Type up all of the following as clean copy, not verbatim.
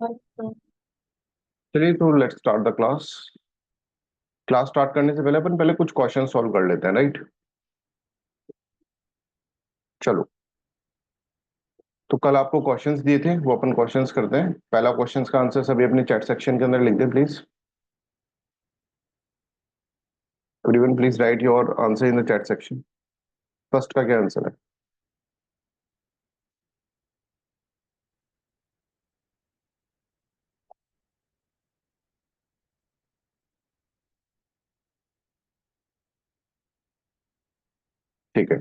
अच्छा। चलिए तो let's start the class. Class start करने से पहले अपन पहले कुछ क्वेश्चन सॉल्व कर लेते हैं, राइट? चलो, तो कल आपको क्वेश्चंस दिए थे, वो अपन क्वेश्चंस करते हैं। पहला क्वेश्चंस का आंसर सभी अपने चैट सेक्शन के अंदर लिख दे please. Everyone please write your answer in the chat section. First का क्या आंसर है? ठीक है,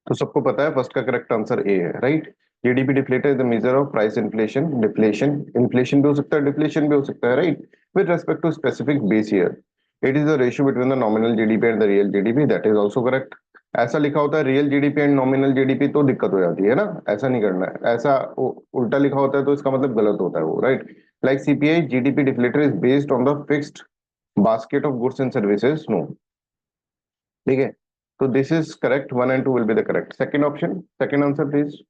तो सबको पता है फर्स्ट का करेक्ट आंसर ए है, right? GDP deflator is the measure of price inflation. Deflation, inflation भी हो सकता है, डिफ्लेशन भी हो सकता है, right? With respect to specific base year. It is the ratio between the nominal GDP and the real GDP, that is also correct. ऐसा लिखा होता है real GDP and nominal GDP तो दिक्कत हो जाती है ना, ऐसा नहीं करना है। ऐसा उल्टा लिखा होता है तो इसका मतलब गलत होता है वो, right? Like CPI GDP deflator is based on the fixed basket of goods and services, no. ठीक है, तो this is correct, one and two will be the correct. Second option, second answer please.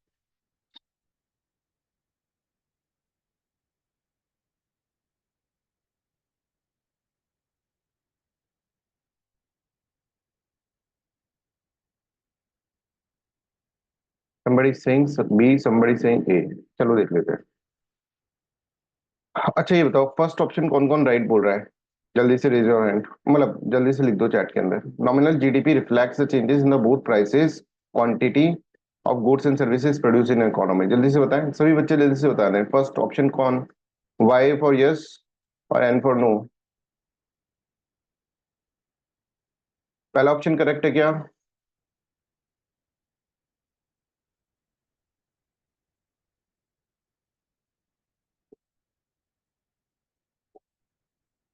somebody saying B, somebody saying A। चलो देख लेते हैं। अच्छा ये बताओ, फर्स्ट ऑप्शन कौन कौन राइट बोल रहा है? जल्दी से रेज योर हैंड, मतलब जल्दी से लिख दो चैट के अंदर। Nominal GDP reflects the changes in the both prices, quantity of goods and services produce in economy. जल्दी से बताएं सभी बच्चे, जल्दी से बता दें। फर्स्ट ऑप्शन कौन? वाई फॉर यस और एन फॉर नो। पहला ऑप्शन करेक्ट है क्या?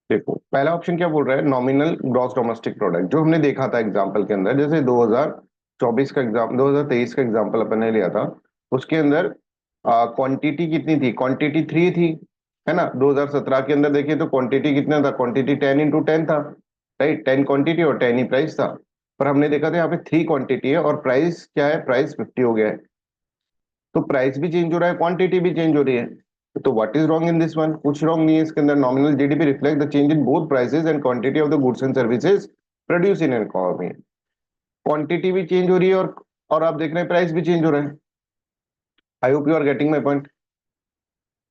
देखो पहला ऑप्शन क्या बोल रहा है, नॉमिनल ग्रॉस डोमेस्टिक प्रोडक्ट, जो हमने देखा था एग्जांपल के अंदर। जैसे 2024 का एग्जाम, 2023 का एग्जांपल अपन ने लिया था, उसके अंदर क्वांटिटी कितनी थी? क्वांटिटी 3 थी, है ना? 2017 के अंदर देखिए तो क्वांटिटी कितना था? क्वांटिटी 10 into 10 था, राइट? 10 क्वांटिटी और 10 ही प्राइस था। पर हमने देखा था यहाँ पे 3 क्वांटिटी है और प्राइस क्या है? प्राइस 50 हो गया है। तो प्राइस भी चेंज हो रहा है, क्वांटिटी भी चेंज हो रही है। तो what is wrong in this one? कुछ रॉन्ग नहीं है इसके अंदर। Nominal GDP reflect the change in both prices and quantity of the goods and services produce in an economy. Quantity भी चेंज हो रही है और आप देख रहे हैं प्राइस भी चेंज हो रहा है। I hope you are getting my point.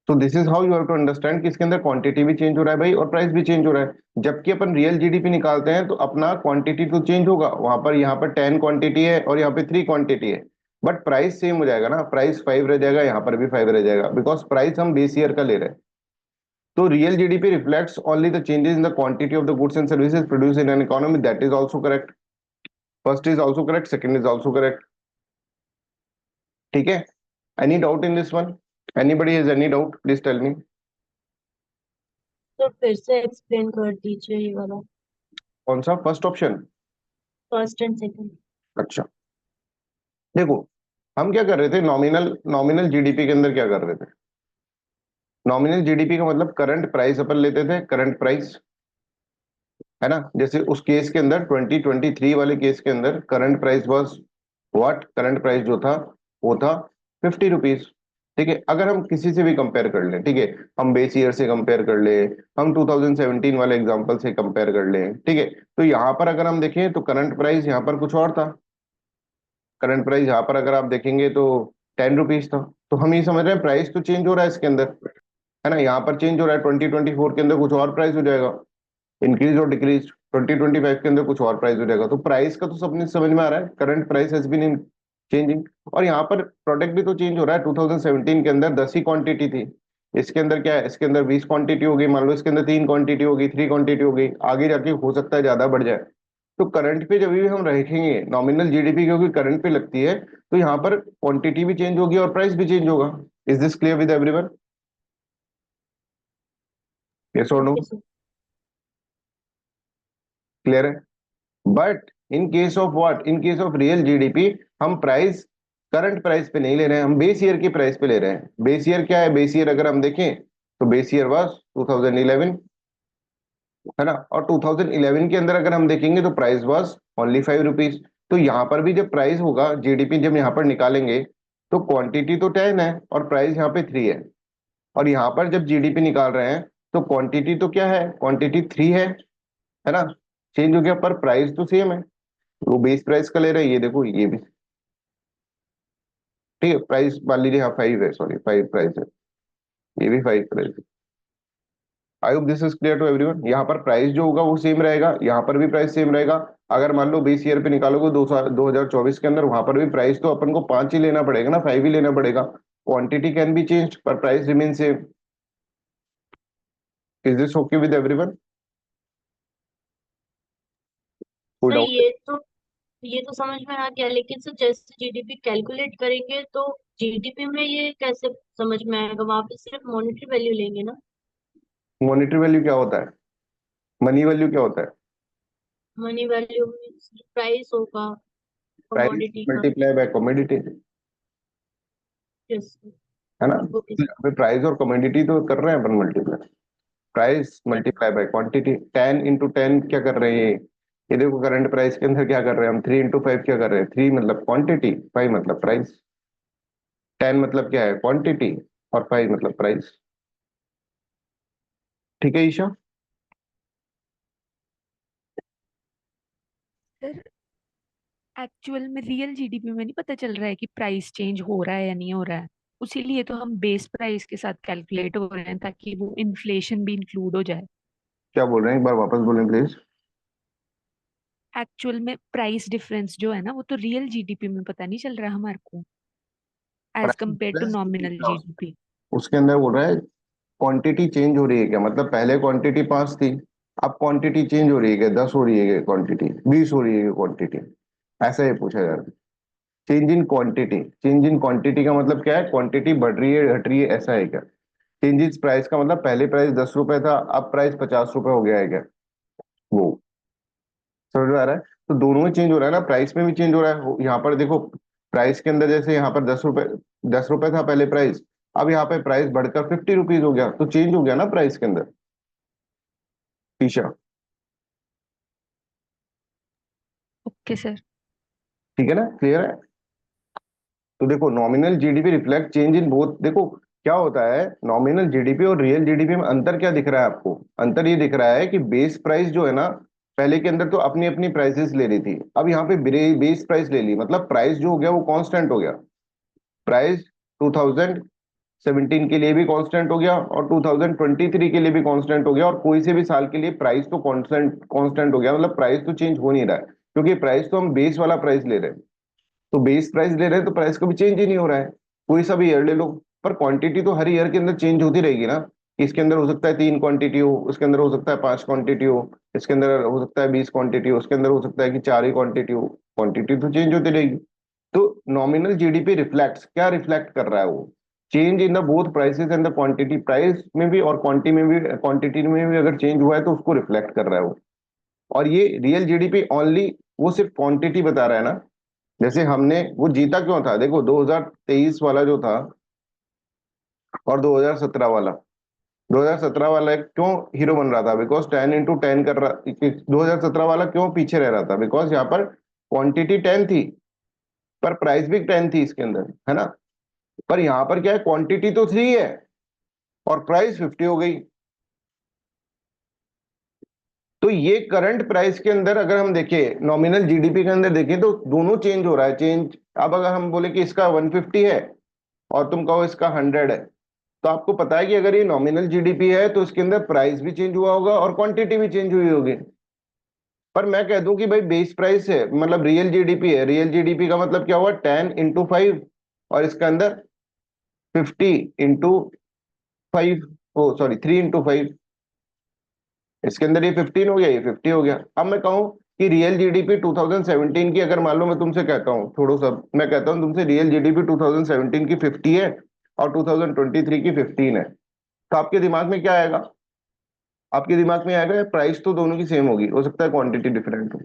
तो this is how you have to understand कि इसके अंदर क्वांटिटी भी चेंज हो रहा है भाई, और प्राइस भी चेंज हो रहा है। जबकि अपन रियल जीडीपी निकालते हैं तो अपना क्वांटिटी तो चेंज होगा, वहां पर यहाँ पर 10 क्वांटिटी है और यहाँ पे 3 क्वांटिटी है, बट प्राइस सेम हो जाएगा ना। प्राइस 5 रह जाएगा, यहाँ पर भी 5 रह जाएगा, बिकॉज प्राइस हम बेस ईयर का ले रहे हैं। तो real GDP reflects only the changes in the quantity of the goods and services produce in an economy, that is also correct. First is also correct, second is also correct. ठीक है, any doubt in this one? Anybody has any doubt, please tell me. तो फिर से explain कर दीजिए ये वाला। कौन सा first option? First and second. अच्छा, देखो हम क्या कर रहे थे, नॉमिनल नॉमिनल जीडीपी के अंदर क्या कर रहे थे? नॉमिनल जीडीपी का मतलब करंट प्राइस अपन लेते थे, करंट प्राइस, है ना? जैसे उस केस के अंदर 2023 वाले केस के अंदर current price was what? Current price जो था वो था 50 रुपीज। ठीक है, अगर हम किसी से भी कंपेयर कर लें, ठीक है, हम बेस ईयर से कंपेयर कर ले, हम 2017 वाले एग्जांपल से कंपेयर कर लें, ठीक है, तो यहाँ पर अगर हम देखें तो करंट प्राइस यहाँ पर कुछ और था। करंट प्राइस यहाँ पर अगर आप देखेंगे तो 10 रुपीज था। तो हम ये समझ रहे हैं प्राइस तो चेंज हो रहा है इसके अंदर, है ना? यहाँ पर चेंज हो रहा है, 2024 के अंदर कुछ और प्राइस हो जाएगा, इंक्रीज और डिक्रीज। 2025 के अंदर कुछ और प्राइस हो जाएगा। तो प्राइस का तो सबने समझ में आ रहा है, current price has been in changing. और यहाँ पर प्रोडक्ट भी तो चेंज हो रहा है। 2017 के अंदर 10 ही क्वांटिटी थी, इसके अंदर क्या है? इसके अंदर 20 क्वांटिटी हो गई। मान लो इसके अंदर 3 क्वांटिटी हो गई, 3 क्वांटिटी हो गई, आगे जाके हो सकता है ज्यादा बढ़ जाए। तो करंट पे जब भी हम रखेंगे नॉमिनल जीडीपी, क्योंकि करंट पे लगती है, तो यहाँ पर क्वांटिटी भी चेंज होगी और प्राइस भी चेंज होगा। Is this clear with everyone? Yes और नो? Okay sir. क्लियर है? But in case of what, in case of real GDP, हम प्राइस करंट प्राइस पे नहीं ले रहे हैं, हम बेस ईयर की प्राइस पे ले रहे हैं। बेस ईयर क्या है? बेस ईयर अगर हम देखें तो बेस ईयर वाज 2011, है ना? और 2011 के अंदर अगर हम देखेंगे तो प्राइस वाज ओनली 5 रुपीज। तो यहाँ पर भी जब प्राइस होगा, जीडीपी जब यहाँ पर निकालेंगे, तो क्वांटिटी तो 10 है और प्राइस यहाँ पे 3 है। और यहाँ पर जब जीडीपी निकाल रहे हैं तो क्वांटिटी तो क्या है, क्वांटिटी 3 है ना, चेंज हो गया पर प्राइस तो सेम है। वो बेस प्राइस का ले रहे हैं, ये देखो ये भी ठीक है, प्राइस मान लीजिए हाँ 5 है, सॉरी 5 प्राइस है, ये भी 5 प्राइस है। I hope this is clear to everyone. यहाँ पर प्राइस जो होगा वो सेम रहेगा, यहाँ पर भी प्राइस सेम रहेगा। अगर मान लो बेस ईयर पे निकालोगे 2024 के अंदर, वहां पर भी प्राइस तो अपन को 5 ही लेना पड़ेगा ना, 5 ही लेना पड़ेगा। क्वांटिटी कैन बी चेंज पर price remain same. Is this okay with everyone? कोई नहीं, डाउट? ये तो समझ में आ गया, लेकिन सर जैसे जीडीपी कैलकुलेट करेंगे तो जीडीपी में ये कैसे समझ में आएगा? वहां पे सिर्फ मॉनेटरी वैल्यू लेंगे ना। मॉनेटरी वैल्यू क्या होता है, मनी वैल्यू क्या होता है? मनी वैल्यू में प्राइस होगा प्राइस कमोडिटी का। Multiply by commodity, yes. है ना। Okay sir. अभी प्राइस और कमोडिटी तो कर रहे हैं अपन multiply, price multiply by quantity. 10 into 10 क्या कर रहे हैं ये देखो करंट प्राइस के अंदर क्या कर रहे हैं हम, 3 into 5 क्या कर रहे हैं, 3 मतलब क्वांटिटी, 5 मतलब प्राइस। 10 मतलब क्या है क्वांटिटी, और 5 मतलब प्राइस। ठीक है ईशा? सर एक्चुअल में रियल जीडीपी में नहीं पता चल रहा है कि प्राइस चेंज हो रहा है या नहीं हो रहा है। उसीलिए तो हम बेस प्राइस के साथ कैलकुलेट हो रहे हैं ताकि वो इन्फ्लेशन भी इंक्लूड हो जाए। क्या बोल रहे हैं, एक बार वापस बोलें प्लीज। एक्चुअल में प्राइस डिफरेंस जो है ना वो तो रियल जीडीपी में पता नहीं चल रहा हमारे को as price compare to difference नहीं दिख नॉमिनल रहा जीडीपी। उसके अंदर बोल रहा है क्वांटिटी चेंज हो रही है क्या, मतलब पहले क्वांटिटी 5 थी, अब क्वांटिटी चेंज हो रही है क्या, 10 हो रही है क्या क्वांटिटी, 20 हो रही है क्या क्वांटिटी, ऐसा ही पूछा जा रहा है। Change in quantity, change in quantity का मतलब क्या है, क्वांटिटी बढ़ रही है घट रही है, ऐसा है क्या? चेंज इन प्राइस का मतलब पहले प्राइस 10 रुपए था, अब प्राइस 50 रुपए हो गया है क्या, वो समझ में आ रहा है? तो दोनों में चेंज हो रहा है ना, प्राइस में भी चेंज हो रहा है। यहाँ पर देखो प्राइस के अंदर जैसे यहाँ पर 10 रुपए, 10 रुपए था पहले प्राइस, अब यहाँ पे प्राइस बढ़कर 50 रुपीज हो गया, तो चेंज हो गया ना प्राइस के अंदर। Isha okay sir. ठीक है ना, क्लियर है? तो देखो nominal GDP reflect change in both. देखो क्या होता है, नॉमिनल जीडीपी और रियल जीडीपी में अंतर क्या दिख रहा है आपको, अंतर ये दिख रहा है कि बेस प्राइस जो है ना, पहले के अंदर तो अपनी अपनी प्राइसेस ले रही थी, अब यहाँ पे बेस प्राइस ले ली, मतलब प्राइस जो हो गया वो कांस्टेंट हो गया। प्राइस 2017 के लिए भी कांस्टेंट हो गया और 2023 के लिए भी कांस्टेंट हो गया, और कोई से भी साल के लिए प्राइस तो कांस्टेंट कांस्टेंट हो गया, मतलब प्राइस तो चेंज हो नहीं रहा है, क्योंकि प्राइस तो हम बेस वाला प्राइस ले रहे हैं। तो बेस प्राइस ले रहे हैं तो प्राइस कभी चेंज ही नहीं हो रहा है, कोई सा भी ईयर ले लो। पर क्वांटिटी तो हर ईयर के अंदर चेंज होती रहेगी ना, इसके अंदर हो सकता है 3 क्वांटिटी हो, उसके अंदर हो सकता है 5 क्वांटिटी हो, इसके अंदर हो सकता है 20 क्वांटिटी हो, उसके अंदर हो सकता है कि 4 ही क्वांटिटी हो, क्वांटिटी तो चेंज होती रहेगी। तो नॉमिनल जीडीपी रिफ्लेक्ट्स क्या रिफ्लेक्ट कर रहा है वो, change in the both prices and the quantity, price में भी और क्वांटिटी में भी अगर चेंज हुआ है तो उसको रिफ्लेक्ट कर रहा है वो। और ये रियल जीडीपी ओनली वो सिर्फ क्वांटिटी बता रहा है ना। जैसे हमने वो जीता क्यों था, देखो 2023 वाला जो था और 2017 वाला, 2017 वाला क्यों हीरो बन रहा था, बिकॉज 10 into 10 कर रहा। 2017 वाला क्यों पीछे रह रहा था, बिकॉज यहाँ पर क्वांटिटी 10 थी पर प्राइस भी 10 थी इसके अंदर, है ना। पर यहाँ पर क्या है, क्वांटिटी तो 3 है और प्राइस 50 हो गई। तो ये करंट प्राइस के अंदर अगर हम देखें, नॉमिनल जीडीपी के अंदर देखें तो दोनों चेंज हो रहा है, चेंज। अब अगर हम बोले कि इसका 150 है और तुम कहो इसका 100 है, तो आपको पता है कि अगर ये नॉमिनल जीडीपी है तो इसके अंदर प्राइस भी चेंज हुआ होगा और क्वांटिटी भी चेंज हुई होगी। पर मैं कह दूं कि भाई बेस प्राइस है, मतलब रियल जीडीपी है, रियल जीडीपी का मतलब क्या हुआ, 10 into 5, और इसके अंदर 50 into 5, ओ सॉरी 3 into 5, इसके अंदर ये 15 हो गया, ये 50 हो गया। अब मैं कहूं कि रियल जीडीपी 2017 की, अगर मान लो मैं तुमसे कहता हूँ, छोड़ो सब, मैं कहता हूँ तुमसे रियल जीडीपी 2017 की 50 है और 2023 की 15 है, तो आपके दिमाग में क्या आएगा, आपके दिमाग में आएगा प्राइस तो दोनों की सेम होगी, हो सकता है क्वांटिटी डिफरेंट हो,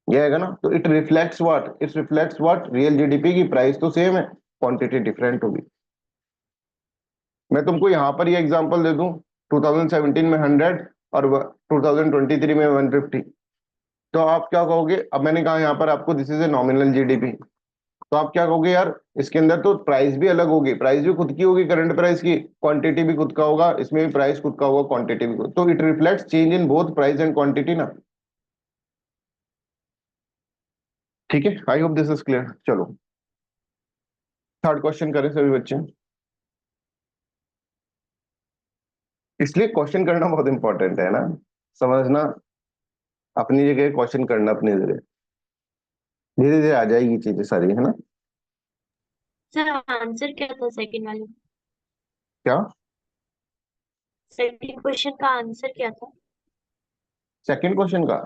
ये आएगा ना। तो it reflects what, real GDP की प्राइस तो सेम है, क्वांटिटी डिफरेंट होगी। मैं तुमको यहाँ पर ये एग्जांपल दे दूं, 2017 में 100 और 2023 में 150, तो आप क्या कहोगे, अब मैंने कहा यहाँ पर आपको this is a nominal GDP, तो आप क्या कहोगे यार, इसके अंदर तो प्राइस भी अलग होगी, प्राइस भी खुद की होगी करंट प्राइस की, क्वांटिटी भी खुद का होगा, इसमें भी प्राइस खुद का होगा, क्वांटिटी भी खुद, तो it reflects change in both price and quantity ना। ठीक है, I hope this is clear. चलो थर्ड क्वेश्चन करें सभी बच्चे। इसलिए क्वेश्चन करना बहुत इंपॉर्टेंट है ना, समझना, अपनी जगह क्वेश्चन करना अपनी जगह, धीरे धीरे आ जाएगी चीजें सारी, है ना। सर आंसर क्या था सेकंड वाले? क्या? सेकंड क्वेश्चन का आंसर क्या था? सेकंड क्वेश्चन का?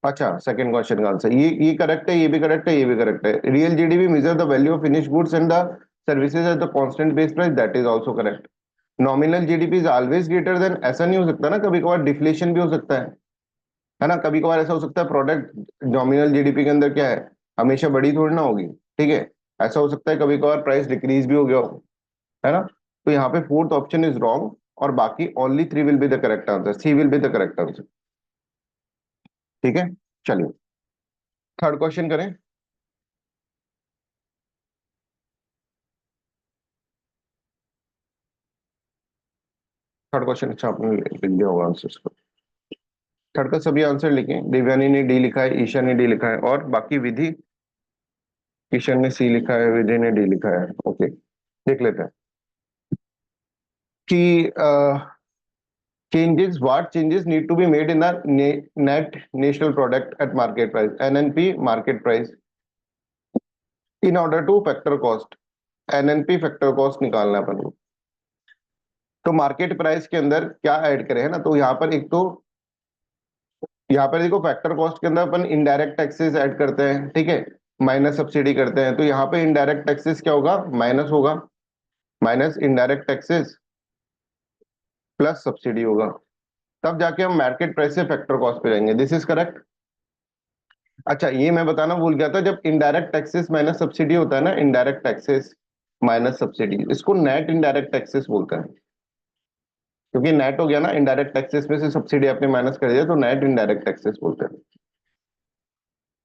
अच्छा, सेकंड क्वेश्चन का आंसर ये करेक्ट है, ये भी करेक्ट है, ये भी करेक्ट है। Real GDP measure the value of finish goods and the services at the constant base price, that is also correct. Nominal GDP is always greater than, ऐसा नहीं हो सकता ना, कभी कभार डिफ्लेशन भी हो सकता है ना, कभी कभार ऐसा हो सकता है प्रोडक्ट नॉमिनल जीडीपी के अंदर क्या है, हमेशा बड़ी थोड़ी ना होगी, ठीक है। ऐसा हो सकता है कभी कभार प्राइस डिक्रीज भी हो गया हो, है ना। तो यहाँ पे फोर्थ ऑप्शन इज रॉन्ग, और बाकी only three will be the correct answer, C will be the correct answer. ठीक है, चलिए थर्ड क्वेश्चन करें। थर्ड क्वेश्चन, अच्छा आपने लिख दिया होगा आंसर को। थर्ड का सभी आंसर लिखे, दिव्यानी ने डी लिखा है, ईशा ने डी लिखा है, और बाकी विधि, किशन ने सी लिखा है, विधि ने डी लिखा है। ओके, देख लेते हैं कि changes, what changes need to be made in the net national product at market price, NNP market price, in order to factor cost, NNP factor cost निकालना है अपन को। तो मार्केट प्राइस के अंदर क्या ऐड करें, है ना, तो यहाँ पर एक तो, यहाँ पर देखो फैक्टर कॉस्ट के अंदर अपन इनडायरेक्ट टैक्सेस ऐड करते हैं, ठीक है, माइनस सब्सिडी करते हैं, तो यहाँ पे इनडायरेक्ट टैक्सेस क्या होगा, माइनस होगा, minus indirect taxes plus subsidy होगा, तब जाके हम मार्केट प्राइस से फैक्टर कॉस्ट पे जाएंगे, दिस इज करेक्ट। अच्छा, ये मैं बताना भूल गया था, जब इनडायरेक्ट टैक्सेस माइनस सब्सिडी होता है ना, इनडायरेक्ट टैक्सेस माइनस सब्सिडी, इसको नेट इनडायरेक्ट टैक्सेस बोलते हैं, क्योंकि नेट हो गया ना, इनडायरेक्ट टैक्सेस में से सब्सिडी आपने माइनस कर दिया, तो नेट इनडायरेक्ट टैक्सेस बोलते हैं।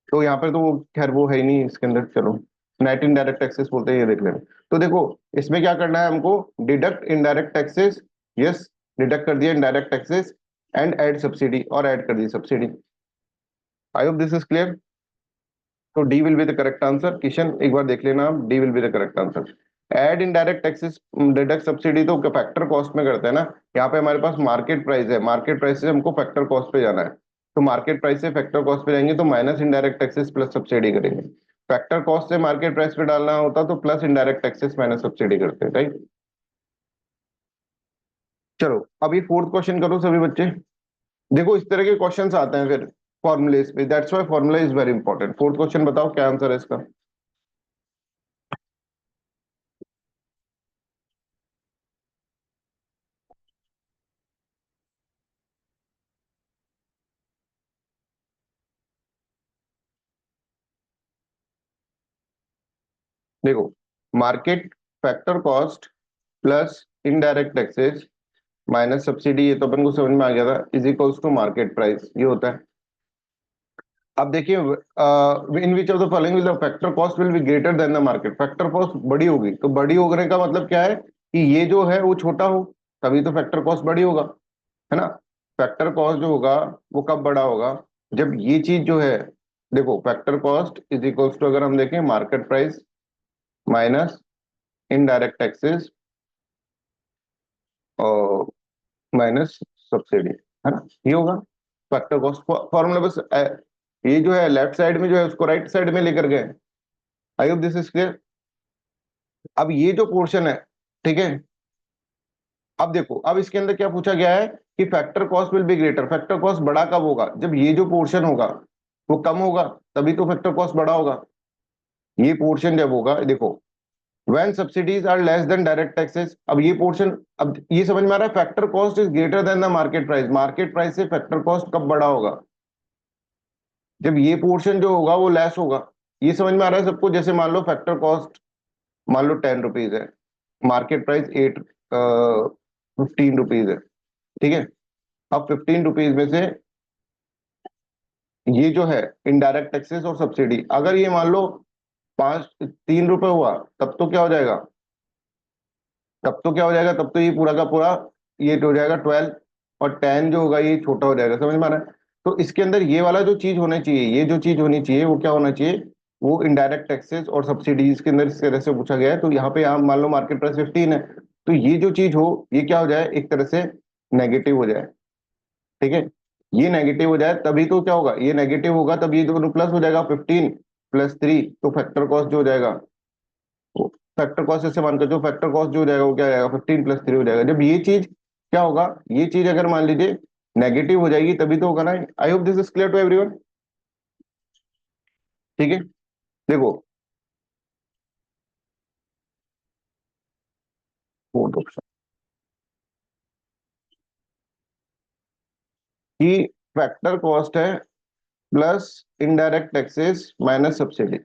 तो यहाँ पर तो खैर वो है ही नहीं इसके अंदर, चलो नेट इनडायरेक्ट टैक्सेस बोलते हैं, ये देख लेना। तो देखो इसमें क्या करना है हमको, deduct indirect taxes, yes, deduct कर दिया indirect taxes, and add subsidy, और ऐड कर दी subsidy. I hope this is clear. तो D will be the correct answer, Kishan एक बार देख लेना आप, D will be the correct answer. Add indirect taxes deduct subsidy तो फैक्टर कॉस्ट में करते हैं ना, यहाँ पे हमारे पास मार्केट प्राइस है, मार्केट प्राइस से हमको फैक्टर कॉस्ट पे जाना है, तो मार्केट प्राइस से फैक्टर कॉस्ट पे जाएंगे, तो minus indirect taxes plus subsidy करेंगे। फैक्टर कॉस्ट से मार्केट प्राइस पे डालना होता तो plus indirect taxes minus subsidy करते हैं, राइट। चलो अभी फोर्थ क्वेश्चन करो सभी बच्चे। देखो इस तरह के क्वेश्चंस आते हैं फिर फॉर्मूलेस पे, that's why formula is very important. Fourth question बताओ क्या आंसर है इसका। देखो, market factor cost plus indirect taxes minus subsidy, ये तो अपन को समझ में आ गया था, is equals to market price, ये होता है। अब देखिए, in which of the following will the factor cost will be greater than the market, factor cost बड़ी होगी, तो बड़ी होने का मतलब क्या है कि ये जो है वो छोटा हो, तभी तो फैक्टर कॉस्ट बड़ी होगा, है ना। फैक्टर कॉस्ट जो होगा वो कब बड़ा होगा, जब ये चीज जो है, देखो factor cost is equals to, अगर हम देखें market price minus indirect taxes और माइनस सब्सिडी, है ना, ये होगा फैक्टर कॉस्ट फॉर्मूला। बस ये जो है लेफ्ट साइड में जो है उसको राइट साइड में लेकर गए। आई होप दिस इज क्लियर। अब ये जो पोर्शन है, ठीक है, अब देखो, अब इसके अंदर क्या पूछा गया है कि factor cost will be greater, factor cost बड़ा कब होगा, जब ये जो पोर्शन होगा वो कम होगा, तभी तो फैक्टर कॉस्ट बड़ा होगा। ये पोर्शन जब होगा, देखो, when subsidies are less than direct taxes, अब ये पोर्शन, अब ये समझ में आ रहा है, factor cost is greater than the market price, market price से फैक्टर कॉस्ट कब बड़ा होगा, जब ये पोर्शन जो होगा वो लेस होगा। ये समझ में आ रहा है सबको, जैसे मान लो फैक्टर कॉस्ट मान लो 10 रुपीज है, मार्केट प्राइस 15 रुपीज है, ठीक है। अब 15 रुपीज में से ये जो है इनडायरेक्ट टैक्सेस और सब्सिडी, अगर ये मान लो ₹3 हुआ, तब तो क्या हो जाएगा, तब तो ये पूरा का पूरा ये हो जाएगा 12, और 10 जो होगा ये छोटा हो जाएगा। समझ में आ रहा है? तो इसके अंदर ये वाला जो चीज होना चाहिए, ये जो चीज होनी चाहिए वो क्या होना चाहिए, वो इनडायरेक्ट टैक्सेस और सब्सिडीज के अंदर इस तरह से पूछा गया है। तो यहाँ पे आप मान लो मार्केट प्राइस 15 है, तो ये जो चीज हो ये क्या हो जाए, एक तरह से नेगेटिव हो जाए। ठीक है, ये नेगेटिव हो जाए तभी तो क्या होगा, ये नेगेटिव होगा तब ये दोनों प्लस हो जाएगा, 15 + 3, तो फैक्टर कॉस्ट जो हो जाएगा, फैक्टर कॉस्ट ऐसे मानकर जो फैक्टर कॉस्ट जो हो जाएगा वो क्या हो जाएगा, 15 + 3 हो जाएगा। जब ये चीज क्या होगा, ये चीज अगर मान लीजिए नेगेटिव हो जाएगी तभी तो होगा ना। I hope this is clear to everyone. ठीक है, देखो फोर्थ ऑप्शन की फैक्टर कॉस्ट है plus indirect taxes minus subsidy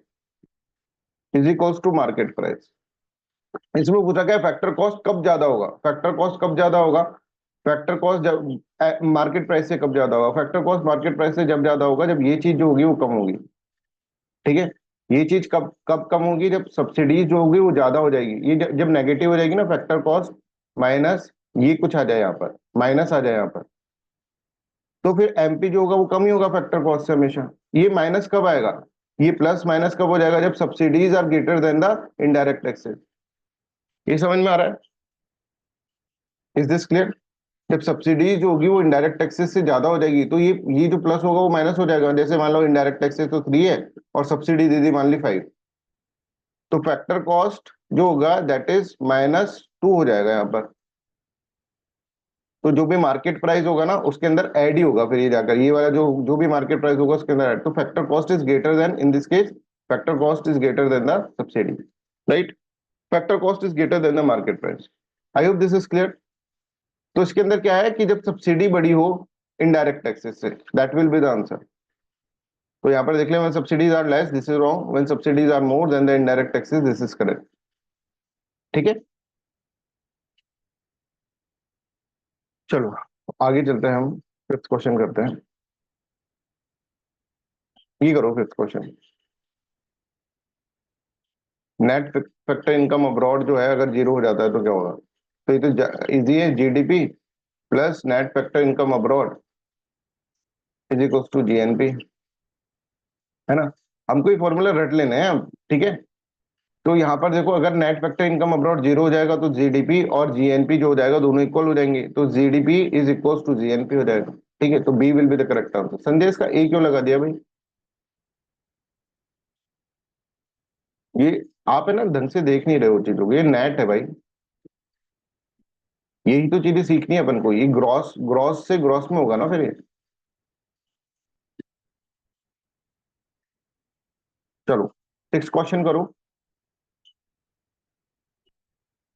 is equals to market price. इसमें पूछा गया फैक्टर कॉस्ट कब ज्यादा होगा, फैक्टर कॉस्ट कब ज्यादा होगा, फैक्टर कॉस्ट जब मार्केट प्राइस से कब ज्यादा होगा, फैक्टर कॉस्ट मार्केट प्राइस से जब ज्यादा होगा जब ये चीज जो होगी वो कम होगी। ठीक है, ये चीज कब कब कम होगी, जब सब्सिडीज जो होगी वो ज्यादा हो जाएगी। ये जब नेगेटिव हो जाएगी ना, फैक्टर कॉस्ट माइनस ये कुछ आ जाए यहाँ पर, माइनस आ जाए यहाँ पर, तो फिर एमपी जो होगा वो कम ही होगा फैक्टर कॉस्ट से हमेशा। ये माइनस कब आएगा, ये प्लस माइनस कब हो जाएगा, जब subsidies are greater than the indirect taxes. ये समझ में आ रहा है? Is this clear? जब सब्सिडी जो होगी वो इनडायरेक्ट टैक्सेस से ज्यादा हो जाएगी तो ये जो प्लस होगा वो माइनस हो जाएगा। जैसे मान लो इनडायरेक्ट टैक्सेस तो 3 है और सब्सिडी दे दी मान ली 5, तो फैक्टर कॉस्ट जो होगा दैट इज -2 हो जाएगा यहाँ पर। तो जो भी मार्केट प्राइस होगा ना उसके अंदर ऐड ही होगा, फिर ये जाकर ये वाला जो जो भी मार्केट प्राइस होगा उसके अंदर ऐड। तो factor cost is greater than, in this case factor cost is greater than the subsidy, right? Factor cost is greater than the market price. I hope this is clear. तो इसके अंदर क्या है कि जब सब्सिडी बड़ी हो इनडायरेक्ट टैक्सेस से, that will be the answer. तो यहाँ पर देख लें, when subsidies are less this is wrong, when subsidies are more than the indirect taxes this is correct. ठीक है, चलो आगे चलते हैं, हम फिफ्थ क्वेश्चन करते हैं। ये करो fifth question. Net factor income abroad जो है अगर जीरो हो जाता है तो क्या होगा? तो ये तो इजी है, GDP plus net factor income abroad is equal to GNP, है ना? हमको ये फॉर्मूला रट लेने हैं अब, ठीक है? तो यहाँ पर देखो, अगर net factor income abroad zero हो जाएगा तो जीडीपी और जीएनपी जो हो जाएगा दोनों इक्वल हो जाएंगे, तो GDP is equal to GNP हो जाएगा। ठीक है, तो B will be the correct answer. Sandesh का ए क्यों लगा दिया भाई? ये आप है ना ढंग से देख नहीं रहे हो चीजों को, ये नेट है भाई, यही तो चीजें सीखनी है अपन को। ये ग्रॉस ग्रॉस से ग्रॉस में होगा ना फिर ये। चलो नेक्स्ट क्वेश्चन करो।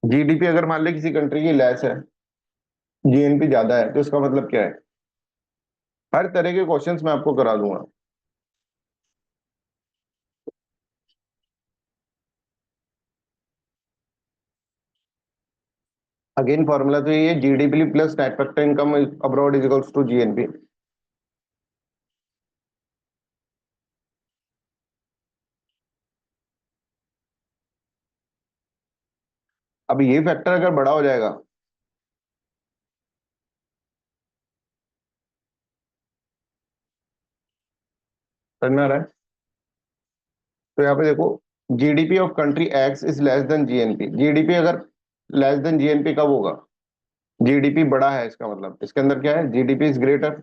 जीडीपी अगर मान ले किसी कंट्री की लेस है, जीएनपी ज्यादा है, तो इसका मतलब क्या है? हर तरह के क्वेश्चंस मैं आपको करा दूंगा। अगेन फॉर्मूला तो ये GDP plus net factor income abroad is equals to GNP. अब ये फैक्टर अगर बड़ा हो जाएगा, समझ में आ रहा है? तो यहाँ पे देखो, GDP of country x is less than GNP. GDP अगर लेस देन जीएनपी कब होगा? जीडीपी बड़ा है इसका मतलब, इसके अंदर क्या है, GDP is greater,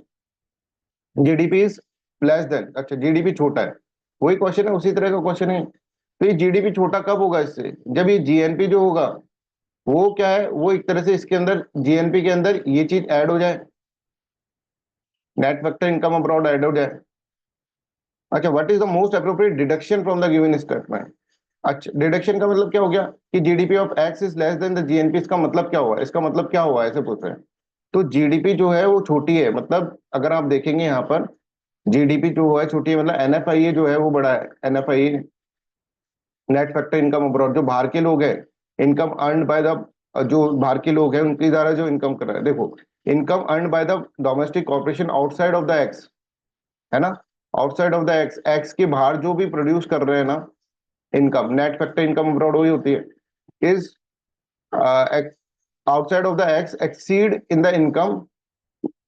GDP is less than, अच्छा जीडीपी छोटा है। वही क्वेश्चन है, उसी तरह का क्वेश्चन है। तो ये जीडीपी छोटा कब होगा इससे, जब ये जीएनपी जो होगा वो क्या है, वो एक तरह से इसके अंदर जीएनपी के अंदर ये चीज ऐड हो जाए, net factor income abroad add हो जाए। अच्छा, what is the most appropriate deduction from the given statement? अच्छा, डिडक्शन का मतलब क्या हो गया कि GDP of x is less than the GNP, इसका मतलब क्या हुआ, इसका मतलब क्या हुआ, ऐसे पूछ रहे हैं। तो जीडीपी जो है वो छोटी है, मतलब अगर आप देखेंगे यहाँ पर जीडीपी जो है छोटी है, मतलब एनएफआईए जो है वो बड़ा है। NFIA net factor income abroad, जो बाहर के लोग हैं, इनकम अर्न बाय द, जो बाहर के लोग हैं उनके द्वारा जो इनकम कर रहा है, देखो income earn by the domestic corporation outside of the x, है ना? Outside of the x, x के बाहर जो भी प्रोड्यूस कर रहे हैं ना, income, net factor income abroad वही होती है, is outside of the x exceed in the income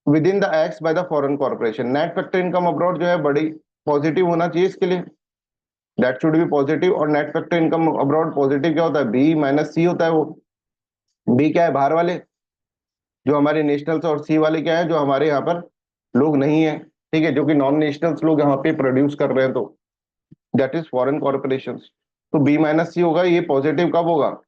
within the x by the foreign corporation। Net factor income abroad जो है बड़ी पॉजिटिव होना चाहिए इसके लिए, दैट शुड बी पॉजिटिव। और net factor income abroad positive क्या होता है, बी माइनस सी होता है। वो बी क्या है, बाहर वाले जो हमारे नेशनल्स, और सी वाले क्या है, जो हमारे यहाँ पर लोग नहीं है, ठीक है, जो कि नॉन नेशनल्स लोग यहाँ पे प्रोड्यूस कर रहे हैं, तो दैट इज फॉरेन कॉर्पोरेशन। तो बी माइनस सी होगा, ये पॉजिटिव कब होगा,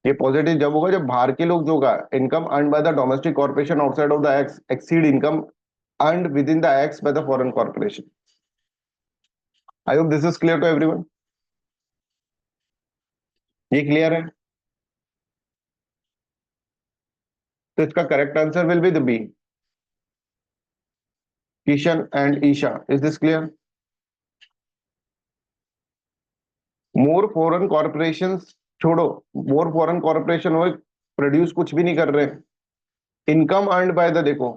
ये पॉजिटिव जब होगा जब बाहर के लोग जो होगा, income earn by the domestic corporation outside of the X exceed income earn within the X by the foreign corporation. I hope this is clear to everyone. ये क्लियर है? तो इसका correct answer will be the B, Kishan and Isha. Is this clear? More foreign corporation छोड़ो, more foreign corporation वो produce कुछ भी नहीं कर रहे, इनकम अर्नड बाय द, देखो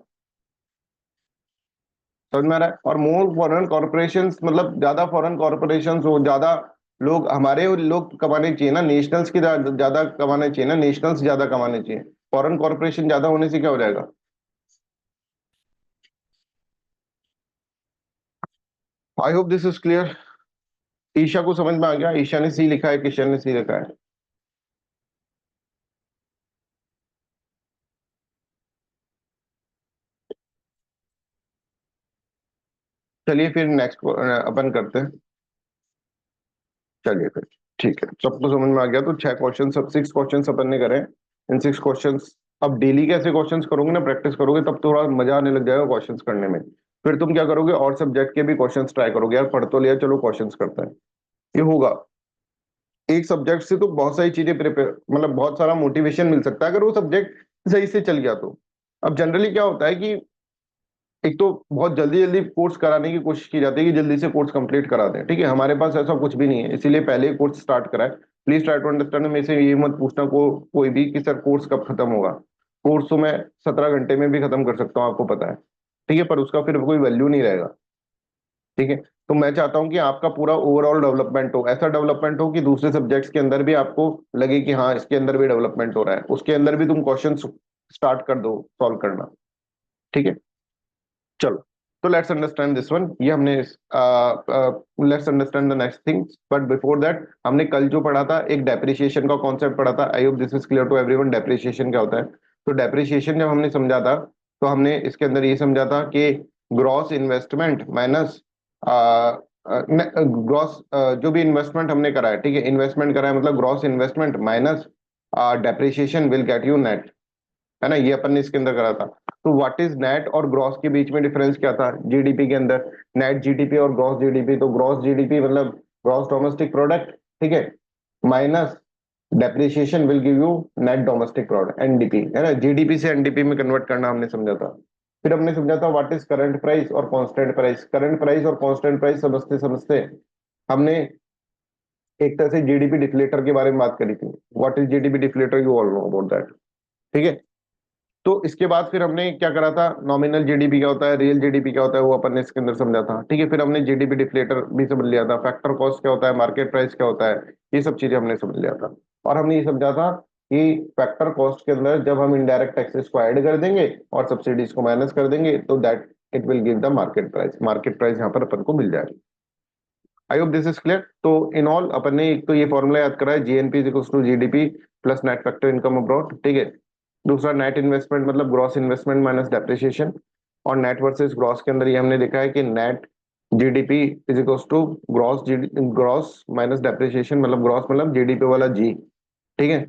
समझ में आ रहा है। और मोर फॉरेन कॉर्पोरेशन मतलब ज्यादा फॉरेन कॉर्पोरेशन हो, ज्यादा लोग हमारे लोग कमाने चाहिए ना, नेशनल्स की ज्यादा कमाने चाहिए ना, नेशनल्स ज्यादा कमाने चाहिए। फॉरेन कॉर्पोरेशन ज्यादा होने से क्या हो जाएगा? I hope this is clear. Isha को समझ में आ गया? ईशा ने सी लिखा है, किशन ने सी लिखा है। चलिए फिर नेक्स्ट अपन करते हैं। चलिए फिर ठीक है, सबको समझ में आ गया। तो 6 क्वेश्चन, सब 6 क्वेश्चन अपन ने करे। इन 6 क्वेश्चन अब डेली कैसे क्वेश्चंस करोगे ना, प्रैक्टिस करोगे, तब थोड़ा मजा आने लग जाएगा क्वेश्चंस करने में। फिर तुम क्या करोगे, और सब्जेक्ट के भी क्वेश्चंस ट्राई करोगे, यार पढ़ तो लिया, चलो क्वेश्चंस करते हैं। ये होगा, एक सब्जेक्ट से तो बहुत सारी चीजें प्रिपेयर, मतलब बहुत सारा मोटिवेशन मिल सकता है अगर वो सब्जेक्ट सही से चल गया तो। अब जनरली क्या होता है कि एक तो बहुत जल्दी जल्दी कोर्स कराने की कोशिश की जाती है कि जल्दी से कोर्स कंप्लीट करा दें, ठीक है, हमारे पास ऐसा कुछ भी नहीं है, इसीलिए पहले ही कोर्स स्टार्ट कराए। प्लीज ट्राई टू अंडरस्टैंड, मेरे से ये मत पूछना कोई भी कि सर कोर्स कब खत्म होगा। कोर्स तो मैं 17 घंटे में भी खत्म कर सकता हूँ, आपको पता है, ठीक है, पर उसका फिर कोई वैल्यू नहीं रहेगा, ठीक है। तो मैं चाहता हूँ कि आपका पूरा ओवरऑल डेवलपमेंट हो, ऐसा डेवलपमेंट हो कि दूसरे सब्जेक्ट्स के अंदर भी आपको लगे कि हाँ इसके अंदर भी डेवलपमेंट हो रहा है, उसके अंदर भी तुम क्वेश्चन स्टार्ट कर दो सॉल्व करना, ठीक है। चलो, तो लेट्स अंडरस्टैंड दिस वन, ये हमने let's understand the next things, but before that हमने कल जो पढ़ा था, एक डेप्रिसिएशन का कॉन्सेप्ट पढ़ा था। I hope this is clear to everyone, depreciation क्या होता है। तो डेप्रिसिएशन जब हमने समझा था, तो हमने इसके अंदर ये समझा था कि ग्रॉस इन्वेस्टमेंट माइनस ग्रॉस, जो भी इन्वेस्टमेंट हमने करा है, ठीक है, इन्वेस्टमेंट करा है मतलब gross investment minus depreciation will get you net, है ना, ये अपन ने इसके अंदर करा था। तो व्हाट इज नेट और ग्रॉस के बीच में डिफरेंस क्या था जीडीपी के अंदर, नेट जीडीपी और ग्रॉस जीडीपी। तो ग्रॉस जीडीपी मतलब ग्रॉस डोमेस्टिक प्रोडक्ट, ठीक है, minus depreciation will give you net domestic product, NDP, है ना, जीडीपी से एनडीपी में कन्वर्ट करना हमने समझा था। फिर हमने समझा था व्हाट इज करंट प्राइस और कांस्टेंट प्राइस। करंट प्राइस और कांस्टेंट प्राइस समझते समझते हमने एक तरह से जीडीपी डिफ्लेटर के बारे में बात करी थी। What is GDP deflator, you all know about that, ठीक है। तो इसके बाद फिर हमने क्या करा था, नॉमिनल जीडीपी क्या होता है, रियल जीडीपी क्या होता है, वो अपन ने इसके अंदर समझा था, ठीक है। फिर हमने जीडीपी डिफ्लेटर भी समझ लिया था, फैक्टर कॉस्ट क्या होता है, मार्केट प्राइस क्या होता है, ये सब चीजें हमने समझ लिया था। और हमने ये समझा था कि फैक्टर कॉस्ट के अंदर जब हम इनडायरेक्ट टैक्सेस को ऐड कर देंगे और सब्सिडीज को माइनस कर देंगे, तो that it will give the market price. Market price यहाँ पर अपन को मिल जाएगी। आई होप दिस इज क्लियर। तो इन ऑल अपन ने एक तो ये फॉर्मूला याद करा है, GNP is equals to GDP plus net factor income abroad, ठीक है। दूसरा नेट इन्वेस्टमेंट मतलब ग्रॉस इन्वेस्टमेंट माइनस डेप्रिसिएशन, और नेट वर्सेस ग्रॉस के अंदर ये हमने देखा है कि net GDP is equals to gross gross minus depreciation, मतलब ग्रॉस मतलब जीडीपी वाला जी, ठीक है।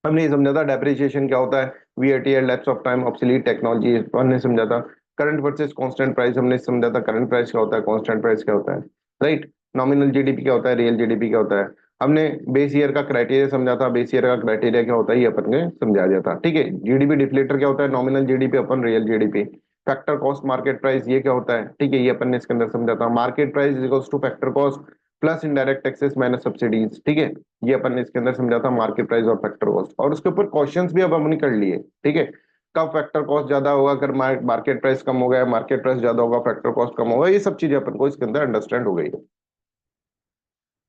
हमने ये समझा था डेप्रिसिएशन क्या होता है, VAT and lapse of time, obsolete technology, हमने समझा था। करंट वर्सेस कांस्टेंट प्राइस हमने समझा था, करंट प्राइस क्या होता है, कांस्टेंट प्राइस क्या होता है, राइट। नॉमिनल जीडीपी क्या होता है, रियल जीडीपी क्या होता है। हमने बेस ईयर का क्राइटेरिया समझा था, बेस ईयर का क्राइटेरिया क्या होता है ये अपन ने समझा दिया था, ठीक है। जीडीपी डिफ्लेटर क्या होता है, नॉमिनल जीडीपी अपन real GDP. Factor cost market price ये क्या होता है, ठीक है, ये अपन ने इसके अंदर समझा था। Market price is equals two factor cost plus indirect taxes minus subsidies, ठीक है, ये अपन ने इसके अंदर समझा था मार्केट प्राइस और फैक्टर कॉस्ट। और उसके ऊपर क्वेश्चंस भी अब हमने कर लिए, ठीक है। कब फैक्टर कॉस्ट ज्यादा होगा, अगर मार्केट प्राइस कम हो गया, मार्केट प्राइस ज्यादा होगा, फैक्टर कॉस्ट कम होगा, ये सब चीजें अपन को इसके अंदर अंडरस्टैंड हो गई है।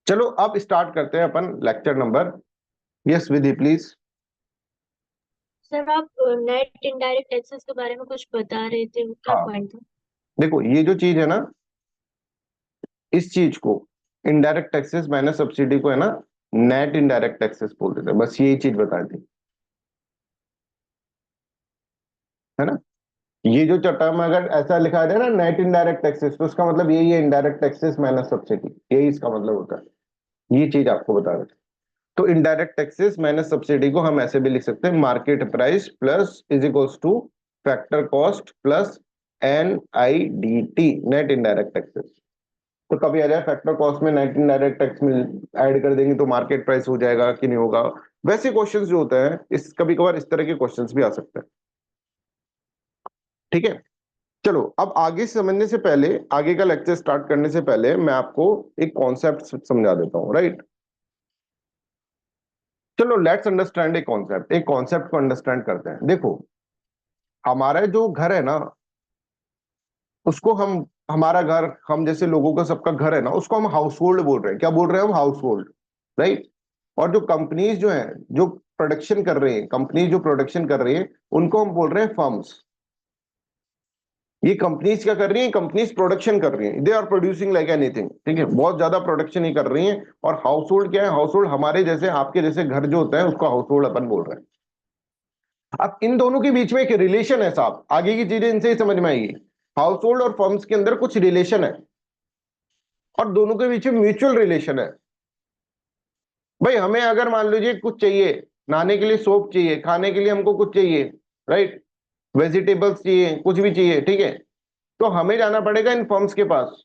चलो अब स्टार्ट करते हैं अपन lecture number. Yes Vidhi please. Sir आप नेट इनडायरेक्ट टैक्सेस के बारे में कुछ बता रहे थे, वो क्या हाँ, पॉइंट था? देखो ये जो चीज है ना, इस चीज को इनडायरेक्ट टैक्सेस माइनस सब्सिडी को है ना नेट इनडायरेक्ट टैक्सेस बोल देते हैं, बस यही चीज बता दी है ना। ये जो टर्म अगर ऐसा लिखा जाए ना नेट इनडायरेक्ट टैक्सेस, तो उसका मतलब यही है, इनडायरेक्ट टैक्सेस माइनस सब्सिडी, यही इसका मतलब होता है। ये चीज आपको बता रहे थे। तो इनडायरेक्ट टैक्सेस माइनस सब्सिडी को हम ऐसे भी लिख सकते हैं, market price plus is equals two factor cost plus NIDT, net indirect taxes. तो कभी आ जाए फैक्टर कॉस्ट में नेट इनडायरेक्ट टैक्स में ऐड कर देंगे तो मार्केट प्राइस हो जाएगा कि नहीं होगा। वैसे क्वेश्चंस जो होते हैं, इस कभी कभार इस तरह के क्वेश्चंस भी आ सकते हैं। ठीक है, चलो अब आगे समझने से पहले, आगे का लेक्चर स्टार्ट करने से पहले मैं आपको एक कॉन्सेप्ट समझा देता हूँ, राइट। चलो लेट्स अंडरस्टैंड एक कॉन्सेप्ट को अंडरस्टैंड करते हैं। देखो, हमारा जो घर है ना, उसको हम, हमारा घर, हम जैसे लोगों का सबका घर है ना, उसको हम हाउस होल्ड बोल रहे हैं। क्या बोल रहे हैं हम? House hold, right. और जो कंपनीज जो हैं, जो प्रोडक्शन कर रही हैं, कंपनी जो प्रोडक्शन कर रही है, उनको हम बोल रहे हैं फर्म्स। ये कंपनीज क्या कर रही हैं? कंपनीज प्रोडक्शन कर रही हैं, they are producing like anything, ठीक है, बहुत ज्यादा प्रोडक्शन ही कर रही हैं। और हाउस होल्ड क्या है? हाउस होल्ड हमारे जैसे, आपके जैसे घर जो होता है उसको हाउस होल्ड अपन बोल रहे हैं। अब इन दोनों के बीच में एक रिलेशन है साहब, आगे की चीजें इनसे ही समझ में आएगी। हाउस होल्ड और फर्म्स के अंदर कुछ रिलेशन है, और दोनों के बीच में म्यूचुअल रिलेशन है। भाई हमें अगर मान लीजिए कुछ चाहिए, नहाने के लिए सोप चाहिए, खाने के लिए हमको कुछ चाहिए, राइट, वेजिटेबल्स चाहिए, कुछ भी चाहिए, ठीक है, तो हमें जाना पड़ेगा इन फर्म्स के पास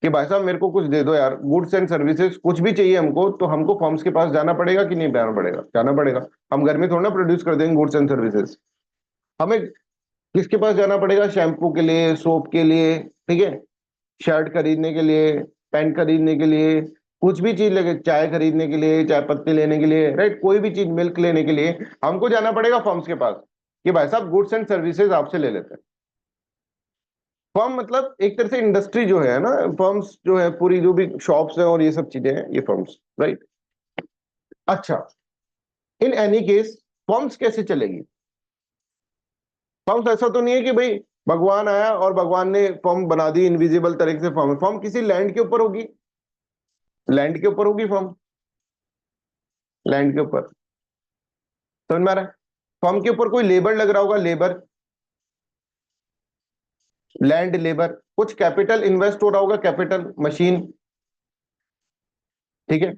कि भाई साहब मेरे को कुछ दे दो यार, गुड्स एंड सर्विसेज कुछ भी चाहिए हमको, तो हमको फर्म्स के पास जाना पड़ेगा कि नहीं जाना पड़ेगा? जाना पड़ेगा। हम घर में थोड़ा ना प्रोड्यूस कर देंगे गुड्स एंड सर्विसेज। हमें किसके पास जाना पड़ेगा? शैम्पू के लिए, सोप के लिए, ठीक है, शर्ट खरीदने के लिए, पैंट खरीदने के लिए, कुछ भी चीज लगे, चाय खरीदने के लिए, चाय पत्ती लेने के लिए, राइट, कोई भी चीज, मिल्क लेने के लिए हमको जाना पड़ेगा फर्म्स के पास कि भाई साहब गुड्स एंड सर्विसेज आपसे ले लेते हैं। फर्म मतलब एक तरह से इंडस्ट्री जो है ना, फर्म्स जो है पूरी, जो भी शॉप्स हैं और ये सब चीजें हैं, ये फर्म्स, राइट। अच्छा, इन एनी केस फर्म्स कैसे चलेगी? फर्म्स ऐसा तो नहीं है कि भाई भगवान आया और भगवान ने फर्म बना दी, इनविजिबल तरीके से फर्म है। फर्म किसी लैंड के ऊपर होगी, लैंड के ऊपर होगी फर्म, लैंड के ऊपर, समझ में आ रहा है? फर्म के ऊपर कोई लेबर लग रहा होगा, लेबर, लैंड लेबर, कुछ कैपिटल इन्वेस्ट हो रहा होगा, कैपिटल मशीन, ठीक है।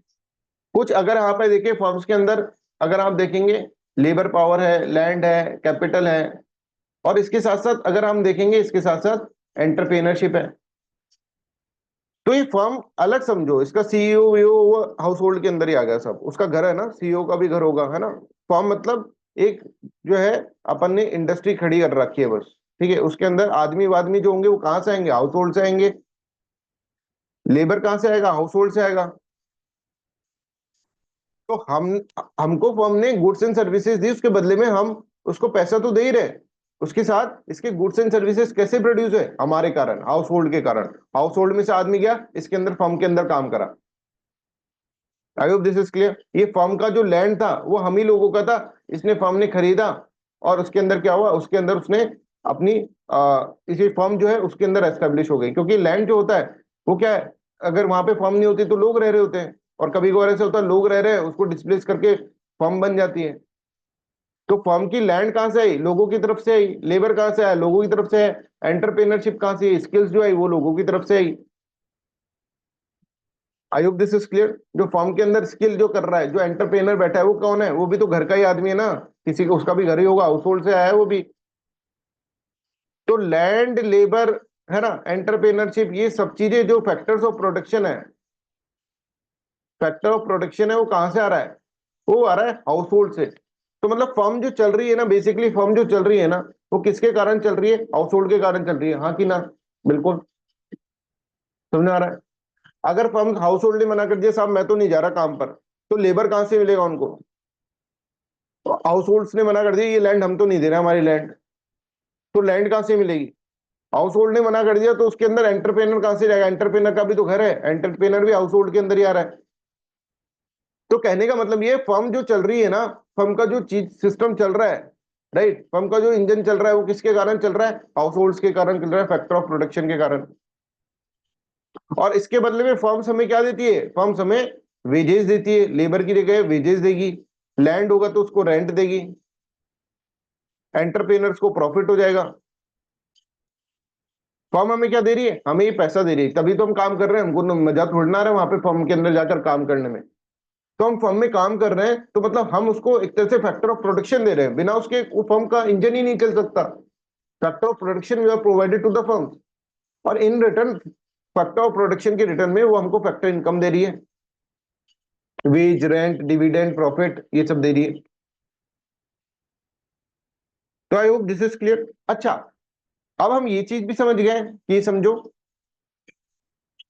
कुछ अगर यहाँ पे देखिए फर्म्स के अंदर, अगर आप देखेंगे लेबर पावर है, लैंड है, कैपिटल है, और इसके साथ साथ अगर हम देखेंगे, इसके साथ साथ एंटरप्रेन्योरशिप है। तो ये फर्म अलग समझो, इसका सीईओ वीओ वो हाउस होल्ड के अंदर ही आ गया सब, उसका घर है ना, सीईओ का भी घर होगा, है ना। फर्म मतलब एक जो है, अपन ने इंडस्ट्री खड़ी कर रखी है बस, ठीक है, उसके अंदर आदमी वादमी जो होंगे वो कहाँ से आएंगे? हाउस होल्ड से आएंगे। लेबर कहाँ से आएगा? हाउस होल्ड से आएगा। तो हमको फर्म ने गुड्स एंड सर्विसेज दी, उसके बदले में हम उसको पैसा तो दे ही रहे। उसके साथ इसके गुड्स एंड सर्विसेज कैसे प्रोड्यूस है? हमारे कारण, हाउस होल्ड के कारण। हाउस होल्ड में से आदमी गया इसके अंदर, फर्म के अंदर काम करा। आई होप दिस इज क्लियर। ये फर्म का जो लैंड था वो हम ही लोगों का था, इसने फर्म ने खरीदा, और उसके अंदर क्या हुआ? उसके अंदर उसने अपनी इसी फर्म जो है उसके अंदर एस्टेब्लिश हो गई, क्योंकि लैंड जो होता है वो क्या है, अगर वहां पे फर्म नहीं होती तो लोग रह रहे होते हैं, और कभी कभार ऐसे होता है लोग रह रहे हैं, उसको डिस्प्लेस करके फर्म बन जाती है। तो फर्म की लैंड कहाँ से आई? लोगों की तरफ से आई। लेबर कहाँ से आया? लोगों की तरफ से है। एंटरप्रेन्योरशिप कहाँ से आई? स्किल्स जो आई वो लोगों की तरफ से आई। I hope this is clear. जो फर्म के अंदर स्किल जो कर रहा है, जो एंटरप्रेनर बैठा है, वो कौन है? वो भी तो घर का ही आदमी है ना, किसी को, उसका भी घर ही होगा, हाउस होल्ड से आया है वो भी। तो लैंड, लेबर, है ना, एंटरप्रेनरशिप, ये सब चीजें जो फैक्टर्स ऑफ प्रोडक्शन है, फैक्टर ऑफ प्रोडक्शन है, वो कहाँ से आ रहा है? वो आ रहा है हाउस होल्ड से। तो मतलब फर्म जो चल रही है ना, बेसिकली फर्म जो चल रही है ना, वो किसके कारण चल रही है? हाउस होल्ड के कारण चल रही है, हाँ कि ना? बिल्कुल, समझ में आ रहा है? अगर फर्म हाउस होल्ड ने मना कर दिया, साहब मैं तो नहीं जा रहा काम पर, तो लेबर कहाँ से मिलेगा उनको? तो हाउस होल्ड्स ने मना कर दिया, ये लैंड हम तो नहीं दे रहे, हमारी लैंड, तो लैंड कहाँ से मिलेगी? हाउस होल्ड ने मना कर दिया तो उसके अंदर एंटरप्रेनर कहां से जाएगा? एंटरप्रेनर का भी तो घर है, एंटरप्रेनर भी हाउस होल्ड के अंदर ही आ रहा है। तो कहने का मतलब ये, फर्म जो चल रही है ना, फर्म का जो चीज सिस्टम चल रहा है, राइट, फर्म का जो इंजन चल रहा है वो किसके कारण चल रहा है? हाउस होल्ड के कारण चल रहा है, फैक्टर ऑफ प्रोडक्शन के कारण। और इसके बदले में फर्म्स हमें क्या देती है? फर्म्स हमें वेजेस देती है, लेबर की जगह वेजेस देगी, लैंड होगा तो उसको रेंट देगी, एंटरप्रेनर्स को प्रॉफिट हो जाएगा। फर्म हमें क्या दे रही है? हमें ये पैसा दे रही है, तभी तो हम काम कर रहे हैं, हमको मजा थोड़ी ना आ रहा है वहां पे फर्म के अंदर जाकर काम करने में। तो हम फर्म में काम कर रहे हैं तो मतलब हम उसको एक तरह से फैक्टर ऑफ प्रोडक्शन दे रहे हैं, बिना उसके वो फर्म का इंजन ही नहीं चल सकता। Factor of production we are provided to the firm, और in return factor of production के रिटर्न में वो हमको फैक्टर इनकम दे रही है, वेज, रेंट, डिविडेंड, प्रॉफिट, ये सब दे रही है। तो I hope this is clear. अच्छा, अब हम ये चीज भी समझ गए कि ये समझो,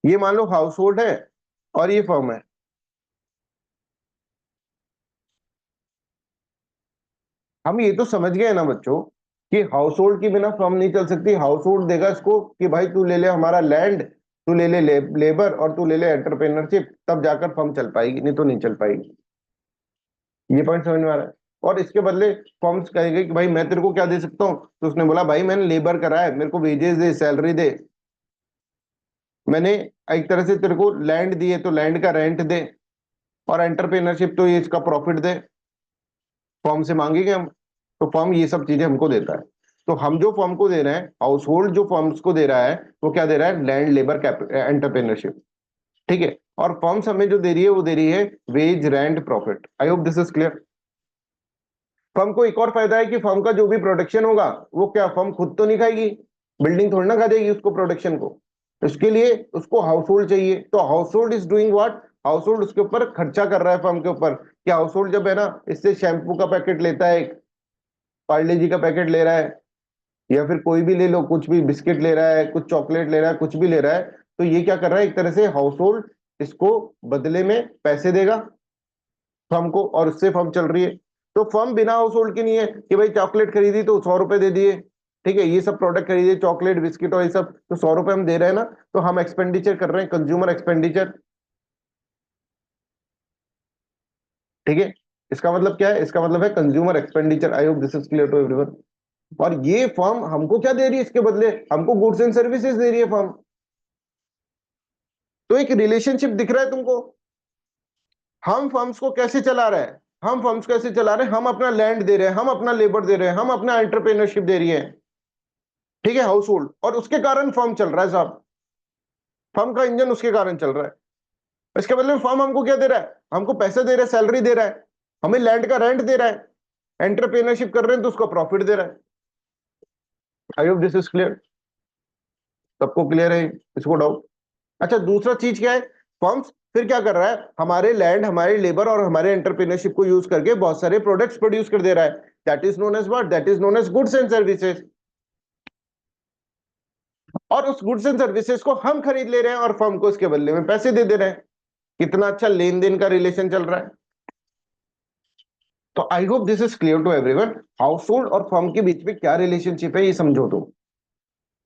ये मान लो हाउस होल्ड है और ये फर्म है। हम ये तो समझ गए ना बच्चों कि हाउस होल्ड के बिना फर्म नहीं चल सकती। हाउस होल्ड देगा इसको कि भाई तू ले ले हमारा लैंड, तू ले ले लेबर, और तू ले ले एंटरप्रेन्योरशिप, तब जाकर फर्म चल पाएगी, नहीं तो नहीं चल पाएगी। ये पॉइंट समझ में आ रहा है? और इसके बदले फर्म्स कहेंगे कि भाई मैं तेरे को क्या दे सकता हूँ? तो उसने बोला भाई मैंने लेबर करा है, मेरे को वेजेस दे, सैलरी दे। मैंने एक तरह से तेरे को लैंड दी है तो लैंड का रेंट दे, और एंटरप्रेन्योरशिप तो ये इसका प्रॉफिट दे। फर्म से मांगेंगे हम, तो फर्म ये सब चीजें हमको देता है। तो हम जो फर्म को दे रहे हैं, हाउस होल्ड जो फर्म्स को दे रहा है, वो क्या दे रहा है? Land, labour, entrepreneurship. ठीक है, और फर्म्स हमें जो दे रही है वो दे रही है wage, rent, profit. I hope this is clear. Firm को एक और फायदा है कि फर्म का जो भी प्रोडक्शन होगा वो क्या फर्म खुद तो नहीं खाएगी, बिल्डिंग थोड़ी ना खा जाएगी उसको, प्रोडक्शन को। उसके लिए उसको हाउस होल्ड चाहिए, तो house hold is doing what? House hold उसके ऊपर खर्चा कर रहा है फर्म के ऊपर। कि हाउस होल्ड जब है ना, इससे शैम्पू का पैकेट लेता है, पार्ले जी का पैकेट ले रहा है, या फिर कोई भी ले लो, कुछ भी बिस्किट ले रहा है, कुछ चॉकलेट ले रहा है, कुछ भी ले रहा है, तो ये क्या कर रहा है? एक तरह से हाउस होल्ड इसको बदले में पैसे देगा फर्म को, और उससे फर्म चल रही है। तो फर्म बिना हाउस होल्ड की नहीं है कि भाई चॉकलेट खरीदी तो 100 रुपए दे दिए, ठीक है, ये सब प्रोडक्ट खरीदे, चॉकलेट, बिस्किट और ये सब, तो 100 रुपए हम दे रहे हैं ना, तो हम एक्सपेंडिचर कर रहे हैं, कंज्यूमर एक्सपेंडिचर। ठीक है, इसका मतलब क्या है? इसका मतलब है consumer expenditure. I hope this is clear to everyone. और ये फर्म हमको क्या दे रही है? इसके बदले हमको गुड्स एंड सर्विसेज दे रही है फर्म। तो एक रिलेशनशिप दिख रहा है तुमको? हम फर्म्स को कैसे चला रहे हैं? हम फर्म्स कैसे चला रहे हैं? हम अपना लैंड दे रहे हैं, हम अपना लेबर दे रहे हैं, हम अपना एंटरप्रेन्योरशिप दे रही है, ठीक है, हाउस होल्ड, और उसके कारण फर्म चल रहा है साहब। फर्म का इंजन उसके कारण चल रहा है। इसके बदले में फर्म हमको क्या दे रहा है? हमको पैसे दे रहा है, सैलरी दे रहा है, हमें लैंड का रेंट दे रहा है, एंटरप्रेन्योरशिप कर रहे हैं तो उसका प्रॉफिट दे रहा है। I hope this is clear. सबको क्लियर है इसको डाउट? अच्छा, दूसरा चीज क्या है? फर्म्स फिर क्या कर रहा है? हमारे लैंड, हमारे लेबर और हमारे एंटरप्रेन्योरशिप को यूज करके बहुत सारे प्रोडक्ट्स प्रोड्यूस कर दे रहा है। That is known as what? That is known as goods and services. और उस गुड्स एंड सर्विसेज को हम खरीद ले रहे हैं और फर्म को इसके बदले में पैसे दे दे रहे हैं। कितना अच्छा लेन देन का रिलेशन चल रहा है। तो I hope this is clear to everyone. Household और फर्म के बीच में क्या रिलेशनशिप है ये समझो। तो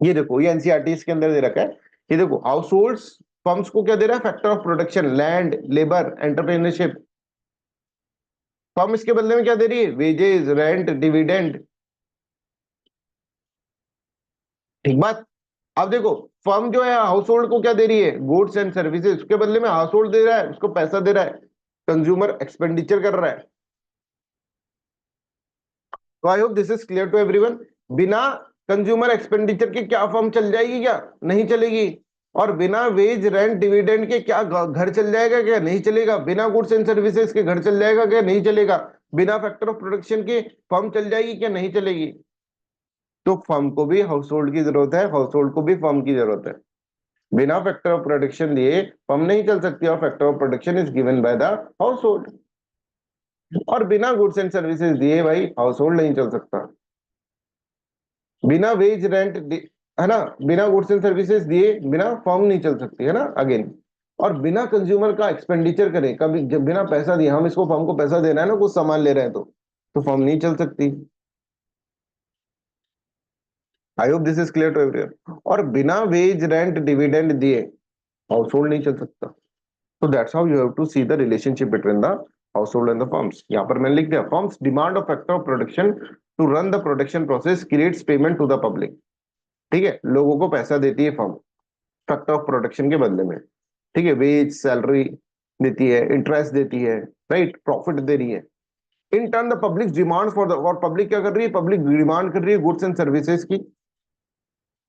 ये देखो, ये एनसीईआरटी के अंदर दे रखा है। ये देखो, हाउस होल्ड फर्म्स को क्या दे रहा है? Factor of production, land, labour, entrepreneurship. Firm इसके बदले में क्या दे रही है? Wages, rent, dividend. ठीक बात। अब देखो, फर्म जो है हाउस होल्ड को क्या दे रही है? Goods and services. उसके बदले में हाउस होल्ड दे रहा है, उसको पैसा दे रहा है, कंज्यूमर एक्सपेंडिचर कर रहा है। तो I hope this is clear to everyone. बिना कंज्यूमर एक्सपेंडिचर के क्या फर्म चल जाएगी? क्या नहीं चलेगी? और बिना वेज, रेंट, डिविडेंड के क्या घर चल जाएगा? क्या नहीं चलेगा? बिना गुड्स एंड सर्विसेज के घर चल जाएगा? क्या नहीं चलेगा? बिना फैक्टर ऑफ प्रोडक्शन के फर्म चल जाएगी? क्या नहीं चलेगी? तो फर्म को भी हाउस होल्ड की जरूरत है, हाउस होल्ड को भी फर्म की जरूरत है। बिना फैक्टर ऑफ प्रोडक्शन दिए फर्म नहीं चल सकती, और factor of production is given by the household. और बिना गुड्स एंड सर्विसेज दिए भाई हाउस होल्ड नहीं चल सकता। बिना वेज, रेंट, है ना, बिना गुड्स एंड सर्विसेज दिए बिना फर्म नहीं चल सकती, है ना, अगेन। और बिना कंज्यूमर का एक्सपेंडिचर करें, कभी जब बिना पैसा दिए, हम इसको फर्म को पैसा देना है ना, कुछ सामान ले रहे हैं तो फर्म नहीं चल सकती। I hope this is clear to everyone. और बिना वेज रेंट डिविडेंड दिए हाउस होल्ड नहीं चल सकता। तो that's how you have to see the relationship between the household and the firms. यहाँ पर मैंने लिख दिया, firms demand of factor of production to run the production process creates payment to the public. ठीक है, लोगों को पैसा देती है फर्म फैक्टर ऑफ प्रोडक्शन के बदले में। ठीक है, वेज सैलरी देती है, इंटरेस्ट देती है, राइट, प्रॉफिट दे रही है। In turn the public demand for the, और पब्लिक क्या कर रही है, पब्लिक डिमांड कर रही है गुड्स एंड सर्विसेज की,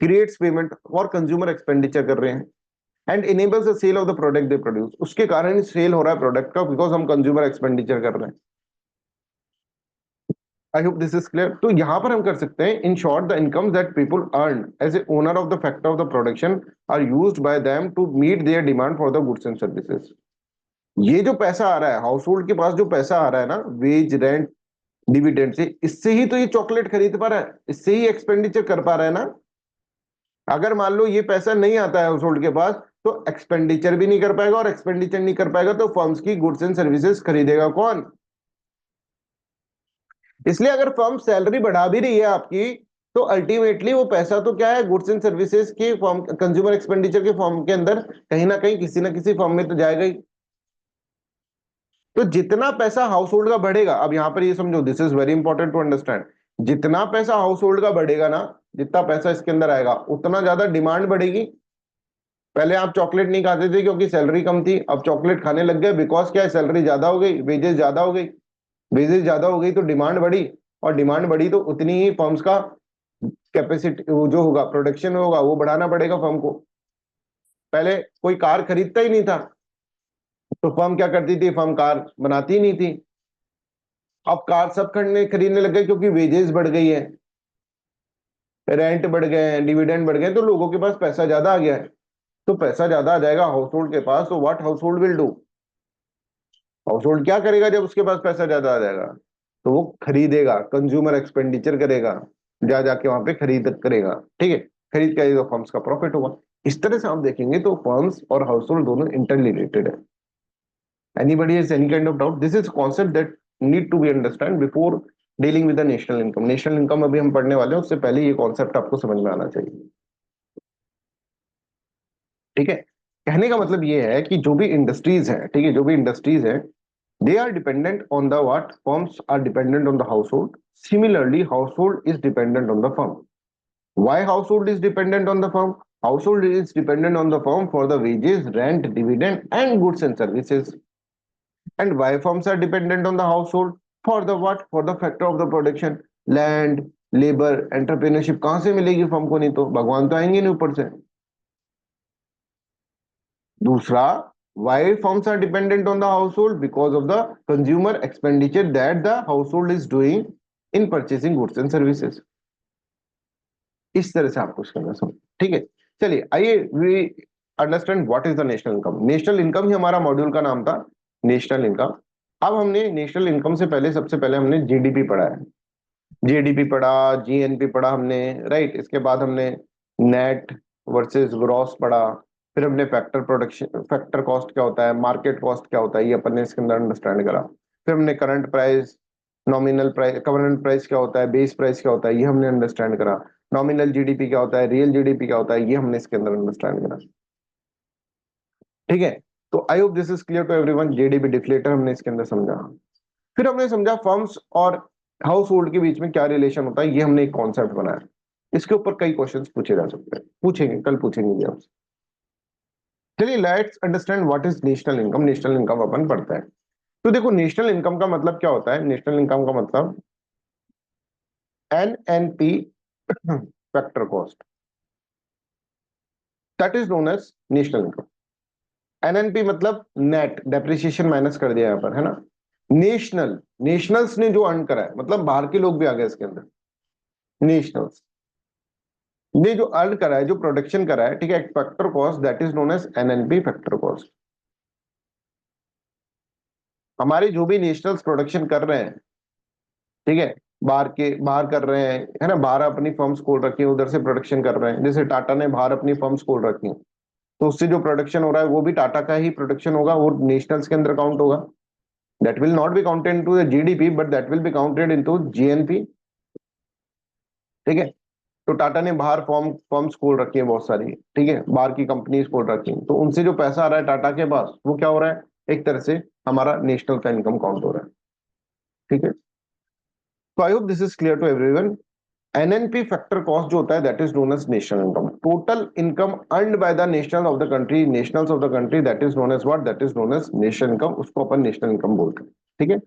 क्रिएट्स पेमेंट और कंज्यूमर एक्सपेंडिचर कर रहे हैं, and enables the sale of the product they produce. उसके कारण सेल हो रहा है प्रोडक्ट का, बिकॉज हम कंज्यूमर एक्सपेंडिचर कर रहे हैं। I hope this is clear. तो यहां पर हम कर सकते हैं, in short the income that people earn as a owner of the factor of the production are used by them to meet their demand for the goods and services. ये जो पैसा आ रहा है हाउस होल्ड के पास, जो पैसा आ रहा है ना वेज रेंट डिविडेंड से, इससे ही तो ये चॉकलेट खरीद पा रहा है, इससे ही एक्सपेंडिचर कर पा रहा है ना। अगर मान लो ये पैसा नहीं आता है हाउस होल्ड के पास, तो एक्सपेंडिचर भी नहीं कर पाएगा, और एक्सपेंडिचर नहीं कर पाएगा तो फर्म्स की गुड्स एंड सर्विसेज खरीदेगा कौन। इसलिए अगर फर्म सैलरी बढ़ा भी रही है आपकी, तो अल्टीमेटली वो पैसा तो क्या है, गुड्स एंड सर्विसेज के फॉर्म, कंज्यूमर एक्सपेंडिचर के फॉर्म के अंदर कहीं ना कहीं किसी ना किसी फॉर्म में तो जाएगा ही। तो जितना पैसा हाउस होल्ड का बढ़ेगा, अब यहां पर ये समझो, this is very important to understand, जितना पैसा हाउस होल्ड का बढ़ेगा ना, जितना पैसा इसके अंदर आएगा, उतना ज्यादा डिमांड बढ़ेगी। पहले आप चॉकलेट नहीं खाते थे क्योंकि सैलरी कम थी, अब चॉकलेट खाने लग गए बिकॉज क्या है, सैलरी ज्यादा हो गई, वेजेस ज्यादा हो गई। वेजेस ज्यादा हो गई तो डिमांड बढ़ी, और डिमांड बढ़ी तो उतनी ही फर्म्स का कैपेसिटी जो होगा, प्रोडक्शन होगा, वो बढ़ाना पड़ेगा फर्म को। पहले कोई कार खरीदता ही नहीं था, तो फर्म क्या करती थी, फर्म कार बनाती ही नहीं थी। अब कार सब खरीदने लग गए क्योंकि वेजेस बढ़ गई है, रेंट बढ़ गए हैं, डिविडेंड बढ़ गए, तो लोगों के पास पैसा ज्यादा आ गया है। तो पैसा ज्यादा आ जाएगा हाउस होल्ड के पास, तो what house hold will do, house hold क्या करेगा जब उसके पास पैसा ज्यादा आ जाएगा, तो वो खरीदेगा, कंज्यूमर एक्सपेंडिचर करेगा, जा जाके वहां पे खरीद करेगा। ठीक है, खरीद करेगा, फर्म्स का प्रॉफिट होगा। इस तरह से आप देखेंगे तो फर्म्स और हाउस होल्ड दोनों इंटर रिलेटेड है। Anybody has any kind of doubt, this is concept that need to be understand before dealing with the national income. National income अभी हम पढ़ने वाले हैं, उससे पहले ये कॉन्सेप्ट आपको समझ में आना चाहिए। ठीक है, कहने का मतलब ये है कि जो भी इंडस्ट्रीज है, ठीक है, जो भी इंडस्ट्रीज है, they are dependent on the what, firms are dependent on the household. Similarly, household is dependent on the firm. Why household is dependent on the firm? Household is dependent on the firm for the wages, rent, dividend and goods and services. And why firms are dependent on the household? For the what, for the factor of the production, land, labor, entrepreneurship। कहां से मिलेगी firm को, नहीं तो भगवान तो आएंगे नहीं ऊपर से। दूसरा, why firms are dependent on the household? Because of the consumer expenditure that the household is doing in purchasing goods and services। इस तरह से आपको समझना समझ, ठीक है। चलिए आइए we understand what is the national income. National income ही हमारा मॉड्यूल का नाम था, नेशनल इनकम। अब हमने नेशनल इनकम से पहले, सबसे पहले हमने जीडीपी पढ़ा है, जीडीपी पढ़ा, जीएनपी पढ़ा हमने, राइट। इसके बाद हमने नेट वर्सेस ग्रॉस पढ़ा, फिर हमने फैक्टर प्रोडक्शन, फैक्टर कॉस्ट क्या होता है, मार्केट कॉस्ट क्या होता है, ये अपन ने इसके अंदर अंडरस्टैंड करा। फिर हमने current price, nominal price, current price क्या होता है, बेस प्राइस क्या होता है, ये हमने अंडरस्टैंड करा। नॉमिनल जीडीपी क्या होता है, रियल जीडीपी क्या होता है, ये हमने इसके अंदर अंडरस्टैंड करा। ठीक है, तो I hope this is clear to everyone. GDP deflator हमने इसके अंदर समझा। फिर हमने समझा फर्म्स और हाउस होल्ड के बीच में क्या रिलेशन होता है, ये हमने एक कॉन्सेप्ट बनाया। इसके ऊपर कई क्वेश्चंस पूछे जा सकते हैं, पूछेंगे, कल पूछेंगे ये आपसे। चलिए let's understand what is national income. National income अपन पढ़ते हैं। तो देखो नेशनल इनकम का मतलब क्या होता है, नेशनल इनकम का मतलब NNP factor cost, that is known as national income. NNP मतलब नेट डेप्रिसिएशन माइनस कर दिया यहाँ पर, है ना। नेशनल, नेशनल्स ने जो अर्न करा है, मतलब बाहर के लोग भी आ गए इसके अंदर, नेशनल्स ने जो अर्न करा है, जो प्रोडक्शन करा है, ठीक है, factor cost that is known as NNP factor cost. हमारे जो भी नेशनल्स प्रोडक्शन कर रहे हैं, ठीक है, बाहर कर रहे हैं, है ना, बाहर अपनी फर्म्स खोल रखी है, उधर से प्रोडक्शन कर रहे हैं। जैसे टाटा ने बाहर अपनी फर्म्स खोल रखी है, तो उससे जो प्रोडक्शन हो रहा है वो भी टाटा का ही प्रोडक्शन होगा, वो नेशनल्स के अंदर काउंट होगा। That will not be counted into the GDP, but that will be counted into GNP. ठीक है, तो टाटा ने बाहर फॉर्म्स खोल रखी है बहुत सारी, ठीक है, बाहर की कंपनीज खोल रखी है, तो उनसे जो पैसा आ रहा है टाटा के पास वो क्या हो रहा है, एक तरह से हमारा नेशनल का इनकम काउंट हो रहा है, ठीक है। तो I hope this is clear to everyone. NNP factor cost जो होता है that is known as national income, total income earned by the national of the country, nationals of the country, that is known as what, that is known as national income, उसको अपन national income बोलते हैं, ठीक है।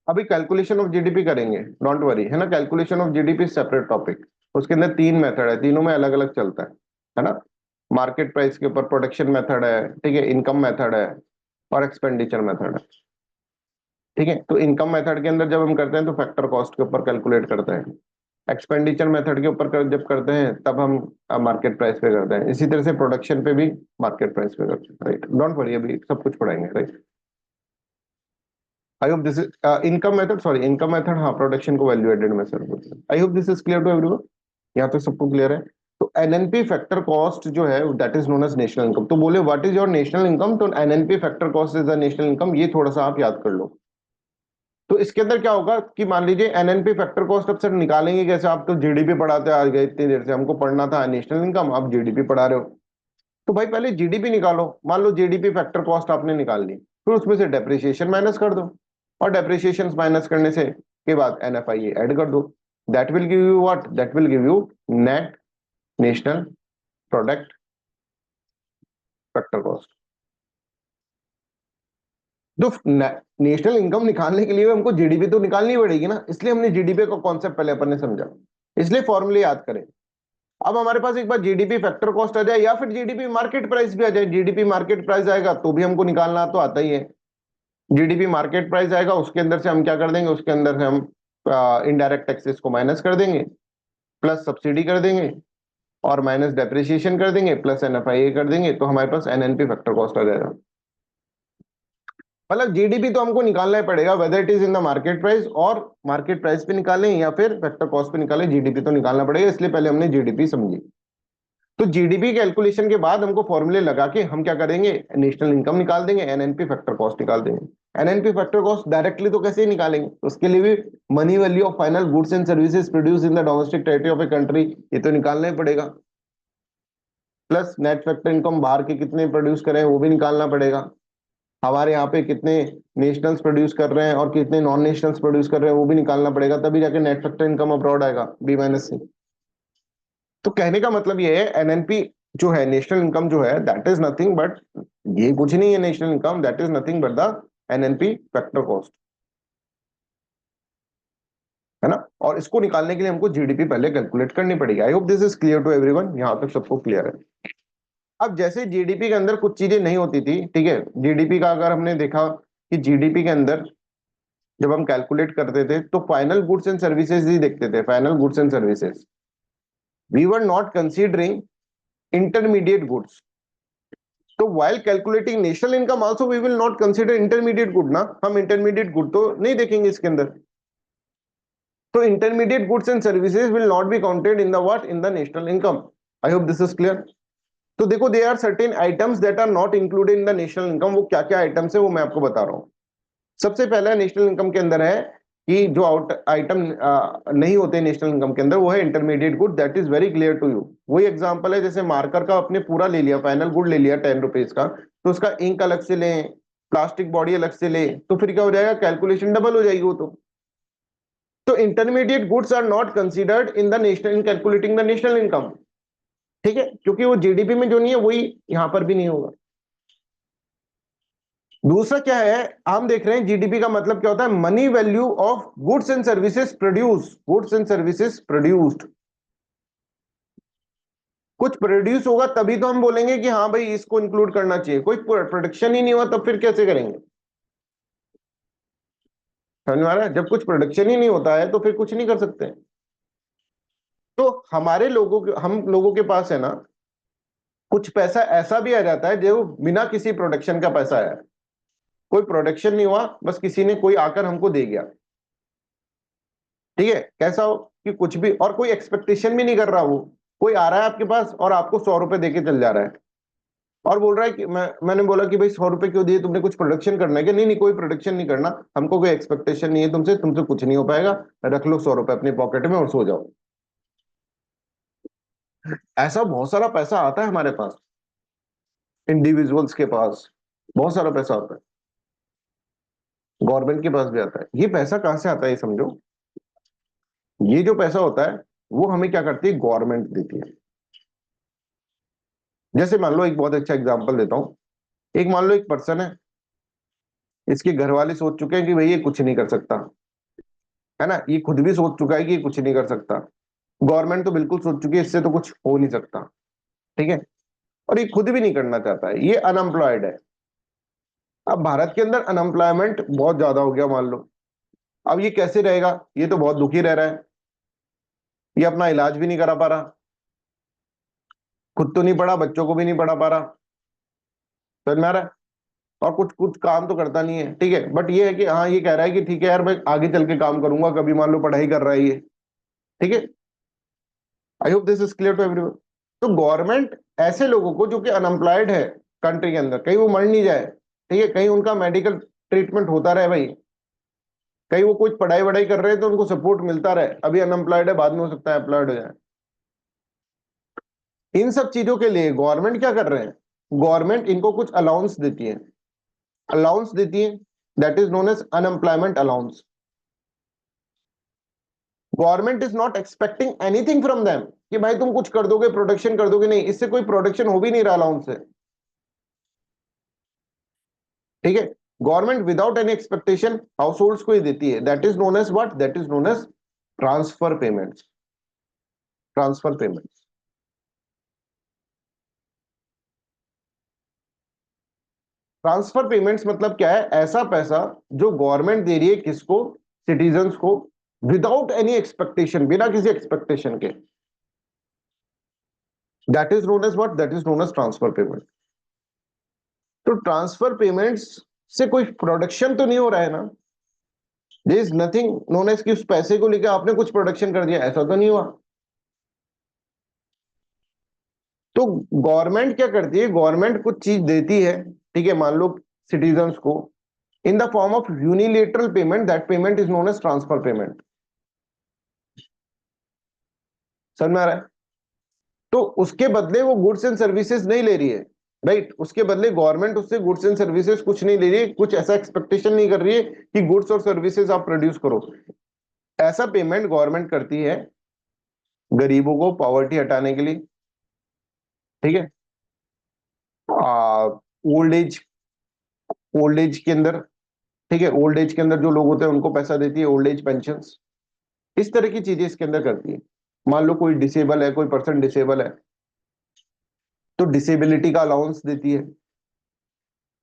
अभी calculation of GDP करेंगे, don't worry, है ना, calculation of GDP separate topic, उसके अंदर तीन मेथड है, तीनों में अलग अलग चलता है ना। मार्केट प्राइस के ऊपर प्रोडक्शन मेथड है, ठीक है, इनकम मेथड है और एक्सपेंडिचर मेथड है, ठीक है। तो इनकम मेथड के अंदर जब हम करते हैं तो फैक्टर कॉस्ट के ऊपर कैलकुलेट करते हैं, एक्सपेंडिचर मेथड के ऊपर जब करते हैं तब हम मार्केट प्राइस पे करते हैं, इसी तरह से प्रोडक्शन पे भी मार्केट प्राइस पे करते हैं, राइट, डोंट वरी, अभी सब कुछ पढ़ाएंगे, right. I hope this is income method, sorry income method, हाँ, प्रोडक्शन को वैल्यू एडेड मेथड बोलते हैं। I hope this is clear to everyone, यहाँ तक सबको क्लियर है। तो एनएनपी फैक्टर कॉस्ट जो है that is known as national income, तो बोले what is your national income, तो NNP factor cost is the national income, ये थोड़ा सा आप याद कर लो। तो इसके अंदर क्या होगा कि मान लीजिए एनएनपी फैक्टर कॉस्ट अब सर निकालेंगे कैसे, आप तो जीडीपी पढ़ाते आ गए इतनी देर से, हमको पढ़ना था नेशनल इनकम, आप जीडीपी पढ़ा रहे हो, तो भाई पहले जीडीपी निकालो, मान लो जीडीपी फैक्टर कॉस्ट आपने निकाल ली, फिर उसमें से डेप्रिसिएशन माइनस कर दो, और डेप्रिसिएशन माइनस करने से के बाद एनएफआईए ऐड कर दो, that will give you what, that will give you net national product factor cost. तो नेशनल इनकम निकालने के लिए हमको जीडीपी तो निकालनी पड़ेगी ना, इसलिए हमने जीडीपी का कॉन्सेप्ट पहले अपन ने समझा, इसलिए फॉर्मूले याद करें। अब हमारे पास एक बार जीडीपी फैक्टर कॉस्ट आ जाए या फिर जीडीपी मार्केट प्राइस भी आ जाए, जीडीपी मार्केट प्राइस आएगा तो भी हमको निकालना तो आता ही है, जीडीपी मार्केट प्राइस आएगा उसके अंदर से हम क्या कर देंगे, उसके अंदर से हम इनडायरेक्ट टैक्सेस को माइनस कर देंगे, प्लस सब्सिडी कर देंगे और माइनस डेप्रिसिएशन कर देंगे, प्लस एनएफआईए कर देंगे, तो हमारे पास एनएनपी फैक्टर कॉस्ट आ जाएगा। मतलब जीडीपी तो हमको निकालना ही पड़ेगा, whether it is in the market price, और मार्केट प्राइस पे निकालें या फिर फैक्टर कॉस्ट पे निकालें, जीडीपी तो निकालना पड़ेगा, इसलिए पहले हमने जीडीपी समझी। तो जीडीपी कैलकुलेशन के बाद हमको फॉर्मूले लगा के हम क्या करेंगे, नेशनल इनकम निकाल देंगे, एनएनपी फैक्टर कॉस्ट निकाल देंगे। एनएनपी फैक्टर कॉस्ट डायरेक्टली तो कैसे ही निकालेंगे, उसके लिए भी money value of final goods and services produce in the domestic territory of a country, ये तो निकालना ही पड़ेगा, प्लस नेट फैक्टर इनकम बाहर के कितने प्रोड्यूस करें वो भी निकालना पड़ेगा, हमारे यहाँ पे कितने नेशनल्स प्रोड्यूस कर रहे हैं और कितने नॉन नेशनल्स प्रोड्यूस कर रहे हैं वो भी निकालना पड़ेगा, तभी जाके नेट फैक्टर इनकम अब्रॉड आएगा बी माइनस सी। तो कहने का मतलब ये है एनएनपी जो है नेशनल इनकम जो है दैट इज नथिंग बट, ये कुछ नहीं है national income, that is nothing but the NNP factor cost, है ना। और इसको निकालने के लिए हमको जीडीपी पहले कैलकुलेट करनी पड़ेगी। I hope this is clear to everyone, यहां तक सबको क्लियर है। अब जैसे जीडीपी के अंदर कुछ चीजें नहीं होती थी, ठीक है, जीडीपी का अगर हमने देखा कि जीडीपी के अंदर जब हम कैलकुलेट करते थे तो फाइनल गुड्स एंड सर्विसेज ही देखते थे, final goods and services, we were not considering intermediate goods. तो while calculating national income also we will not consider intermediate good ना, हम intermediate good तो नहीं देखेंगे इसके अंदर, तो intermediate goods and services will not be counted in the what, in the national income. I hope this is clear. तो देखो there are certain items that are not included in the national income, वो क्या क्या items है वो मैं आपको बता रहा हूँ। सबसे पहला नेशनल इनकम के अंदर है कि जो आइटम नहीं होते नेशनल इनकम के अंदर वो है intermediate good, that is very clear to you. वही एग्जांपल है जैसे मार्कर का आपने पूरा ले लिया, फाइनल गुड ले लिया 10 रुपीज का, तो उसका इंक अलग से ले, प्लास्टिक बॉडी अलग से ले, तो फिर क्या हो जाएगा, कैलकुलेशन डबल हो जाएगी वो तो intermediate goods are not considered in the national, in calculating the national income, ठीक है, क्योंकि वो जीडीपी में जो नहीं है वही यहां पर भी नहीं होगा। दूसरा क्या है, हम देख रहे हैं जीडीपी का मतलब क्या होता है, money value of goods and services produce, goods and services produced, कुछ प्रोड्यूस होगा तभी तो हम बोलेंगे कि हाँ भाई इसको इंक्लूड करना चाहिए, कोई प्रोडक्शन ही नहीं हुआ तब फिर कैसे करेंगे, समझ में आ रहा है, जब कुछ प्रोडक्शन ही नहीं होता है तो फिर कुछ नहीं कर सकते। तो हमारे लोगों के, हम लोगों के पास है ना कुछ पैसा ऐसा भी आ जाता है जो बिना किसी प्रोडक्शन का पैसा है, कोई प्रोडक्शन नहीं हुआ, बस किसी ने कोई आकर हमको दे गया, ठीक है, कैसा हो कि कुछ भी, और कोई एक्सपेक्टेशन भी नहीं कर रहा, वो कोई आ रहा है आपके पास और आपको 100 रुपए देके चल जा रहा है, और बोल रहा है कि मैंने बोला कि भाई 100 रुपए क्यों दिए, तुमने कुछ प्रोडक्शन करना है क्या? नहीं नहीं, कोई प्रोडक्शन नहीं करना, हमको कोई एक्सपेक्टेशन नहीं है तुमसे, तुमसे कुछ नहीं हो पाएगा, रख लो 100 रुपए अपनी पॉकेट में और सो जाओ। ऐसा बहुत सारा पैसा आता है हमारे पास, इंडिविजुअल्स के पास बहुत सारा पैसा आता है, गवर्नमेंट के पास भी आता है। ये पैसा कहाँ से आता है ये समझो। ये जो पैसा होता है वो हमें क्या करती है, गवर्नमेंट देती है। जैसे मान लो, एक बहुत अच्छा एग्जांपल देता हूँ। एक मान लो एक पर्सन है, इसके घर वाले सोच चुके हैं कि भाई ये कुछ नहीं कर सकता, है ना, ये खुद भी सोच चुका है कि ये कुछ नहीं कर सकता, गवर्नमेंट तो बिल्कुल सोच चुकी है इससे तो कुछ हो नहीं सकता, ठीक है, और ये खुद भी नहीं करना चाहता है, ये अनएम्प्लॉयड है। अब भारत के अंदर अनएम्प्लॉयमेंट बहुत ज्यादा हो गया मान लो। अब ये कैसे रहेगा, ये तो बहुत दुखी रह रहा है, ये अपना इलाज भी नहीं करा पा रहा, खुद तो नहीं पढ़ा, बच्चों को भी नहीं पढ़ा पा रहा, समझ में आ रहा है, और कुछ कुछ काम तो करता नहीं है, ठीक है, बट ये है कि हाँ ये कह रहा है कि ठीक है यार मैं आगे चल के काम करूंगा, कभी मान लो पढ़ाई कर रहा है ये, ठीक है। I hope this is clear to everyone. तो गवर्नमेंट ऐसे लोगों को जो कि अनएम्प्लॉयड है कंट्री के अंदर, कहीं वो मर नहीं जाए, ठीक है, कहीं उनका मेडिकल ट्रीटमेंट होता रहे भाई, कहीं वो कुछ पढ़ाई वढ़ाई कर रहे हैं तो उनको सपोर्ट मिलता रहे, अभी अनएम्प्लॉयड है बाद में हो सकता है एम्प्लॉयड हो जाए। इन सब चीजों के लिए गवर्नमेंट क्या कर रहे हैं, गवर्नमेंट इनको कुछ अलाउंस देती है, अलाउंस देती है, that is known as unemployment allowance. Government is not expecting anything from them कि भाई तुम कुछ कर दोगे, प्रोडक्शन कर दोगे, नहीं, इससे कोई प्रोडक्शन हो भी नहीं रहा अलाउंस से, ठीक है। Government without any expectation households को ही देती है, that is known as what, that is known as transfer payments, transfer payments. Transfer payments मतलब क्या है, ऐसा पैसा जो गवर्नमेंट दे रही है किसको, सिटीजन्स को, विदाउट एनी एक्सपेक्टेशन, बिना किसी एक्सपेक्टेशन के, that is known as what, that is known as transfer payment. तो ट्रांसफर पेमेंट्स से कोई प्रोडक्शन तो नहीं हो रहा है ना, there is nothing known as कि उस पैसे को लेकर आपने कुछ प्रोडक्शन कर दिया, ऐसा तो नहीं हुआ। तो गवर्नमेंट क्या करती है, गवर्नमेंट कुछ चीज देती है, ठीक है, मान लो सिटीजन्स को, in the form of unilateral payment, that payment is known as transfer payment. समझ में आ रहा है? तो उसके बदले वो गुड्स एंड सर्विसेज नहीं ले रही है, राइट, उसके बदले गवर्नमेंट उससे गुड्स एंड सर्विसेज कुछ नहीं ले रही है, कुछ ऐसा एक्सपेक्टेशन नहीं कर रही है कि गुड्स और सर्विसेज आप प्रोड्यूस करो। ऐसा पेमेंट गवर्नमेंट करती है गरीबों को पॉवर्टी हटाने के लिए, ठीक है, ओल्ड एज, ओल्ड एज के अंदर, ठीक है, ओल्ड एज के अंदर जो लोग होते हैं उनको पैसा देती है, ओल्ड एज पेंशन, इस तरह की चीजें इसके अंदर करती है। मान लो कोई डिसेबल है, कोई पर्सन डिसेबल है, तो डिसेबिलिटी का अलाउंस देती है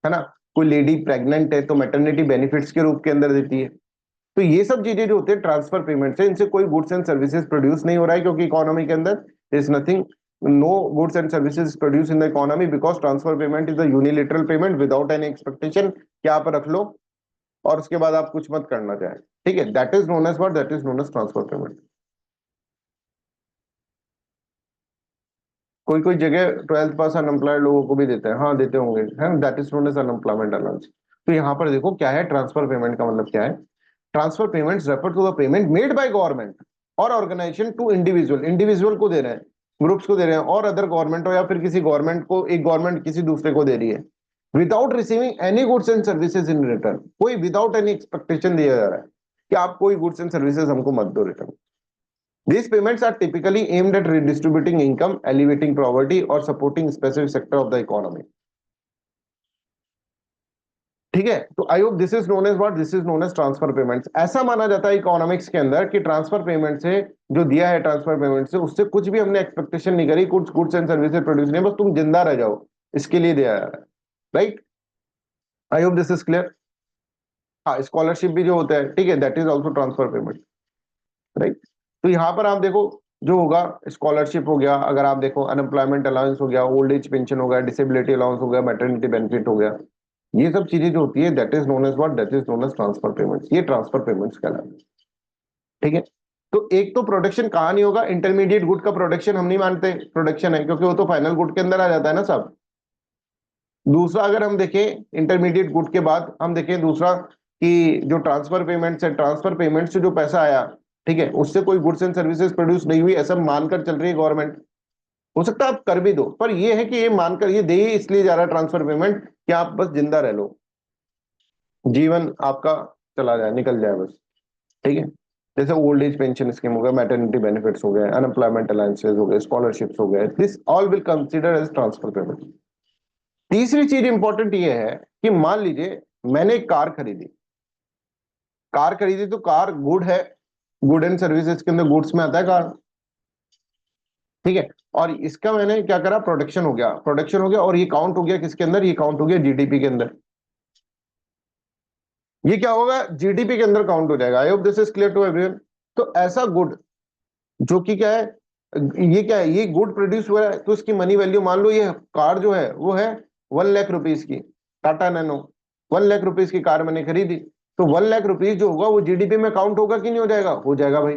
ना, कोई लेडी प्रेग्नेंट है तो मैटरनिटी बेनिफिट्स के रूप के अंदर देती है। तो ये सब चीजें जो होती है ट्रांसफर पेमेंट से, इनसे कोई गुड्स एंड सर्विसेज प्रोड्यूस नहीं हो रहा है, क्योंकि इकोनॉमी के अंदर is nothing, no goods and services produce in the economy, because transfer payment is a unilateral payment without any expectation कि आप रख लो और उसके बाद आप कुछ मत करना चाहें, ठीक है, that is known as what, that is known as transfer payment. कोई कोई जगह 12th पास अनएम्प्लॉयड लोगों को भी देते हैं, हाँ देते होंगे, है, that is known as unemployment allowance. तो यहाँ पर देखो क्या है, ट्रांसफर पेमेंट का मतलब क्या है, transfer payments refer to the payment made by government और ऑर्गेनाइजेशन टू इंडिविजुअल, इंडिविजुअल को दे रहे हैं, ग्रुप्स को दे रहे हैं, और अदर गवर्नमेंट हो या फिर किसी गवर्नमेंट को, एक गवर्नमेंट किसी दूसरे को दे रही है, without receiving any goods and services in return, कोई विदाउट एनी एक्सपेक्टेशन दिया जा रहा है कि आप कोई गुड्स एंड सर्विसेज हमको मत दो return. These payments are typically aimed at redistributing income, elevating poverty, or supporting specific sector of the economy. ठीक है, तो I hope this is known as what, this is known as transfer payments. ऐसा माना जाता है economics के अंदर कि ट्रांसफर पेमेंट से जो दिया है, ट्रांसफर पेमेंट से उससे कुछ भी हमने एक्सपेक्टेशन नहीं करी, कुछ गुड्स एंड सर्विसेज प्रोड्यूस नहीं, बस तुम जिंदा रह जाओ, इसके लिए दिया जा रहा है, right. I hope this is clear. हाँ, स्कॉलरशिप भी जो होता है, ठीक है, that is also transfer payment, right. तो यहाँ पर आप देखो जो होगा, स्कॉलरशिप हो गया, अगर आप देखो अनएम्प्लॉयमेंट अलाउंस हो गया, ओल्ड एज पेंशन हो गया, डिसेबिलिटी अलाउंस हो गया, मैटरनिटी बेनिफिट हो गया, ये सब चीजें जो होती है that is known as what, that is known as transfer payments, ये ट्रांसफर पेमेंट्स कहलाते हैं, ठीक है। तो एक तो प्रोडक्शन कहाँ नहीं होगा, इंटरमीडिएट गुड का प्रोडक्शन हम नहीं मानते प्रोडक्शन है, क्योंकि वो तो फाइनल गुड के अंदर आ जाता है ना सब, दूसरा अगर हम देखें इंटरमीडिएट गुड के बाद हम देखें दूसरा कि जो ट्रांसफर पेमेंट्स है, ट्रांसफर पेमेंट से जो पैसा आया, ठीक है, उससे कोई गुड्स एंड सर्विसेज प्रोड्यूस नहीं हुई, ऐसा मानकर चल रही है गवर्नमेंट। हो सकता है आप कर भी दो, पर ये है कि ये मानकर ये दे ही इसलिए जा रहा है ट्रांसफर पेमेंट कि आप बस जिंदा रह लो, जीवन आपका चला जाए, निकल जाए बस, ठीक है। जैसे ओल्ड एज पेंशन स्कीम हो गया, मैटरनिटी बेनिफिट्स हो गए, अनएम्प्लॉयमेंट अलाउंसेस हो गए, स्कॉलरशिप्स हो गए, this all will consider as transfer payment. तीसरी चीज इंपॉर्टेंट ये है कि मान लीजिए मैंने एक कार खरीदी, कार खरीदी तो कार गुड है, गुड एंड सर्विसेज के अंदर गुड्स में आता है कार, ठीक है। और इसका मैंने क्या करा, प्रोडक्शन हो गया, प्रोडक्शन हो गया, और ये काउंट हो गया किसके अंदर, ये काउंट हो गया जीडीपी के अंदर। ये क्या होगा, जीडीपी के अंदर काउंट हो जाएगा। I hope this is clear to everyone. तो ऐसा गुड जो कि क्या है, ये क्या है, ये गुड प्रोड्यूस हुआ है, तो इसकी मनी वैल्यू, मान लो ये कार जो है वो है 1 लाख रुपीज की, टाटा नैनो, 1 लाख रुपीज की कार मैंने खरीदी, तो 1 लाख रुपीज जो होगा वो जीडीपी में काउंट होगा कि नहीं हो जाएगा, हो जाएगा भाई।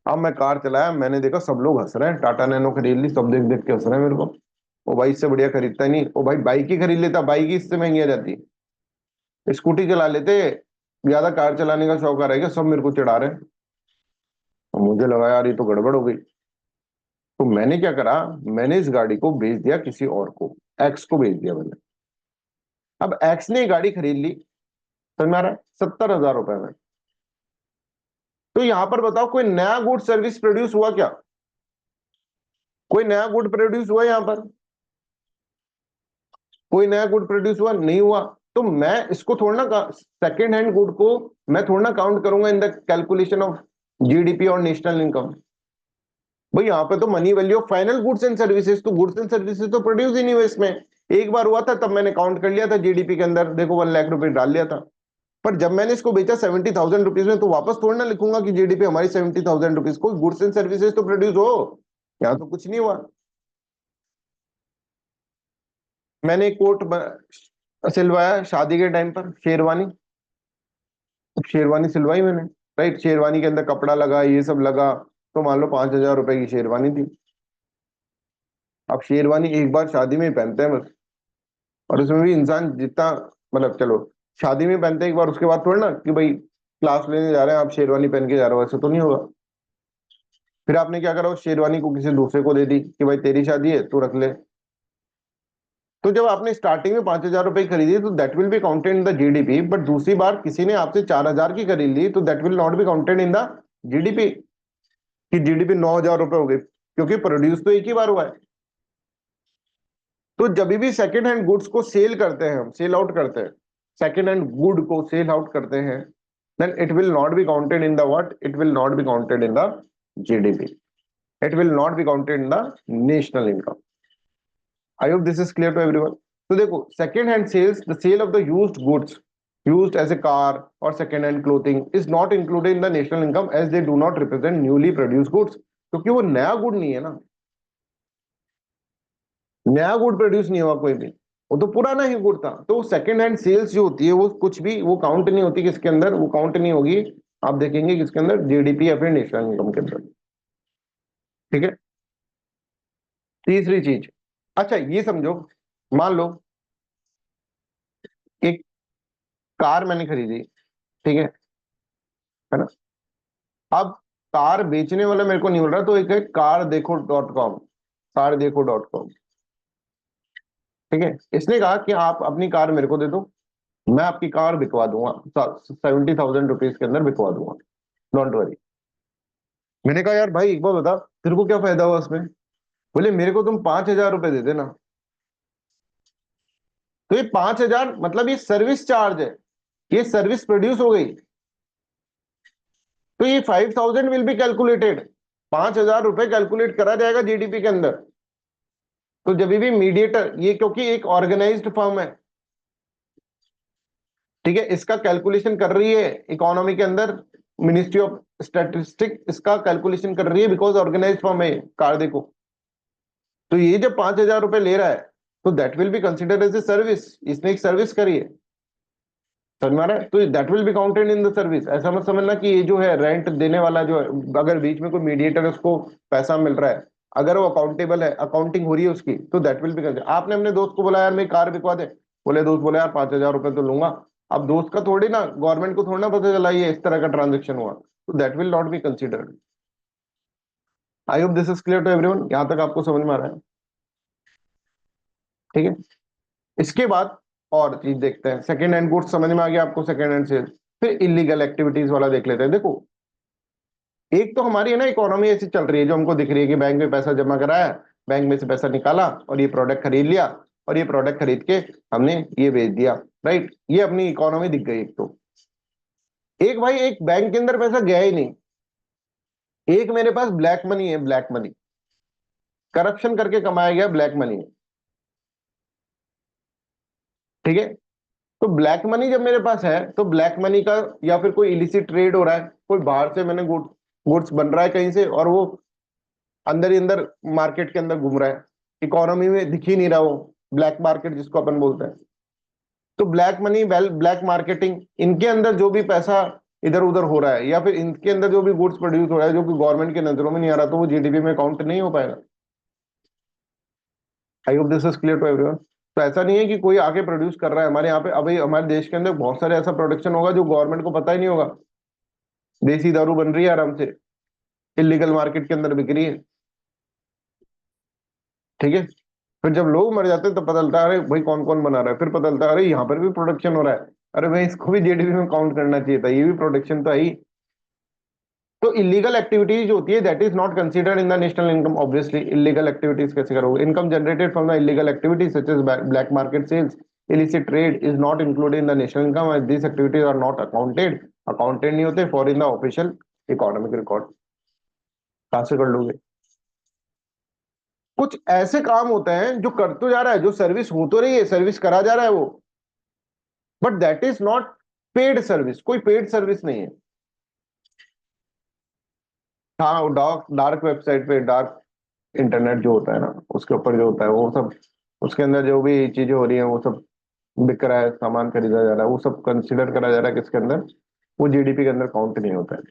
अब मैं कार चलाया, मैंने देखा सब लोग हंस रहे हैं, टाटा नैनो खरीद ली, सब देख देख के हंस रहे हैं मेरे को, वो भाई इससे बढ़िया खरीदता ही नहीं, वो भाई बाइक ही खरीद लेता, बाइक ही इससे महंगी आ जाती, स्कूटी चला लेते, ज्यादा कार चलाने का शौक आ रहेगा, सब मेरे को चिढ़ा रहे हैं। और मुझे लगा यार ये तो गड़बड़ हो गई, तो मैंने क्या करा, मैंने इस गाड़ी को बेच दिया किसी और को, एक्स को बेच दिया मैंने। अब एक्स ने गाड़ी खरीद ली, समझ में आ रहा है, 70,000 रुपए में। तो यहां पर बताओ कोई नया गुड सर्विस प्रोड्यूस हुआ क्या, कोई नया गुड प्रोड्यूस हुआ यहां पर, कोई नया गुड प्रोड्यूस हुआ नहीं हुआ। तो मैं इसको थोड़ा ना, सेकेंड हैंड गुड को मैं थोड़ा ना काउंट करूंगा in the calculation of GDP और नेशनल इनकम। भाई यहाँ पे तो money value of final goods and services, तो गुड्स एंड सर्विसेज तो प्रोड्यूस ही नहीं हुए इसमें। एक बार हुआ था तब मैंने काउंट कर लिया था जीडीपी के अंदर, देखो 1 लाख रुपए डाल लिया था। पर जब मैंने इसको बेचा 70,000 रुपीज में, तो वापस थोड़ा ना लिखूंगा कि जीडीपी हमारी 70,000 रुपीज, कोई गुड्स एंड सर्विसेज तो प्रोड्यूस हो, यहाँ तो कुछ नहीं हुआ। मैंने एक कोट सिलवाया शादी के टाइम पर, शेरवानी, शेरवानी सिलवाई मैंने, राइट, शेरवानी के अंदर कपड़ा लगा, ये सब लगा, तो मान लो 5,000 रुपए की शेरवानी थी। अब शेरवानी एक बार शादी में ही पहनते हैं बस, और उसमें भी इंसान जितना, मतलब चलो शादी में पहनते हैं एक बार, उसके बाद थोड़ा ना कि भाई क्लास लेने जा रहे हैं आप शेरवानी पहन के जा रहे हो, ऐसे तो नहीं होगा। फिर आपने क्या करा, उस शेरवानी को किसी दूसरे को दे दी कि भाई तेरी शादी है तू रख ले। तो जब आपने स्टार्टिंग में 5,000 रुपए की खरीदी तो that will be counted in the GDP, but दूसरी बार किसी ने आपसे 4,000 की खरीद ली तो that will not be counted in the GDP, कि जीडीपी 9,000 रुपए हो गई, क्योंकि प्रोड्यूस तो एक ही बार हुआ है। तो जब भी सेकेंड हैंड गुड्स को सेल करते हैं, हम सेल आउट करते हैं, सेकेंड हैंड गुड को सेल आउट करते हैं, then it will not be counted in the what, it will not be counted in the GDP, it will not be counted in the national income. I hope this is clear to everyone. तो देखो second hand sales, the sale of the used goods used as a car or second hand clothing is not included in the national income as they do not represent newly produced goods, क्योंकि वो नया good नहीं है ना, नया good produce नहीं हुआ कोई भी, वो तो पुराना ही गुड था। तो सेकंड हैंड सेल्स जो होती है वो कुछ भी वो काउंट नहीं होती किसके अंदर, वो काउंट नहीं होगी, आप देखेंगे किसके अंदर, जीडीपी या फिर नेशनल इनकम के अंदर, ठीक है। तीसरी चीज, अच्छा ये समझो, मान लो एक कार मैंने खरीदी, ठीक है ना। अब कार बेचने वाला मेरे को नहीं मिल रहा, तो एक है car देखो.com, car देखो.com, ठीक है। इसने कहा कि आप अपनी कार मेरे को दे दो, मैं आपकी कार बिकवा दूंगा, 70,000 रुपीज के अंदर बिकवा दूंगा, डोंट वरी। मैंने कहा यार भाई एक बार बता, तेरे को क्या फायदा हुआ उसमें, बोले मेरे को तुम 5,000 रुपए दे देना। तो ये 5,000 मतलब ये सर्विस चार्ज है, ये सर्विस प्रोड्यूस हो गई, तो ये 5,000 विल बी कैलकुलेटेड, 5,000 रुपए कैलकुलेट करा जाएगा जीडीपी के अंदर। तो जब भी मीडिएटर, ये क्योंकि एक ऑर्गेनाइज्ड फर्म है, ठीक है, इसका कैलकुलेशन कर रही है इकोनॉमी के अंदर, मिनिस्ट्री ऑफ स्टैटिस्टिक इसका कैलकुलेशन कर रही है, बिकॉज ऑर्गेनाइज्ड फर्म है कार देखो। तो ये जब 5,000 रुपए ले रहा है तो that will be consider as a service, इसने एक सर्विस करी है, समझ में आ रहा है, तो that will be counted in the service. ऐसा मत समझना कि ये जो है रेंट देने वाला जो है, अगर बीच में कोई मीडिएटर उसको पैसा मिल रहा है अगर वो अकाउंटेबल है, अकाउंटिंग हो रही है उसकी, तो दैट विल बी कंसिडर। आपने अपने दोस्त को बोला यार मेरी कार बिकवा दे, बोले दोस्त बोले यार 5,000 रुपए तो लूंगा। अब दोस्त का थोड़ी ना, गवर्नमेंट को थोड़ी ना पता चला ये इस तरह का ट्रांजेक्शन हुआ, तो that will not be considered. I hope this is clear to everyone, यहां तक आपको समझ में आ रहा है? ठीक है। इसके बाद और चीज देखते हैं, सेकेंड हैंड गुड्स समझ में आ गया आपको, सेकेंड हैंड सेल्स। फिर इलीगल एक्टिविटीज वाला देख लेते हैं। देखो, एक तो हमारी है ना इकोनॉमी ऐसी चल रही है जो हमको दिख रही है कि बैंक में पैसा जमा कराया, बैंक में से पैसा निकाला और ये प्रोडक्ट खरीद लिया, और ये प्रोडक्ट खरीद के हमने ये बेच दिया, राइट? ये अपनी इकोनॉमी दिख गई एक तो। एक भाई, एक बैंक के अंदर पैसा गया ही नहीं, एक मेरे पास ब्लैक मनी है, ब्लैक मनी करप्शन करके कमाया गया ब्लैक मनी है, ठीक है? तो ब्लैक मनी जब मेरे पास है, तो ब्लैक मनी का या फिर कोई इलिसिट ट्रेड हो रहा है, कोई बाहर से मैंने गुड्स बन रहा है कहीं से, और वो अंदर ही अंदर मार्केट के अंदर घूम रहा है, इकोनॉमी में दिख ही नहीं रहा वो, ब्लैक मार्केट जिसको अपन बोलते हैं। तो ब्लैक मनी, ब्लैक मार्केटिंग, इनके अंदर जो भी पैसा इधर उधर हो रहा है, या फिर इनके अंदर जो भी गुड्स प्रोड्यूस हो रहा है जो कि गवर्नमेंट के नजरों में नहीं आ रहा, तो वो जीडीपी में काउंट नहीं हो पाएगा। I hope this is clear to everyone. तो ऐसा नहीं है कि कोई आके प्रोड्यूस कर रहा है हमारे यहाँ पे, अभी हमारे देश के अंदर बहुत सारे ऐसा प्रोडक्शन होगा जो गवर्नमेंट को पता ही नहीं होगा, देसी दारू बन रही है आराम से, इलीगल मार्केट के अंदर बिक रही है, ठीक है? फिर जब लोग मर जाते हैं तब पता चलता है अरे भाई कौन कौन बना रहा है, फिर पता चलता है अरे यहाँ पर भी प्रोडक्शन हो रहा है, अरे भाई इसको भी जीडीपी में काउंट करना चाहिए था, ये भी प्रोडक्शन तो है ही। तो इलीगल एक्टिविटीज जो होती है that is not considered in the national income. Obviously illegal activities कैसे करोगे? Income generated from the illegal activities such as black market sales, illicit trade is not included in the national income as these activities are not accounted नहीं होते for in the official economic record। कहां से कर लोगे? कुछ ऐसे काम होते हैं जो कर तो जा रहा है, जो सर्विस हो तो रही है, सर्विस करा जा रहा है वो, but that is not paid service, कोई पेड सर्विस नहीं है। हाँ, वो डार्क डार्क वेबसाइट पे, डार्क इंटरनेट जो होता है ना, उसके ऊपर जो होता है वो सब, उसके अंदर जो भी चीजें हो रही हैं वो सब बिक रहा है, सामान खरीदा जा रहा है, वो सब कंसिडर करा जा रहा है किसके अंदर? वो जीडीपी के अंदर काउंट नहीं होता है।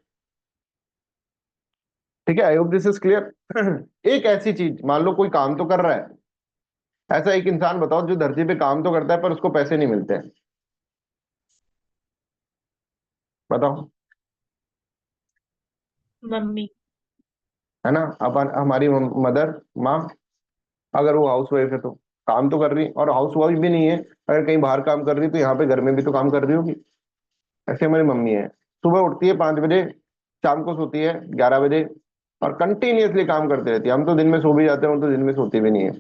ठीक है, I hope this is clear. एक ऐसी चीज, मान लो कोई काम तो कर रहा है, ऐसा एक इंसान बताओ जो धरती पे काम तो करता है पर उसको पैसे नहीं मिलते हैं, बताओ। मम्मी। है ना? अपन हमारी मदर, माँ, अगर वो हाउस वाइफ है तो काम तो कर रही है, और हाउस वाइफ भी नहीं है, अगर कहीं बाहर काम कर रही है तो यहाँ पे घर में भी तो काम कर रही होगी। ऐसे हमारी मम्मी है, सुबह उठती है 5 बजे, शाम को सोती है 11 बजे, और कंटिन्यूअसली काम करते रहती है। हम तो दिन में सो भी जाते हैं, वो तो दिन में सोती भी नहीं है।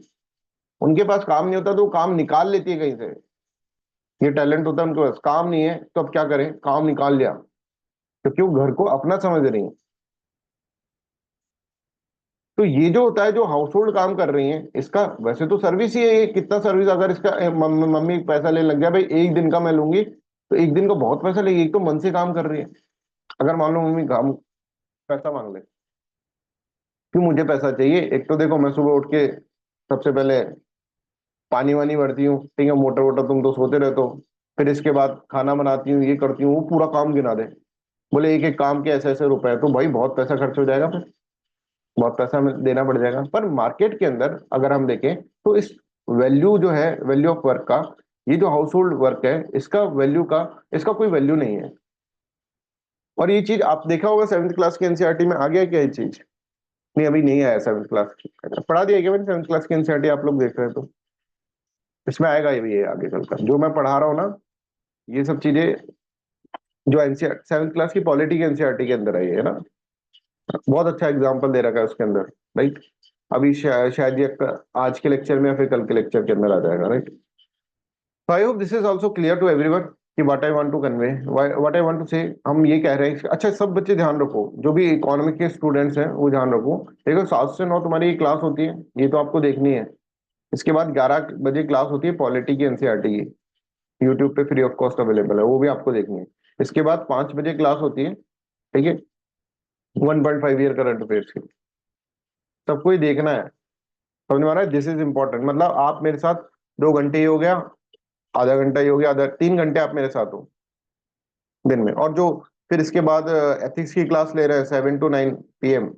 उनके पास काम नहीं होता तो वो काम निकाल लेती है कहीं से, ये टैलेंट होता है उनके पास। काम नहीं है तो अब क्या करें, काम निकाल लिया, क्योंकि वो घर को अपना समझ रही है। तो ये जो होता है, जो हाउस होल्ड काम कर रही है, इसका वैसे तो सर्विस ही है ये, कितना सर्विस, अगर इसका मम्मी पैसा लेने लग गया भाई एक दिन का मैं लूंगी, तो एक दिन का बहुत पैसा लेगी, एक तो मन से काम कर रही है। अगर मान लो मम्मी काम पैसा मांग ले कि मुझे पैसा चाहिए, एक तो देखो मैं सुबह उठ के सबसे पहले पानी वानी भरती हूँ, ठीक है, मोटर वोटर तुम तो सोते रहते हो, फिर इसके बाद खाना बनाती हूँ, ये करती हूँ, वो पूरा काम गिना दे, बोले एक एक काम के ऐसे ऐसे रुपए, तो भाई बहुत पैसा खर्च हो जाएगा, फिर बहुत पैसा हमें देना पड़ जाएगा। पर मार्केट के अंदर अगर हम देखें तो इस वैल्यू जो है, वैल्यू ऑफ वर्क का, ये जो हाउस होल्ड वर्क है, इसका वैल्यू का, इसका कोई वैल्यू नहीं है। और ये चीज आप देखा होगा 7th क्लास की एनसीईआरटी में आ गया क्या ये चीज? नहीं, अभी नहीं आया 7th क्लास की, पढ़ा दिया क्या मैंने 7th क्लास की एनसीईआरटी? आप लोग देख रहे हैं तो इसमें आएगा ये भी, ये आगे चलकर जो मैं पढ़ा रहा हूँ ना, ये सब चीजें जो एनसीआर 7th क्लास की पॉलिटी के एनसीईआरटी के अंदर है ना, बहुत अच्छा एग्जाम्पल दे रखा है उसके अंदर, राइट? अभी शायद ये आज के लेक्चर में या फिर कल के लेक्चर के अंदर आ जाएगा, right? So I hope this is also clear to everyone कि what I want to convey, what I want to say। हम ये कह रहे हैं, अच्छा सब बच्चे ध्यान रखो, जो भी इकोनॉमिक के स्टूडेंट्स हैं वो ध्यान रखो। देखो 7 से 9 तुम्हारी क्लास होती है, ये तो आपको देखनी है। इसके बाद 11 बजे क्लास होती है पॉलिटी की, एनसीईआरटी की, यूट्यूब पे फ्री ऑफ कॉस्ट अवेलेबल है, वो भी आपको देखनी है। इसके बाद 5 बजे क्लास होती है, ठीक है, 1.5 ईयर करंट अफेयर्स की, सबको ही देखना है। समझ में आ रहा है? दिस इज इंपॉर्टेंट, मतलब आप मेरे साथ 2 घंटे ही हो गया, आधा घंटा ही हो गया, आधा 3 घंटे आप मेरे साथ हो दिन में। और जो फिर इसके बाद एथिक्स की क्लास ले रहे हैं 7 to 9 PM,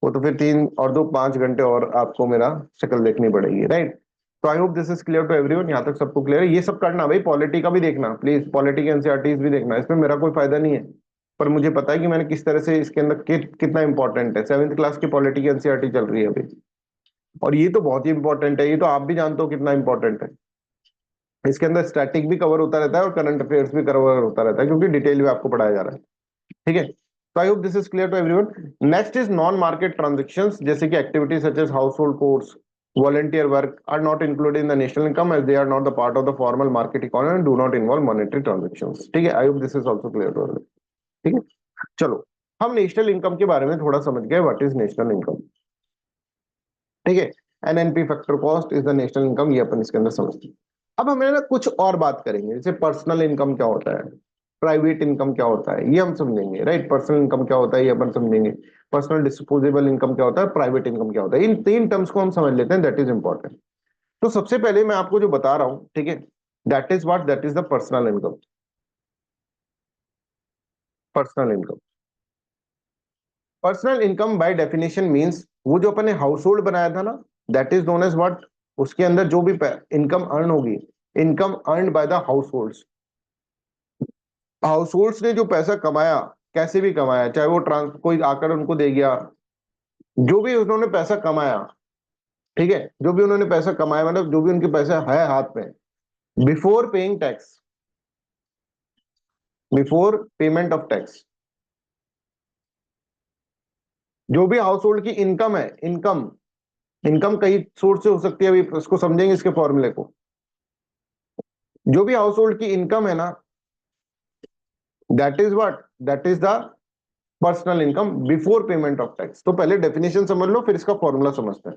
वो तो फिर 3 और 2 5 घंटे और आपको मेरा शक्ल देखनी पड़ेगी, राइट। तो I hope this is clear to everyone, यहाँ तक सबको क्लियर है। ये सब करना भाई, पॉलिटी का भी देखना प्लीज, पॉलिटी के एनसीईआरटीज भी देखना, इसमें मेरा कोई फायदा नहीं है, पर मुझे पता है कि मैंने किस तरह से इसके अंदर कितना इंपॉर्टेंट है। 7th क्लास की पॉलिटी की एनसीईआरटी चल रही है अभी, और ये तो बहुत ही इंपॉर्टेंट है, ये तो आप भी जानते हो कितना इंपॉर्टेंट है। इसके अंदर स्टैटिक भी कवर होता रहता है और करंट अफेयर्स भी कवर होता रहता है, क्योंकि डिटेल में आपको पढ़ाया जा रहा है, ठीक है। तो I hope this is clear to everyone. Next is non market transactions, जैसे कि activities such as household chores, volunteer work are not included in the national income as they are not the part of the formal market economy and do not involve monetary transactions, ठीक है। I hope this is also clear to everyone, ठीक है। चलो, हम national income के बारे में थोड़ा समझ गए, व्हाट इज नेशनल इनकम, ठीक है। NNP factor cost is the national income, ये अपन इसके अंदर समझते हैं। अब हम ना कुछ और बात करेंगे, जैसे पर्सनल इनकम क्या होता है, प्राइवेट इनकम क्या होता है, ये हम समझेंगे, राइट। पर्सनल इनकम क्या होता है ये अपन समझेंगे, पर्सनल डिस्पोजेबल इनकम क्या होता है, प्राइवेट इनकम क्या होता है, इन 3 टर्म्स को हम समझ लेते हैं, दैट इज इंपॉर्टेंट। तो सबसे पहले मैं आपको जो बता रहा हूं, ठीक है, that is the personal income. Personal income, personal income by definition means वो जो अपन ने हाउस होल्ड बनाया था ना, दैट इज नोन एज व्हाट, उसके अंदर जो भी इनकम अर्न होगी, income earn by the households. Households ने जो पैसा कमाया, कैसे भी कमाया, चाहे वो कोई आकर उनको दे गया, जो भी उन्होंने पैसा कमाया, ठीक है, जो भी उन्होंने पैसा कमाया, मतलब जो भी उनके पैसा है हाथ में, before paying tax, before payment of tax, जो भी हाउस होल्ड की इनकम है, इनकम, इनकम कई सोर्स से हो सकती है, अभी इसको समझेंगे इसके फॉर्मूले को। जो भी हाउस होल्ड की इनकम है ना, दैट is what, that is the personal income before payment of tax. तो पहले डेफिनेशन समझ लो, फिर इसका फॉर्मूला समझते हैं।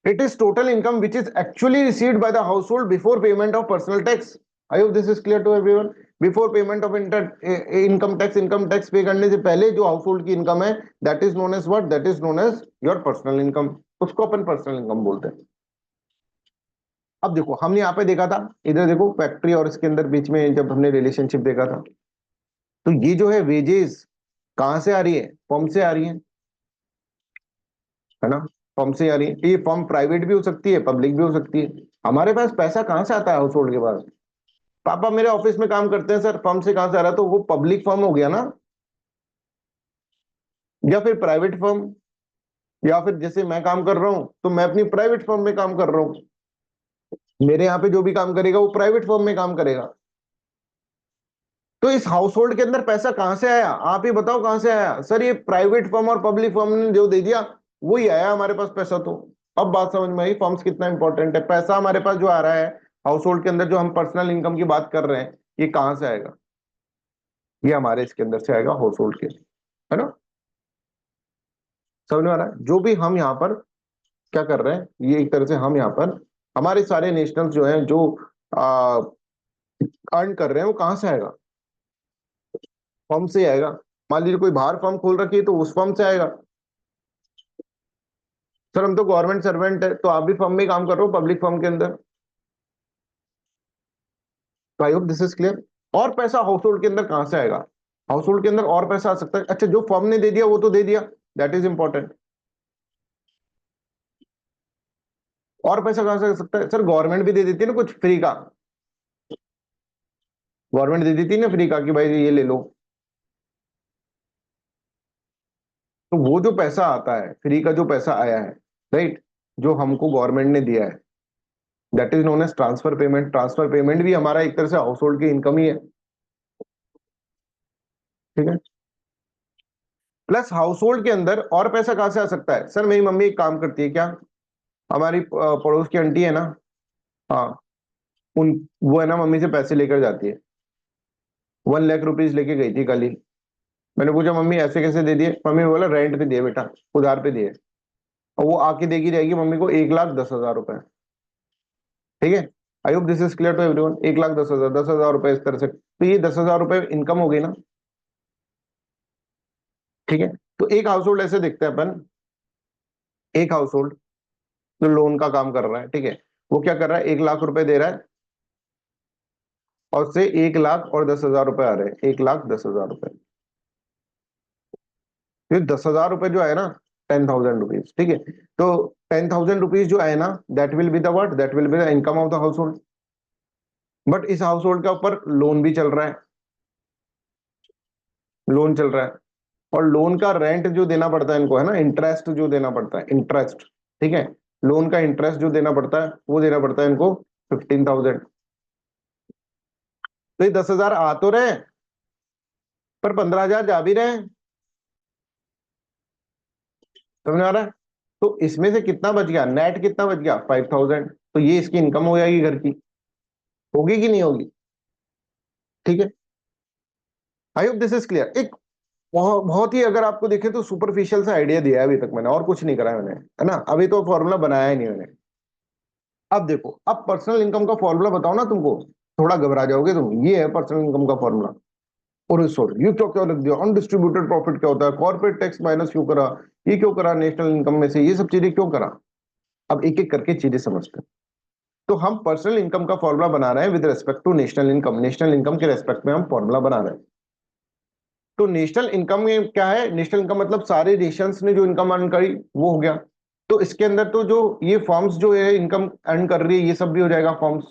It is total income which is actually received by the household before payment of personal tax. I hope this is clear to everyone. Before payment of income tax पे करने से पहले जो हाउसहोल्ड की इनकम है, that is known as what? That is known as your personal income. उसको अपन personal income बोलते हैं। अब देखो, हमने यहाँ पे देखा था, इधर देखो फैक्ट्री और इसके अंदर बीच में जब हमने रिलेशनशिप देखा था, तो ये जो है वेजेस कहां से आ रही है, फर्म से आ रही है ना, फर्म से आ रही है। ये फर्म प्राइवेट भी हो सकती है, पब्लिक भी हो सकती है। हमारे पास पैसा कहां से आता है हाउस होल्ड के पास, पापा मेरे ऑफिस में काम करते हैं सर, फर्म से कहां से आ रहा है, तो वो पब्लिक फर्म हो गया ना, या फिर प्राइवेट फर्म, या फिर जैसे मैं काम कर रहा हूं तो मैं अपनी प्राइवेट फर्म में काम कर रहा हूं, मेरे यहाँ पे जो भी काम करेगा वो प्राइवेट फर्म में काम करेगा। तो इस हाउस होल्ड के अंदर पैसा कहां से आया, आप ही बताओ कहां से आया, सर ये प्राइवेट फर्म और पब्लिक फर्म ने जो दे दिया वही आया हमारे पास पैसा। तो अब बात समझ में आई फर्म्स कितना इंपॉर्टेंट है, पैसा हमारे पास जो आ रहा है हाउस होल्ड के अंदर, जो हम पर्सनल इनकम की बात कर रहे हैं, ये कहां से आएगा, ये हमारे इसके अंदर से आएगा हाउस होल्ड के, है ना। समझ में आ रहा है, जो भी हम यहाँ पर क्या कर रहे हैं, ये एक तरह से हम यहाँ पर हमारे सारे नेशनल्स जो हैं, जो अर्न कर रहे हैं, वो कहां से आएगा, फर्म से आएगा। मान लीजिए कोई बाहर फर्म खोल रखी है तो उस फर्म से आएगा। सर हम तो गवर्नमेंट सर्वेंट है, तो आप भी फर्म में काम कर रहे हो, पब्लिक फर्म के अंदर। तो I hope this is clear. और पैसा हाउस होल्ड के अंदर कहां से आएगा, हाउस होल्ड के अंदर और पैसा आ सकता है, अच्छा जो फर्म ने दे दिया वो तो दे दिया, दैट इज इंपॉर्टेंट। और पैसा कहां से आ सकता है, सर गवर्नमेंट भी दे देती है ना कुछ फ्री का, गवर्नमेंट दे देती है ना फ्री का कि भाई ये ले लो। तो वो जो पैसा आता है फ्री का, जो पैसा आया है, राइट, जो हमको गवर्नमेंट ने दिया है, that is known as transfer payment. Transfer payment भी हमारा एक तरह से हाउस होल्ड की इनकम ही है, ठीक है। प्लस हाउस होल्ड के अंदर और पैसा कहां से आ सकता है, सर मेरी मम्मी एक काम करती है क्या, हमारी पड़ोस की आंटी है ना, हाँ, उन वो है ना मम्मी से पैसे लेकर जाती है, 1 लाख रुपीज लेके गई थी कल ही। मैंने पूछा मम्मी ऐसे कैसे दे दिए, मम्मी ने बोला रेंट पे दिए बेटा, उधार पे दिए, और वो आके देगी जाएगी मम्मी को 1,10,000 रुपए, ठीक है। I hope this is clear to everyone. 1,10,000, 10,000 रुपए इस तरह से, तो ये 10,000 रुपए इनकम हो गई ना, ठीक है। तो एक हाउस होल्ड ऐसे देखते हैं अपन, एक हाउस होल्ड जो लोन का काम कर रहा है, ठीक है, वो क्या कर रहा है, 1 लाख रुपए दे रहा है, और उससे 1,10,000 रुपए आ रहे हैं, 1,10,000 रुपए, तो 10,000 रुपए जो है ना, 10,000 रुपीज, ठीक है। तो 10,000 रुपीज जो है ना, that will be the what, that will be the income of the house hold. But इस हाउस होल्ड के ऊपर लोन भी चल रहा है, लोन चल रहा है, और लोन का रेंट जो देना पड़ता है इनको, है ना, इंटरेस्ट जो देना पड़ता है, इंटरेस्ट, ठीक है, लोन का इंटरेस्ट जो देना पड़ता है वो देना पड़ता है इनको 15,000। तो ये 10,000 आ तो रहे हैं, पर 15,000 जा भी रहे हैं, समझ में आ रहा है। तो इसमें से कितना बच गया, नेट कितना बच गया, 5,000। तो ये इसकी इनकम हो जाएगी घर की, होगी कि नहीं होगी, ठीक है। I hope this is clear. एक बहुत बहुत ही, अगर आपको देखे तो सुपरफिशियल सा आइडिया दिया है अभी तक मैंने, और कुछ नहीं करा है मैंने, है ना, अभी तो फॉर्मूला बनाया ही नहीं मैंने। अब देखो, अब पर्सनल इनकम का फॉर्मूला बताओ ना तुमको, थोड़ा घबरा जाओगे तुम। ये है पर्सनल इनकम का फॉर्मूला। और सॉरी, ये क्यों क्यों लिख दिया, अनडिस्ट्रीब्यूटेड प्रॉफिट क्या होता है, कॉर्पोरेट टैक्स माइनस क्यों करा, ये क्यों करा, नेशनल इनकम में से ये सब चीजें क्यों करा। अब एक एक करके चीजें समझते हैं। तो हम पर्सनल इनकम का फॉर्मूला बना रहे हैं with respect to national income, national income के रेस्पेक्ट में हम फॉर्मूला बना रहे हैं। तो नेशनल इनकम में क्या है, नेशनल इनकम मतलब सारे नेशंस ने जो इनकम अर्न करी वो हो गया। तो इसके अंदर तो जो ये फॉर्म्स जो है इनकम अर्न कर रही है, ये सब भी हो जाएगा फॉर्म्स,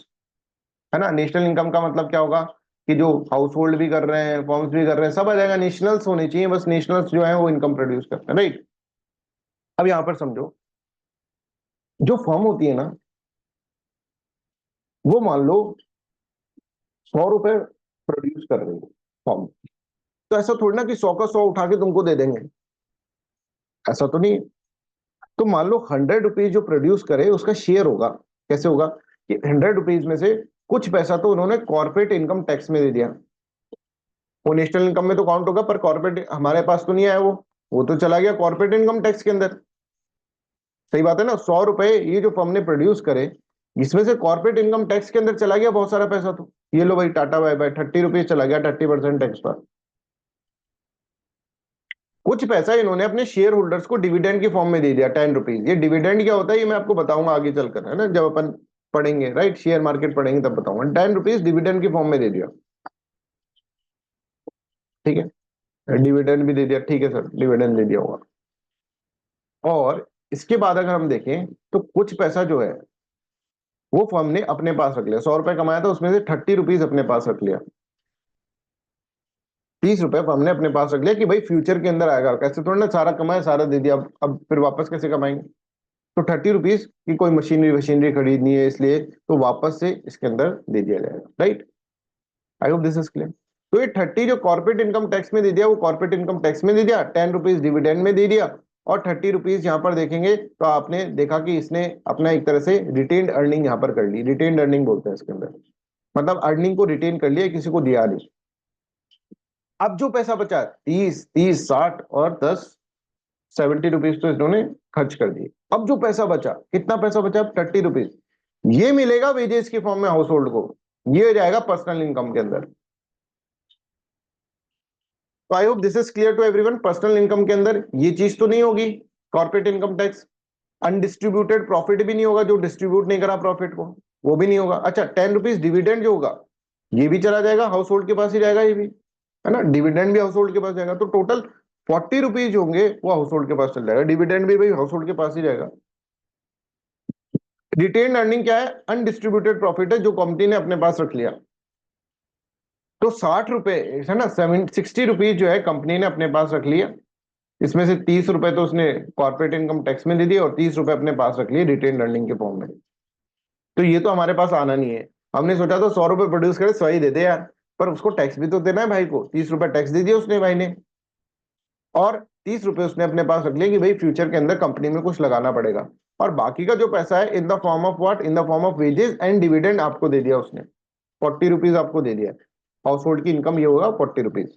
है ना। नेशनल इनकम का मतलब क्या होगा, कि जो हाउस होल्ड भी कर रहे हैं, फॉर्म्स भी कर रहे हैं, सब आ जाएगा, नेशनल्स होने चाहिए, बस नेशनल्स जो है वो इनकम प्रोड्यूस करते हैं, राइट। अब यहां पर समझो, जो फॉर्म होती है ना, वो मान लो 100 रुपए प्रोड्यूस कर रही है फॉर्म। तो ऐसा थोड़ी ना कि 100 का 100 उठा के तुमको दे देंगे, ऐसा तो नहीं है। तो मान लो 100 रुपीज जो प्रोड्यूस करे उसका शेयर होगा। कैसे होगा, कि 100 रुपीज में से कुछ पैसा तो उन्होंने कॉर्पोरेट इनकम टैक्स में दे दिया, वो नेशनल इनकम में तो काउंट होगा, पर कॉर्पोरेट हमारे पास तो नहीं आया, वो तो चला गया कॉर्पोरेट इनकम टैक्स के अंदर। सही बात है ना, 100 रुपए ये जो फर्म ने प्रोड्यूस करे, इसमें से कॉर्पोरेट इनकम टैक्स के अंदर चला गया बहुत सारा पैसा। तो ये लो भाई, टाटा बाय बाय, 30 रुपीज चला गया, 30% टैक्स पर। कुछ पैसा इन्होंने अपने शेयर होल्डर्स को डिविडेंड की फॉर्म में दे दिया, 10 रुपीज। ये डिविडेंड क्या होता है ये मैं आपको बताऊंगा आगे चलकर, है ना, जब अपन पढ़ेंगे, राइट, शेयर मार्केट पढ़ेंगे तब बताऊंगा। 10 रुपीज डिविडेंड की फॉर्म में दे दिया, ठीक है, डिविडेंड भी दे दिया, ठीक है सर, डिविडेंड दे दिया होगा। और इसके बाद अगर हम देखें तो कुछ पैसा जो है वो फर्म ने अपने पास रख लिया, 100 रुपए कमाया था उसमें से 30 रुपीज अपने पास रख लिया, 30 रुपए फर्म ने अपने पास रख लिया कि भाई फ्यूचर के अंदर आएगा। कैसे, थोड़ा ना सारा कमाया सारा दे दिया, अब फिर वापस कैसे कमाएंगे। तो 30 रुपीज की कोई मशीनरी वशीनरी खरीदनी है इसलिए, तो वापस से इसके अंदर दे दिया जाएगा, right. I hope this is clear. तो ये 30 जो कॉर्पोरेट इनकम टैक्स में दे दिया, वो कॉर्पोरेट इनकम टैक्स में दे दिया, 10 रुपीज डिविडेंड में दे दिया, और 30 रुपीज यहाँ पर देखेंगे तो आपने देखा कि इसने अपना एक तरह से रिटेन्ड अर्निंग यहाँ पर कर ली, रिटेन्ड अर्निंग बोलते हैं इसके अंदर, मतलब अर्निंग को रिटेन कर लिया, किसी को दिया नहीं। अब जो पैसा बचा, 30 30 60 और 10, 70 रुपीज तो इन्होंने खर्च कर दिए। अब जो पैसा बचा, कितना पैसा बचा, 30 रुपीज, ये मिलेगा वेजेस के फॉर्म में हाउस होल्ड को, ये हो जाएगा पर्सनल इनकम के अंदर। तो I hope this is clear to everyone. Personal income के अंदर ये चीज तो नहीं होगी, corporate income tax. Undistributed profit भी नहीं होगा, जो डिस्ट्रीब्यूट नहीं करा प्रॉफिट को, वो भी नहीं होगा। अच्छा, 10 रुपीज डिविडेंड जो होगा ये भी चला जाएगा, हाउस होल्ड के पास ही जाएगा ये भी, है ना, डिविडेंड भी हाउस होल्ड के पास जाएगा। तो टोटल 40 रुपीज होंगे वो हाउस होल्ड के पास चल जाएगा, डिविडेंड भी भाई हाउस होल्ड के पास ही जाएगा। रिटेन अर्निंग क्या है, अनडिस्ट्रीब्यूटेड प्रॉफिट है जो कंपनी ने अपने पास रख लिया। तो 60 रुपए, है ना, 60 रुपीज जो है कंपनी ने अपने पास रख लिया, इसमें से 30 रुपए तो उसने कॉर्पोरेट इनकम टैक्स में दे दिए, और 30 रुपए अपने पास रख लिए रिटेन अर्निंग के फॉर्म में। तो ये तो हमारे पास आना नहीं है, हमने सोचा तो 100 रुपए प्रोड्यूस करे 100 ही दे दे यार, पर उसको टैक्स भी तो देना है भाई को, 30 रुपए टैक्स दे दिया उसने भाई ने, और 30 रुपए उसने अपने पास रख लिए कि भाई फ्यूचर के अंदर कंपनी में कुछ लगाना पड़ेगा। और बाकी का जो पैसा है इन the form of what, in the form of wages and dividend आपको दे दिया उसने, 40 रुपीज आपको दे दिया। हाउस होल्ड की इनकम ये होगा 40 रुपीज।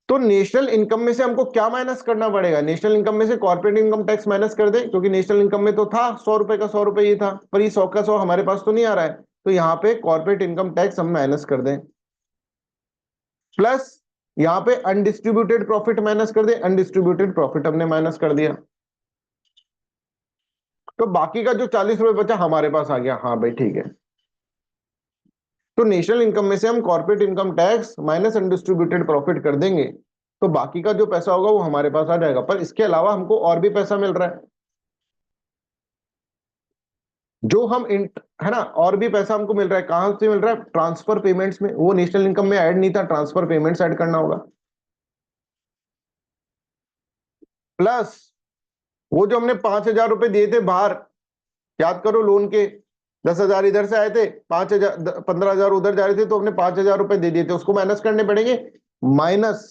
तो नेशनल इनकम में से हमको क्या माइनस करना पड़ेगा, नेशनल इनकम में से कॉर्पोरेट इनकम टैक्स माइनस कर दे, क्योंकि नेशनल इनकम में तो था 100 रुपए का 100 रुपए ये था, पर ये 100 का 100 हमारे पास तो नहीं आ रहा है, तो यहाँ पे कॉर्पोरेट इनकम टैक्स हम माइनस कर दें, प्लस यहाँ पे अनडिस्ट्रीब्यूटेड प्रॉफिट माइनस कर दे, अनडिस्ट्रीब्यूटेड प्रॉफिट हमने माइनस कर दिया। तो बाकी का जो 40 रुपए बचा हमारे पास आ गया, हाँ भाई ठीक है। तो नेशनल इनकम में से हम corporate income tax minus undistributed profit कर देंगे, तो बाकी का जो पैसा होगा वो हमारे पास आ जाएगा, पर इसके अलावा हमको और भी पैसा मिल रहा है जो हम है ना, और भी पैसा हमको मिल रहा है। कहां से मिल रहा है? ट्रांसफर पेमेंट्स में। वो नेशनल इनकम में ऐड नहीं था, ट्रांसफर पेमेंट्स ऐड करना होगा। प्लस वो जो हमने 5,000 रुपए दिए थे बाहर, याद करो लोन के, 10,000 इधर से आए थे, 5,000 15,000 उधर जा रहे थे, तो हमने 5,000 रुपए दे दिए थे, उसको माइनस करने पड़ेंगे। Minus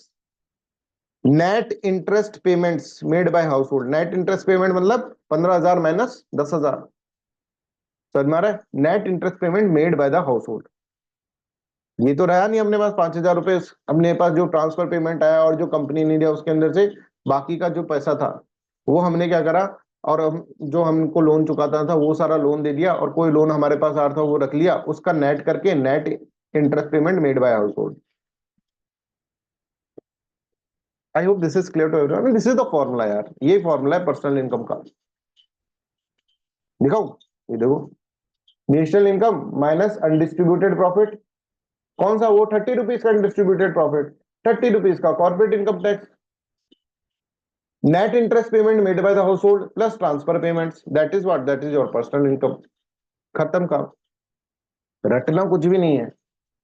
net interest payments made by house hold. Net interest payment मतलब 15,000 माइनस 10,000। समझ में आ रहा है? Net interest payment made bye the house hold. ये तो रहा नहीं अपने पास 5,000 रुपए, अपने पास जो ट्रांसफर पेमेंट आया और जो कंपनी ने दिया उसके अंदर से बाकी का जो पैसा था वो हमने क्या करा, और हम जो हमको लोन चुकाता था वो सारा लोन दे दिया, और कोई लोन हमारे पास आ रहा था वो रख लिया, उसका नेट करके net interest payment made by household. I hope this is clear to everyone. This is the formula यार, ये फॉर्मूला है पर्सनल इनकम का। दिखाओ, ये देखो, national income minus undistributed profit. कौन सा? वो 30 रुपीज का अनडिस्ट्रीब्यूटेड प्रॉफिट, 30 रुपीज का corporate income tax, net interest payment made bye the house hold plus transfer payments, that is what, that is your personal income. खत्म काम। रटना कुछ भी नहीं है।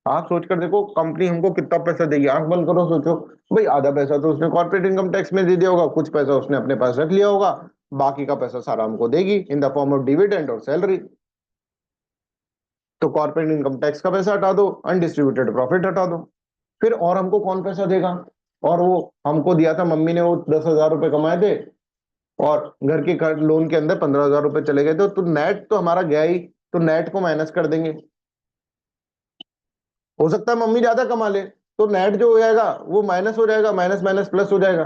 आप सोच कर देखो कंपनी हमको कितना पैसा देगी, आंख बंद करो, सोचो भाई आधा पैसा तो उसने कॉर्पोरेट इनकम टैक्स में दे दिया होगा, कुछ पैसा उसने अपने पास रख लिया होगा, बाकी का पैसा सारा हमको देगी इन द फॉर्म ऑफ डिविडेंड और सैलरी। तो कॉर्पोरेट इनकम टैक्स का पैसा हटा दो, अनडिस्ट्रीब्यूटेड प्रॉफिट हटा दो, फिर और हमको कौन पैसा देगा? और वो हमको दिया था मम्मी ने, वो 10,000 रुपए कमाए थे और घर के लोन के अंदर 15,000 रुपए चले गए थे, तो नेट तो हमारा गया ही, तो नेट को माइनस कर देंगे। हो सकता है मम्मी ज्यादा कमा ले, तो नेट जो हो जाएगा वो माइनस हो जाएगा, माइनस माइनस प्लस हो जाएगा।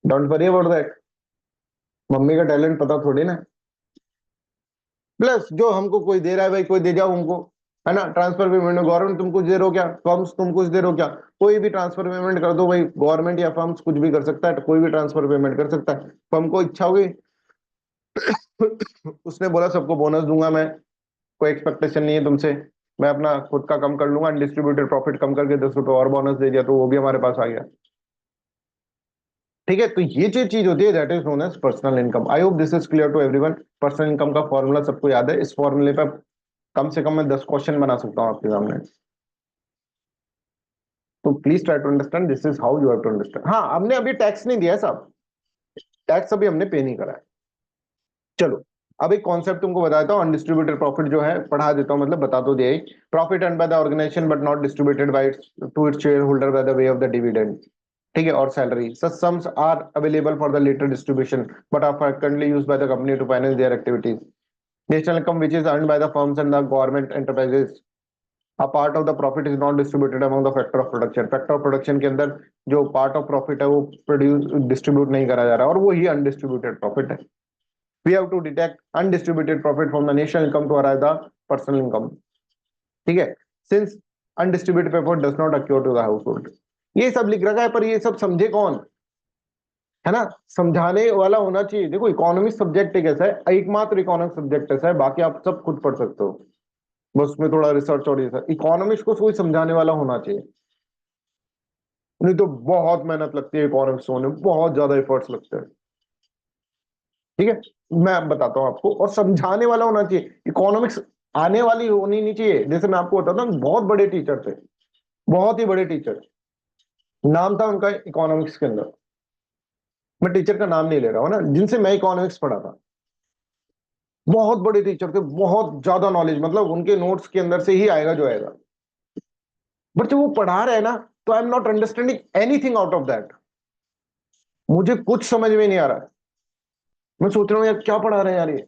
Don't worry about that, mummy का टैलेंट पता थोड़ी ना। प्लस जो हमको कोई दे रहा है भाई, कोई दे जाओ हमको, है ना। ट्रांसफर पेमेंट में गवर्नमेंट तुम कुछ दे रहे हो क्या? फर्म्स तुम कुछ दे रहे हो क्या? कोई भी ट्रांसफर पेमेंट कर दो भाई, गवर्नमेंट या फर्म्स कुछ भी कर सकता है, कोई भी ट्रांसफर पेमेंट कर सकता है। फर्म को इच्छा होगी उसने बोला सबको बोनस दूंगा मैं, कोई एक्सपेक्टेशन नहीं है तुमसे, मैं अपना खुद का कम कर लूंगा, डिस्ट्रीब्यूटेड प्रॉफिट कम करके 10 रुपए और बोनस दे दिया, तो वो भी हमारे पास आ गया। ठीक है, तो ये जो चीज होती है that is known as personal income. I hope this is clear to everyone. Personal income का फॉर्मूला सबको याद है। इस फॉर्मूले पे कम से कम मैं 10 क्वेश्चन बना सकता हूँ आपके सामने। तो please try to understand, this is how you have to understand. हाँ, हमने अभी टैक्स नहीं दिया है साहब, टैक्स अभी हमने पे नहीं करा है। चलो, अब एक कॉन्सेप्ट तुमको बता देता हूँ। अनडिस्ट्रीब्यूटेड प्रॉफिट जो है पढ़ा देता हूँ, मतलब बता तो दिया ही। Profit earn by the organization but not distributed by to its share holder by the way of the dividend. ठीक है, और salary. Such sums are available for the latter distribution but are frequently used by the company to finance their activities. National income which is earned by the firms and the government enterprises, a part of the profit is not distributed among the factor of production. Factor of production के अंदर जो part of profit है वो produce distribute नहीं करा जा रहा, और वो ही अनडिस्ट्रीब्यूटेड प्रॉफिट है। We have to detect undistributed profit from the national income to arrive the personal income. ठीक है, since undistributed profit does not accrue to the household. ये सब लिख रखा है, पर ये सब समझे कौन? है ना, समझाने वाला होना चाहिए। देखो इकोनॉमिक सब्जेक्ट एक ऐसा है, एकमात्र इकोनॉमिक सब्जेक्ट ऐसा है, बाकी आप सब खुद पढ़ सकते हो, बस उसमें थोड़ा रिसर्च और ये सब। इकोनॉमिक्स को कोई समझाने वाला होना चाहिए, नहीं तो बहुत मेहनत लगती है इकोनॉमिक्स होने में, बहुत ज्यादा एफर्ट्स लगते हैं। ठीक है, मैं बताता हूँ आपको, और समझाने वाला होना चाहिए। इकोनॉमिक्स आने वाली होनी नहीं चाहिए। जैसे मैं आपको बताता हूँ, बहुत बड़े टीचर थे, बहुत ही बड़े टीचर, नाम था उनका इकोनॉमिक्स के अंदर, मैं टीचर का नाम नहीं ले रहा हूँ ना, जिनसे मैं इकोनॉमिक्स पढ़ा था। बहुत बड़े टीचर थे, बहुत ज्यादा नॉलेज, मतलब उनके नोट्स के अंदर से ही आएगा जो आएगा। बट जब वो पढ़ा रहे हैं ना, तो I am not understanding anything out of that. मुझे कुछ समझ में नहीं आ रहा है। मैं सोच रहा हूँ यार क्या पढ़ा रहे हैं यार ये,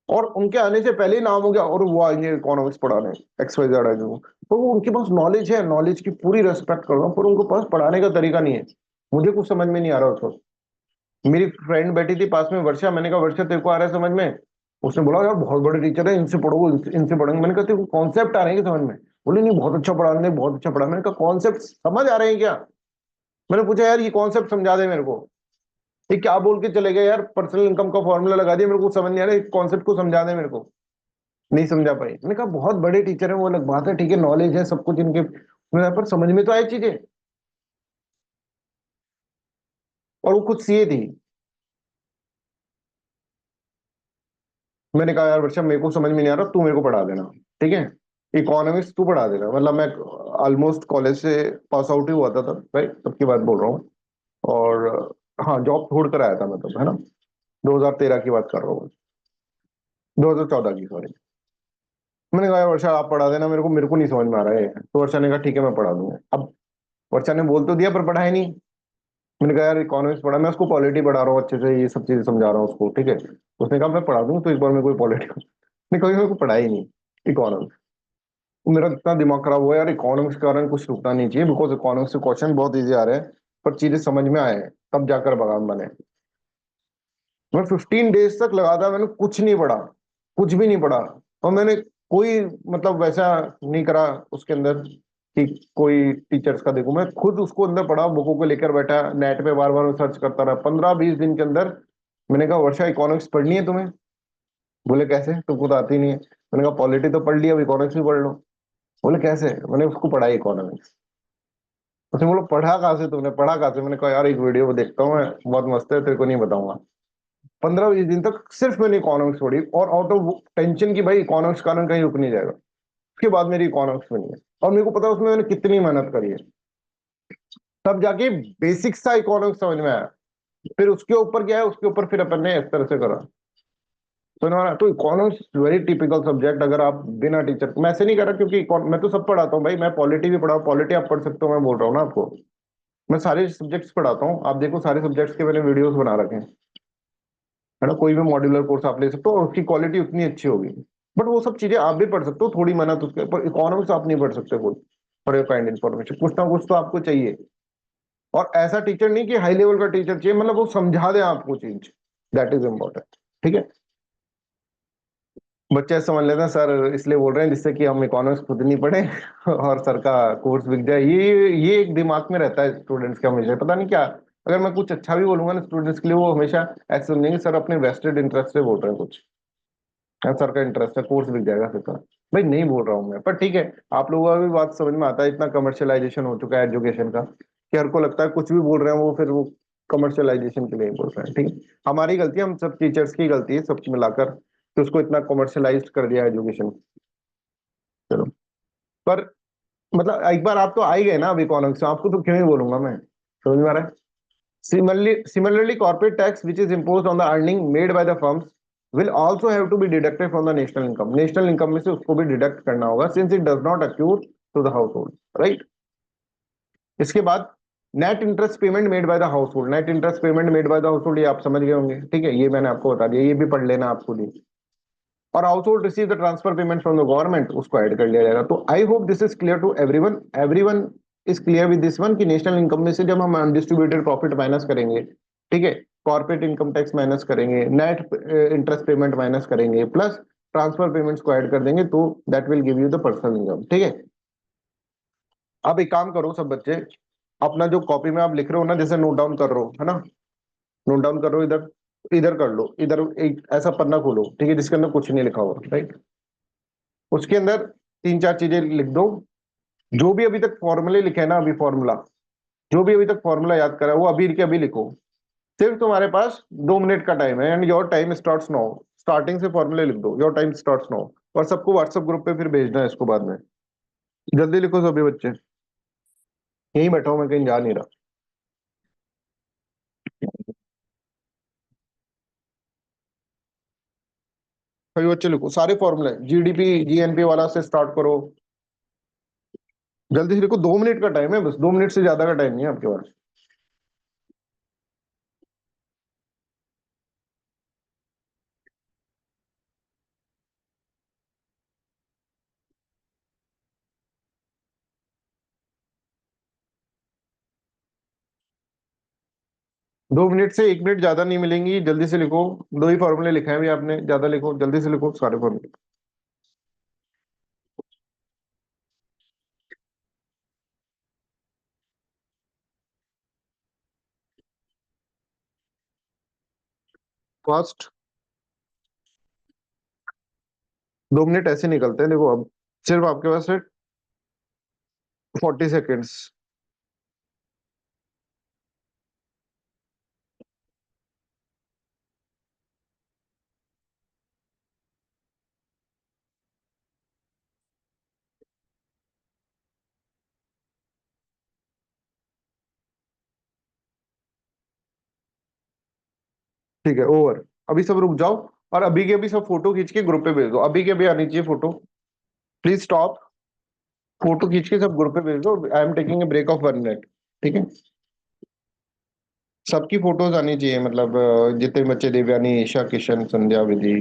और उनके आने से पहले ही नाम हो गया और वो आएंगे इकोनॉमिक्स पढ़ाने, एक्स वाई जेड आएंगे वो। तो वो उनके पास नॉलेज है, नॉलेज की पूरी रेस्पेक्ट कर रहा हूँ, पर उनके पास पढ़ाने का तरीका नहीं है। मुझे कुछ समझ में नहीं आ रहा उस वक्त। मेरी फ्रेंड बैठी थी पास में, वर्षा, मैंने कहा वर्षा तेरे को आ रहा है समझ में? उसने बोला यार बहुत बड़े टीचर है, इनसे पढ़ो, इनसे पढ़ेंगे। मैंने कहा तेरे को कॉन्सेप्ट आ रहे हैं समझ में? बोले नहीं बहुत अच्छा पढ़ा रहे हैं, बहुत अच्छा पढ़ा। मैंने कहा कॉन्सेप्ट समझ आ रहे हैं क्या? मैंने पूछा यार ये कॉन्सेप्ट समझा दे मेरे को। ये क्या बोल के चले गए यार, पर्सनल इनकम का फॉर्मूला लगा दिया, मेरे को समझ नहीं आ रहा, कॉन्सेप्ट को समझा दे मेरे को। नहीं समझा पाई। मैंने कहा बहुत बड़े टीचर है, वो अलग बात है, ठीक है नॉलेज है सब कुछ इनके, पर समझ में तो आए चीजें। और वो खुद सीए थी। मैंने कहा यार वर्षा मेरे को समझ में नहीं आ रहा, तू मेरे को पढ़ा देना, ठीक है, इकोनॉमिक्स तू पढ़ा देना। मतलब मैं ऑलमोस्ट कॉलेज से पास आउट ही हुआ था तब, राइट, तब की बात बोल रहा हूँ। और हाँ, जॉब छोड़ कर आया था मैं तब, है ना, 2013 की बात कर रहा हूँ, 2014 की, सॉरी। मैंने कहा यार वर्षा आप पढ़ा देना मेरे को नहीं समझ में आ रहा है। तो वर्षा ने कहा ठीक है मैं पढ़ा दूंगा। अब वर्षा ने बोल तो दिया पर पढ़ा ही नहीं। मैंने कहा यार इकोनॉमिक्स पढ़ा, मैं उसको पॉलिटी पढ़ा रहा हूँ अच्छे से, ये सब चीजें समझा रहा हूँ उसको, ठीक है। उसने कहा मैं पढ़ा दूंगा तो एक बार में कोई पॉलिटी नहीं, कभी मेरे को पढ़ा ही नहीं इकोनॉमिक्स। मेरा इतना दिमाग खराब हुआ यार, इकोनॉमिक्स के कारण कुछ रुकना नहीं चाहिए, बिकॉज इकोनॉमिक्स के क्वेश्चन बहुत इजी आ रहे हैं, पर चीजें समझ में आए हैं तब जाकर बगान बने। मैं 15 डेज तक लगा था, मैंने कुछ नहीं पढ़ा, कुछ भी नहीं पढ़ा। और मैंने कोई मतलब वैसा नहीं करा उसके अंदर कि कोई टीचर्स का देखूं, मैं खुद उसको अंदर पढ़ा, बुकों को लेकर बैठा, नेट पे बार बार सर्च करता रहा 15-20 दिन के अंदर। मैंने कहा वर्षा इकोनॉमिक्स पढ़नी है तुम्हें? बोले कैसे, तुमको तो आती नहीं है। मैंने कहा पॉलिटी तो पढ़ लिया, अब इकोनॉमिक्स भी पढ़ लो। बोले कैसे? मैंने उसको पढ़ा इकोनॉमिक्स। उसने बोला पढ़ा कहाँ से तुमने, पढ़ा कहाँ से? मैंने कहा यार एक वीडियो देखता हूँ मैं, बहुत मस्त है, तेरे को नहीं बताऊंगा। 15-20 दिन तक सिर्फ मैंने इकोनॉमिक्स पढ़ी, और आउट ऑफ टेंशन की भाई इकोनॉमिक्स कारण कहीं रुक नहीं जाएगा। उसके बाद मेरी इकोनॉमिक्स बनी है, और मेरे को पता है उसमें मैंने कितनी मेहनत करी है, तब जाके बेसिक सा इकोनॉमिक्स समझ में आया। फिर उसके ऊपर क्या है, उसके ऊपर फिर अपन ने इस तरह से करा। तो ना, तो इकोनॉमिक्स वेरी टिपिकल सब्जेक्ट। अगर आप बिना टीचर, मैं ऐसे नहीं कर रहा क्योंकि मैं तो सब पढ़ाता हूँ भाई, मैं पॉलिटी भी पढ़ा, पॉलिटी आप पढ़ सकते हो, मैं बोल रहा हूँ ना आपको। मैं सारे सब्जेक्ट्स पढ़ाता हूँ, आप देखो सारे सब्जेक्ट्स के मैंने वीडियोस बना रखे हैं, है ना। कोई भी मॉड्यूलर कोर्स आप ले सकते हो और उसकी क्वालिटी उतनी अच्छी होगी। बट वो सब चीजें आप भी पढ़ सकते हो, थोड़ी मेहनत उसके, पर इकोनॉमिक्स आप नहीं पढ़ सकते खुद। फॉर योर काइंड इन्फॉर्मेशन, कुछ ना कुछ तो आपको चाहिए। और ऐसा टीचर नहीं कि हाई लेवल का टीचर चाहिए, मतलब वो समझा दे आपको चीज, दैट इज इम्पोर्टेंट, ठीक है। बच्चे ऐसे समझ लेते हैं सर इसलिए बोल रहे हैं जिससे कि हम इकोनॉमिक्स खुद नहीं पढ़े और सर का कोर्स बिक जाए। ये एक दिमाग में रहता है स्टूडेंट्स के हमेशा, पता नहीं क्या। अगर मैं कुछ अच्छा भी बोलूंगा ना स्टूडेंट्स के लिए, वो हमेशा ऐसे समझेंगे सर अपने वेस्टेड इंटरेस्ट से बोल रहे हैं कुछ, हाँ, सर का इंटरेस्ट है, कोर्स बिक जाएगा सर का। भाई नहीं बोल रहा हूँ मैं, पर ठीक है, आप लोगों का भी बात समझ में आता है। इतना कमर्शियलाइजेशन हो चुका है एजुकेशन का कि हर को लगता है कुछ भी बोल रहे हैं वो, फिर वो कमर्शियलाइजेशन के लिए बोल रहे हैं, ठीक है। हमारी गलती है, हम सब टीचर्स की गलती है, सब मिलाकर, तो उसको इतना कमर्शियलाइज कर दिया एजुकेशन। चलो, पर मतलब एक बार आप तो आ ही गए ना अब इकोनॉमिक्स, आपको तो क्यों ही बोलूंगा मैं, समझ में आ रहा है। Similarly, corporate tax which is imposed on the earning made by the firms will also have to be deducted from the national income. National income में से उसको भी डिडक्ट करना होगा, since it does not accrue to the household, right? इसके बाद net interest payment made by the household, net interest payment made by the household, ये आप समझ गए होंगे, ठीक है, ये मैंने आपको बता दिया, ये भी पढ़ लेना आपको दी। और household receive the transfer payment from the government, उसको ऐड कर लिया जाएगा। तो I hope this is clear to everyone, everyone is clear with this one, कि नेशनल इनकम में से जब हम अनडिस्ट्रीब्यूटेड प्रॉफिट माइनस करेंगे, ठीक है, कॉर्पोरेट इनकम टैक्स माइनस करेंगे, नेट इंटरेस्ट पेमेंट माइनस करेंगे, प्लस ट्रांसफर पेमेंट्स को ऐड कर देंगे, तो that will give you the personal income, ठीक है। अब एक काम करो सब बच्चे, अपना जो कॉपी में आप लिख रहे हो ना, जैसे नोट डाउन कर रहे हो, है ना, नोट डाउन कर रहे हो, इधर इधर कर लो, इधर एक ऐसा पन्ना खोलो, ठीक है, जिसके अंदर कुछ नहीं लिखा हुआ, राइट। उसके अंदर 3-4 चीजें लिख दो, जो भी अभी तक फॉर्मूले लिखे हैं ना, अभी फॉर्मूला, जो भी अभी तक फॉर्मूला याद करा है वो अभी के अभी लिखो। सिर्फ तुम्हारे पास 2 मिनट का टाइम है, and your time starts now. Starting से फॉर्मूले लिख दो, योर टाइम स्टार्ट्स नाउ। और सबको व्हाट्सएप ग्रुप पे फिर भेजना है इसको बाद में। जल्दी लिखो सभी बच्चे, यहीं बैठा हूं मैं, कहीं जा नहीं रहा। सभी बच्चे लिखो सारे फॉर्मूले, जीडीपी जीएनपी वाला से स्टार्ट करो। जल्दी से लिखो, 2 मिनट का टाइम है बस, 2 मिनट से ज्यादा का टाइम नहीं है आपके पास। 2 मिनट से 1 मिनट ज्यादा नहीं मिलेंगी, जल्दी से लिखो। 2 ही फॉर्मूले लिखे हैं अभी आपने, ज्यादा लिखो, जल्दी से लिखो सारे फॉर्मूले। फास्ट, 2 मिनट ऐसे निकलते हैं, देखो अब सिर्फ आपके पास है 40 सेकेंड्स। ठीक है, ओवर। अभी सब रुक जाओ और अभी के अभी सब फोटो खींच के ग्रुप पे भेज दो, अभी के अभी आनी चाहिए फोटो। प्लीज स्टॉप, फोटो खींच के सब ग्रुप पे भेज दो। I am taking a break of 1 minute. ठीक है, सबकी फोटोज आनी चाहिए, मतलब जितने बच्चे, देवयानी, ईशा, किशन, संध्या, विधि।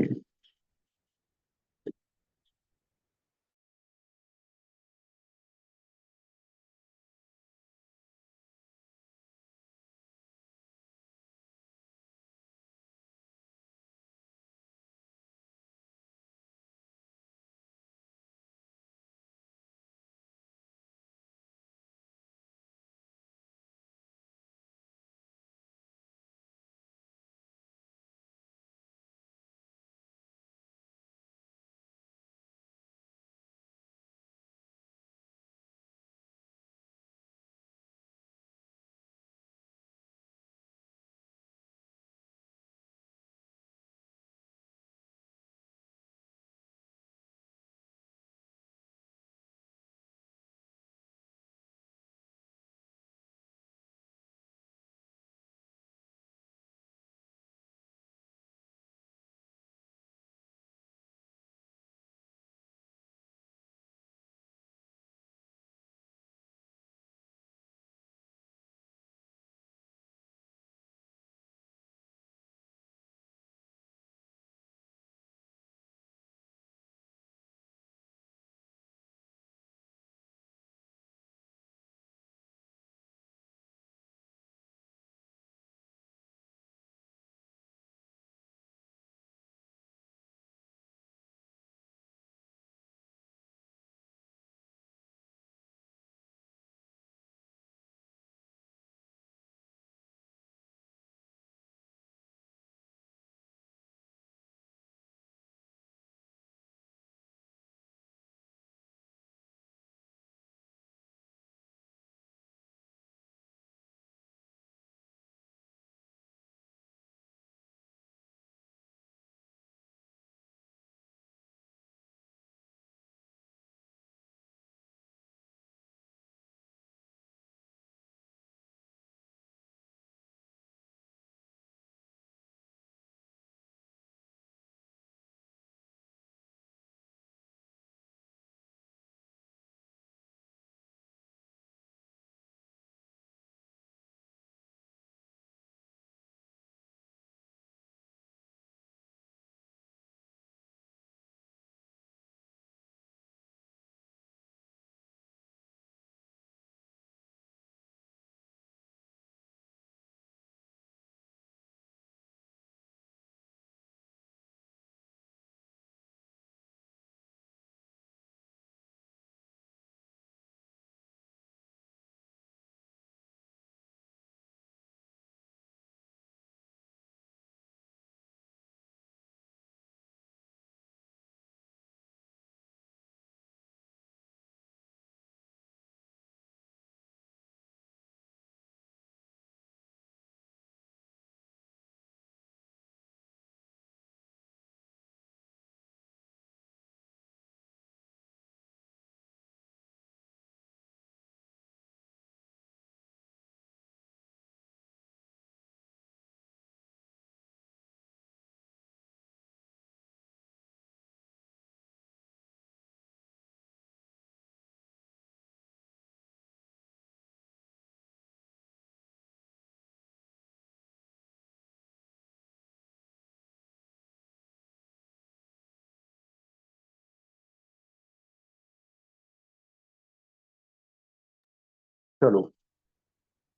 चलो,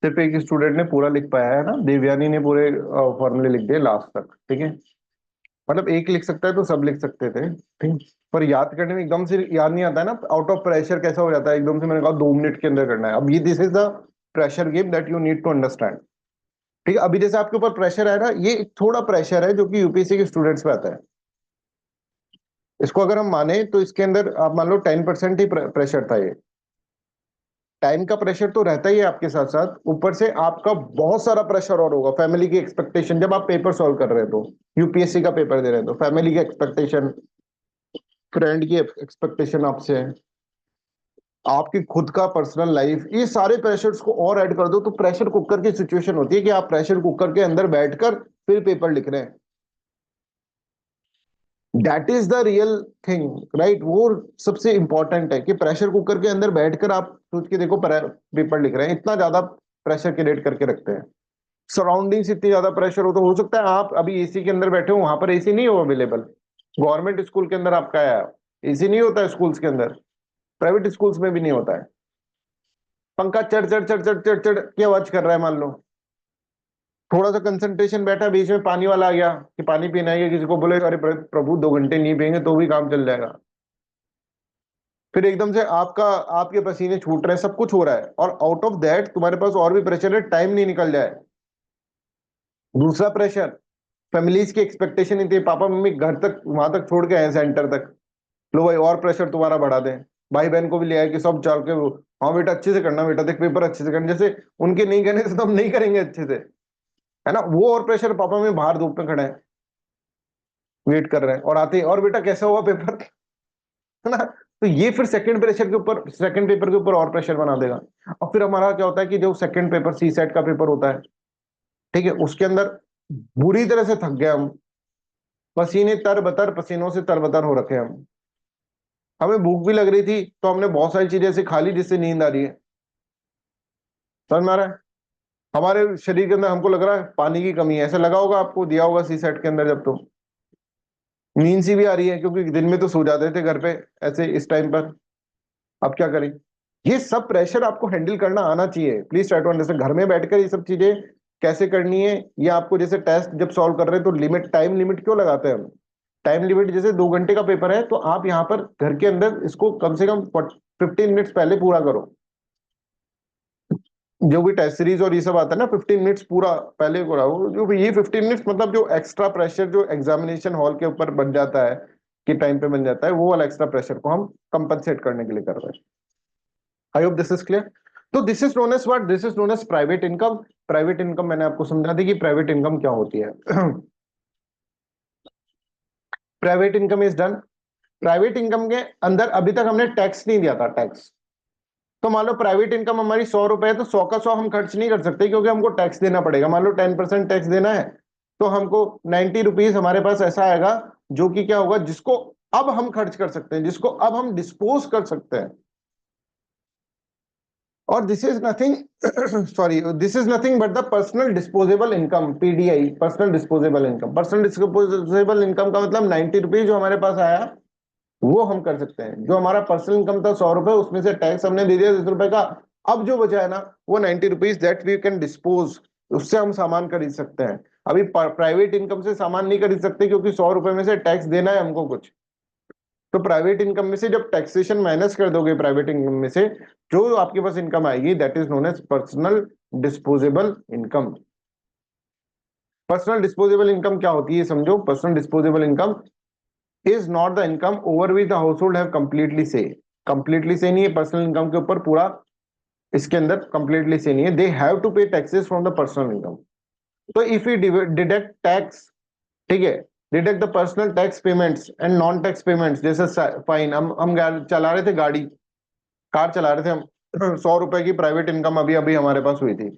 सिर्फ एक स्टूडेंट ने पूरा लिख पाया है ना, देवयानी ने पूरे फॉर्मूले लिख दिए लास्ट तक। ठीक है, मतलब एक लिख सकता है तो सब लिख सकते थे, ठीक। पर याद करने में एकदम से याद नहीं आता है ना, आउट ऑफ प्रेशर कैसा हो जाता है एकदम से। मैंने कहा 2 मिनट के अंदर करना है, अब ये this is the pressure game that you need to understand. ठीक है, अभी जैसे आपके ऊपर प्रेशर है ना, ये थोड़ा प्रेशर है जो कि यूपीएससी के स्टूडेंट्स पे आता है। इसको अगर हम माने तो इसके अंदर आप मान लो 10% ही प्रेशर था ये। टाइम का प्रेशर तो रहता ही है आपके साथ साथ, ऊपर से आपका बहुत सारा प्रेशर और होगा, फैमिली की एक्सपेक्टेशन। जब आप पेपर सॉल्व कर रहे हो तो, यूपीएससी का पेपर दे रहे हो तो फैमिली की एक्सपेक्टेशन, फ्रेंड की एक्सपेक्टेशन आपसे है। आपकी खुद का पर्सनल लाइफ, ये सारे प्रेशर्स को और ऐड कर दो तो प्रेशर कुकर की सिचुएशन होती है कि आप प्रेशर कुकर के अंदर बैठकर फिर पेपर लिख रहे हैं। That is the real thing right. वो सबसे इंपॉर्टेंट है कि प्रेशर कुकर के अंदर बैठकर आप सोच के देखो पेपर लिख रहे हैं, इतना ज्यादा प्रेशर क्रिएट करके रखते हैं। सराउंडिंग्स इतनी ज्यादा प्रेशर हो तो हो सकता है आप अभी एसी के अंदर बैठे हो, वहां पर एसी नहीं हो अवेलेबल। गवर्नमेंट स्कूल के अंदर आपका है, एसी नहीं होता है स्कूल्स के अंदर, प्राइवेट स्कूल्स में भी नहीं होता है। पंखा चढ़ चढ़ चढ़ चढ़ चढ़ चढ़ की आवाज कर रहा है मान लो, थोड़ा सा कंसंट्रेशन बैठा, बीच में पानी वाला आ गया कि पानी पीना है, किसी को बोले अरे प्रभु 2 घंटे नहीं पियेंगे तो भी काम चल जाएगा, फिर एकदम से आपका आपके पसीने छूट रहे हैं, सब कुछ हो रहा है और आउट ऑफ दैट तुम्हारे पास और भी प्रेशर है, टाइम नहीं निकल जाए। दूसरा प्रेशर, फैमिलीज की एक्सपेक्टेशन इतनी, पापा मम्मी घर तक वहां तक छोड़ के आए सेंटर तक, लो भाई और प्रेशर तुम्हारा बढ़ा दें। भाई बहन को भी ले आए कि सब चल के हाँ बेटा अच्छे से करना, बेटा देख पेपर अच्छे से करना, जैसे उनके नहीं करने से तो हम नहीं करेंगे अच्छे से, है ना। वो और प्रेशर, पापा में बाहर धूप में खड़े हैं वेट कर रहे हैं और आते ही और बेटा कैसा हुआ पेपर, है ना। तो ये फिर सेकंड प्रेशर के ऊपर, सेकंड पेपर के ऊपर और प्रेशर बना देगा। और फिर हमारा क्या होता है कि जो सेकंड पेपर सी सेट का पेपर होता है, ठीक है, उसके अंदर बुरी तरह से थक गए हम, पसीने तर बतर, पसीनों से तरबतर हो रखे हम, हमें भूख भी लग रही थी तो हमने बहुत सारी चीजें ऐसे खा ली जिससे नींद आ रही है, समझ में आ रहा है। हमारे शरीर के अंदर हमको लग रहा है पानी की कमी है, ऐसा लगा होगा आपको, दिया होगा सी सेट के अंदर जब, तो नींद सी भी आ रही है क्योंकि दिन में तो सो जाते थे घर पे ऐसे इस टाइम पर, अब क्या करें। ये सब प्रेशर आपको हैंडल करना आना चाहिए, प्लीज ट्राई टू अंडरस्टैंड। घर में बैठकर ये सब चीजें कैसे करनी है, ये आपको जैसे टेस्ट जब सॉल्व कर रहे हैं तो लिमिट, टाइम लिमिट क्यों लगाते हैं हम, टाइम लिमिट जैसे 2 घंटे का पेपर है तो आप यहाँ पर घर के अंदर इसको कम से कम 15 मिनट्स पहले पूरा करो। जो भी टेस्ट सीरीज और ये सब आता है ना, 15 मिनट्स पूरा पहले कराओ, जो भी ये 15 मिनट्स मतलब जो एक्स्ट्रा प्रेशर जो एग्जामिनेशन हॉल के ऊपर बन जाता है कि टाइम पे बन जाता है, वो वाला एक्स्ट्रा प्रेशर को हम कंपनसेट करने के लिए कर रहे हैं। I hope this is clear. तो this is known as what, this is known as private income. Private income मैंने आपको समझा दी कि प्राइवेट इनकम क्या होती है। Private income is done. Private income के अंदर अभी तक हमने टैक्स नहीं दिया था, टैक्स। तो मान लो प्राइवेट इनकम हमारी 100 रुपए है तो 100 का 100 हम खर्च नहीं कर सकते क्योंकि हमको टैक्स देना पड़ेगा। मान लो 10% टैक्स देना है तो हमको 90 रुपीज हमारे पास ऐसा आएगा जो कि क्या होगा, जिसको अब हम खर्च कर सकते हैं, जिसको अब हम डिस्पोज कर सकते हैं। और this is nothing sorry, this is nothing but the personal disposable income, PDI, personal disposable income. Personal disposable income का मतलब 90 रुपीज जो हमारे पास आया वो हम कर सकते हैं। जो हमारा पर्सनल इनकम था 100 रुपए, उसमें से टैक्स हमने दे दिया 10 रुपए का, अब जो बचा है ना वो 90 rupees that we can dispose, उससे हम सामान खरीद सकते हैं। अभी प्राइवेट इनकम से सामान नहीं खरीद सकते क्योंकि 100 रुपए में से टैक्स देना है हमको कुछ। तो प्राइवेट इनकम में से जब टैक्सेशन माइनस कर दोगे प्राइवेट इनकम में से, जो आपके पास इनकम आएगी that is known as personal disposable income. Personal disposable income क्या होती है समझो। Personal disposable income is not the income over which the household have completely से, कंप्लीटली से नहीं है पर्सनल इनकम के ऊपर पूरा, इसके अंदर कंप्लीटली से नहीं है, दे हैव टू पे taxes from the personal income. तो इफ यू डिडक्ट टैक्स, ठीक है, deduct the personal tax payments and non tax payments, जैसे फाइन, हम चला रहे थे गाड़ी, कार चला रहे थे हम, 100 रुपए की प्राइवेट इनकम अभी अभी हमारे पास हुई थी,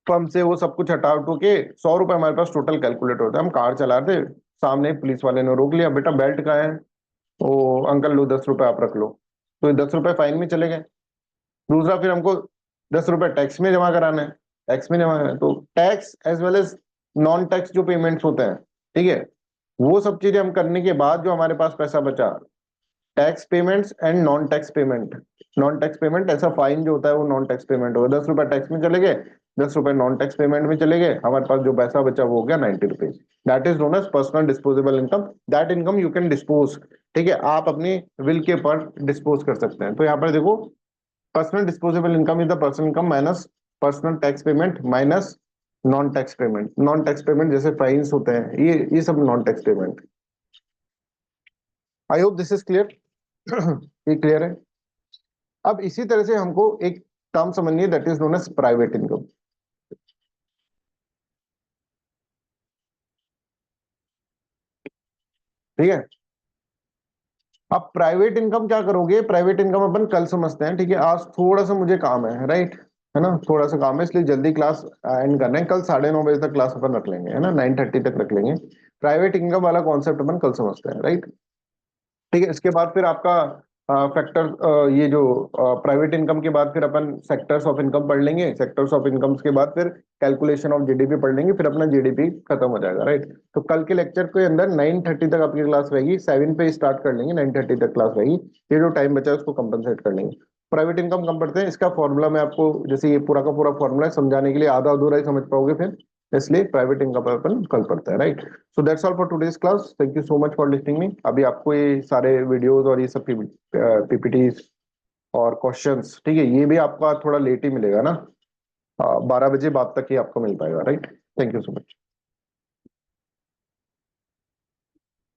तो हमसे वो सब कुछ हटा उठो के 100 रुपए हमारे पास टोटल कैलकुलेट होता है। हम कार चला रहे थे, सामने पुलिस वाले ने रोक लिया, बेटा बेल्ट कहाँ है, ओ अंकल लो 10 रुपए आप रख लो, तो ये 10 रुपए फाइन में चले गए। दूसरा फिर हमको 10 रुपए टैक्स में जमा कराना है, टैक्स में जमा कराना है, तो tax as well as non tax जो पेमेंट्स होते हैं, ठीक है, वो सब चीजें हम करने के बाद जो हमारे पास पैसा बचा, tax payments and non tax payment. Non tax payment ऐसा फाइन जो होता है वो नॉन टैक्स पेमेंट होगा, 10 रुपए टैक्स में चले गए, 10 रुपए नॉन टैक्स पेमेंट में चले गए, हमारे पास जो पैसा बचा वो हो गया 90 rupees. That is known as personal disposable income. That income you can dispose, ठीक है, आप अपनी विल के पर डिस्पोज कर सकते हैं। तो यहाँ पर देखो, personal disposable income is the personal income minus personal tax payment minus non tax payment. Non tax payment जैसे फाइन्स होते हैं, ये सब non tax payment. I hope this is clear. ये क्लियर है। अब इसी तरह से हमको एक टर्म समझनी है that is known as private income. ठीक है, अब प्राइवेट इनकम क्या करोगे, प्राइवेट इनकम अपन कल समझते हैं, ठीक है। आज थोड़ा सा मुझे काम है, राइट, है ना, थोड़ा सा काम है, इसलिए जल्दी क्लास एंड करना है। कल 9:30 बजे तक क्लास अपन रख लेंगे, है ना, 9:30 तक रख लेंगे। प्राइवेट इनकम वाला कॉन्सेप्ट अपन कल समझते हैं, राइट। ठीक है, इसके बाद फिर आपका फैक्टर, ये जो प्राइवेट इनकम के बाद फिर अपन सेक्टर्स ऑफ इनकम पढ़ लेंगे। सेक्टर्स ऑफ इनकम के बाद फिर कैलकुलेशन ऑफ जीडीपी पढ़ लेंगे, फिर अपना जीडीपी खत्म हो जाएगा, राइट। तो कल के लेक्चर के अंदर 9:30 तक आपकी क्लास रहेगी, 7 पे स्टार्ट कर लेंगे, 9:30 तक क्लास रहेगी। ये जो टाइम बचा है उसको कंपनसेट कर लेंगे। प्राइवेट इनकम कम पढ़ते हैं, इसका फॉर्मूला मैं आपको, जैसे ये पूरा का पूरा फॉर्मूला है, समझाने के लिए आधा अधूरा ही समझ पाओगे फिर, इसलिए प्राइवेट इनकम पर अपन कल पढ़ते हैं, right. So that's all for today's class, thank you so much for listening me. अभी आपको ये सारे वीडियोस और ये सब पीपीटीज और क्वेश्चंस, ठीक है, ये भी आपका थोड़ा लेट ही मिलेगा ना, 12 बजे बाद तक ही आपको मिल पाएगा, right. Thank you so much.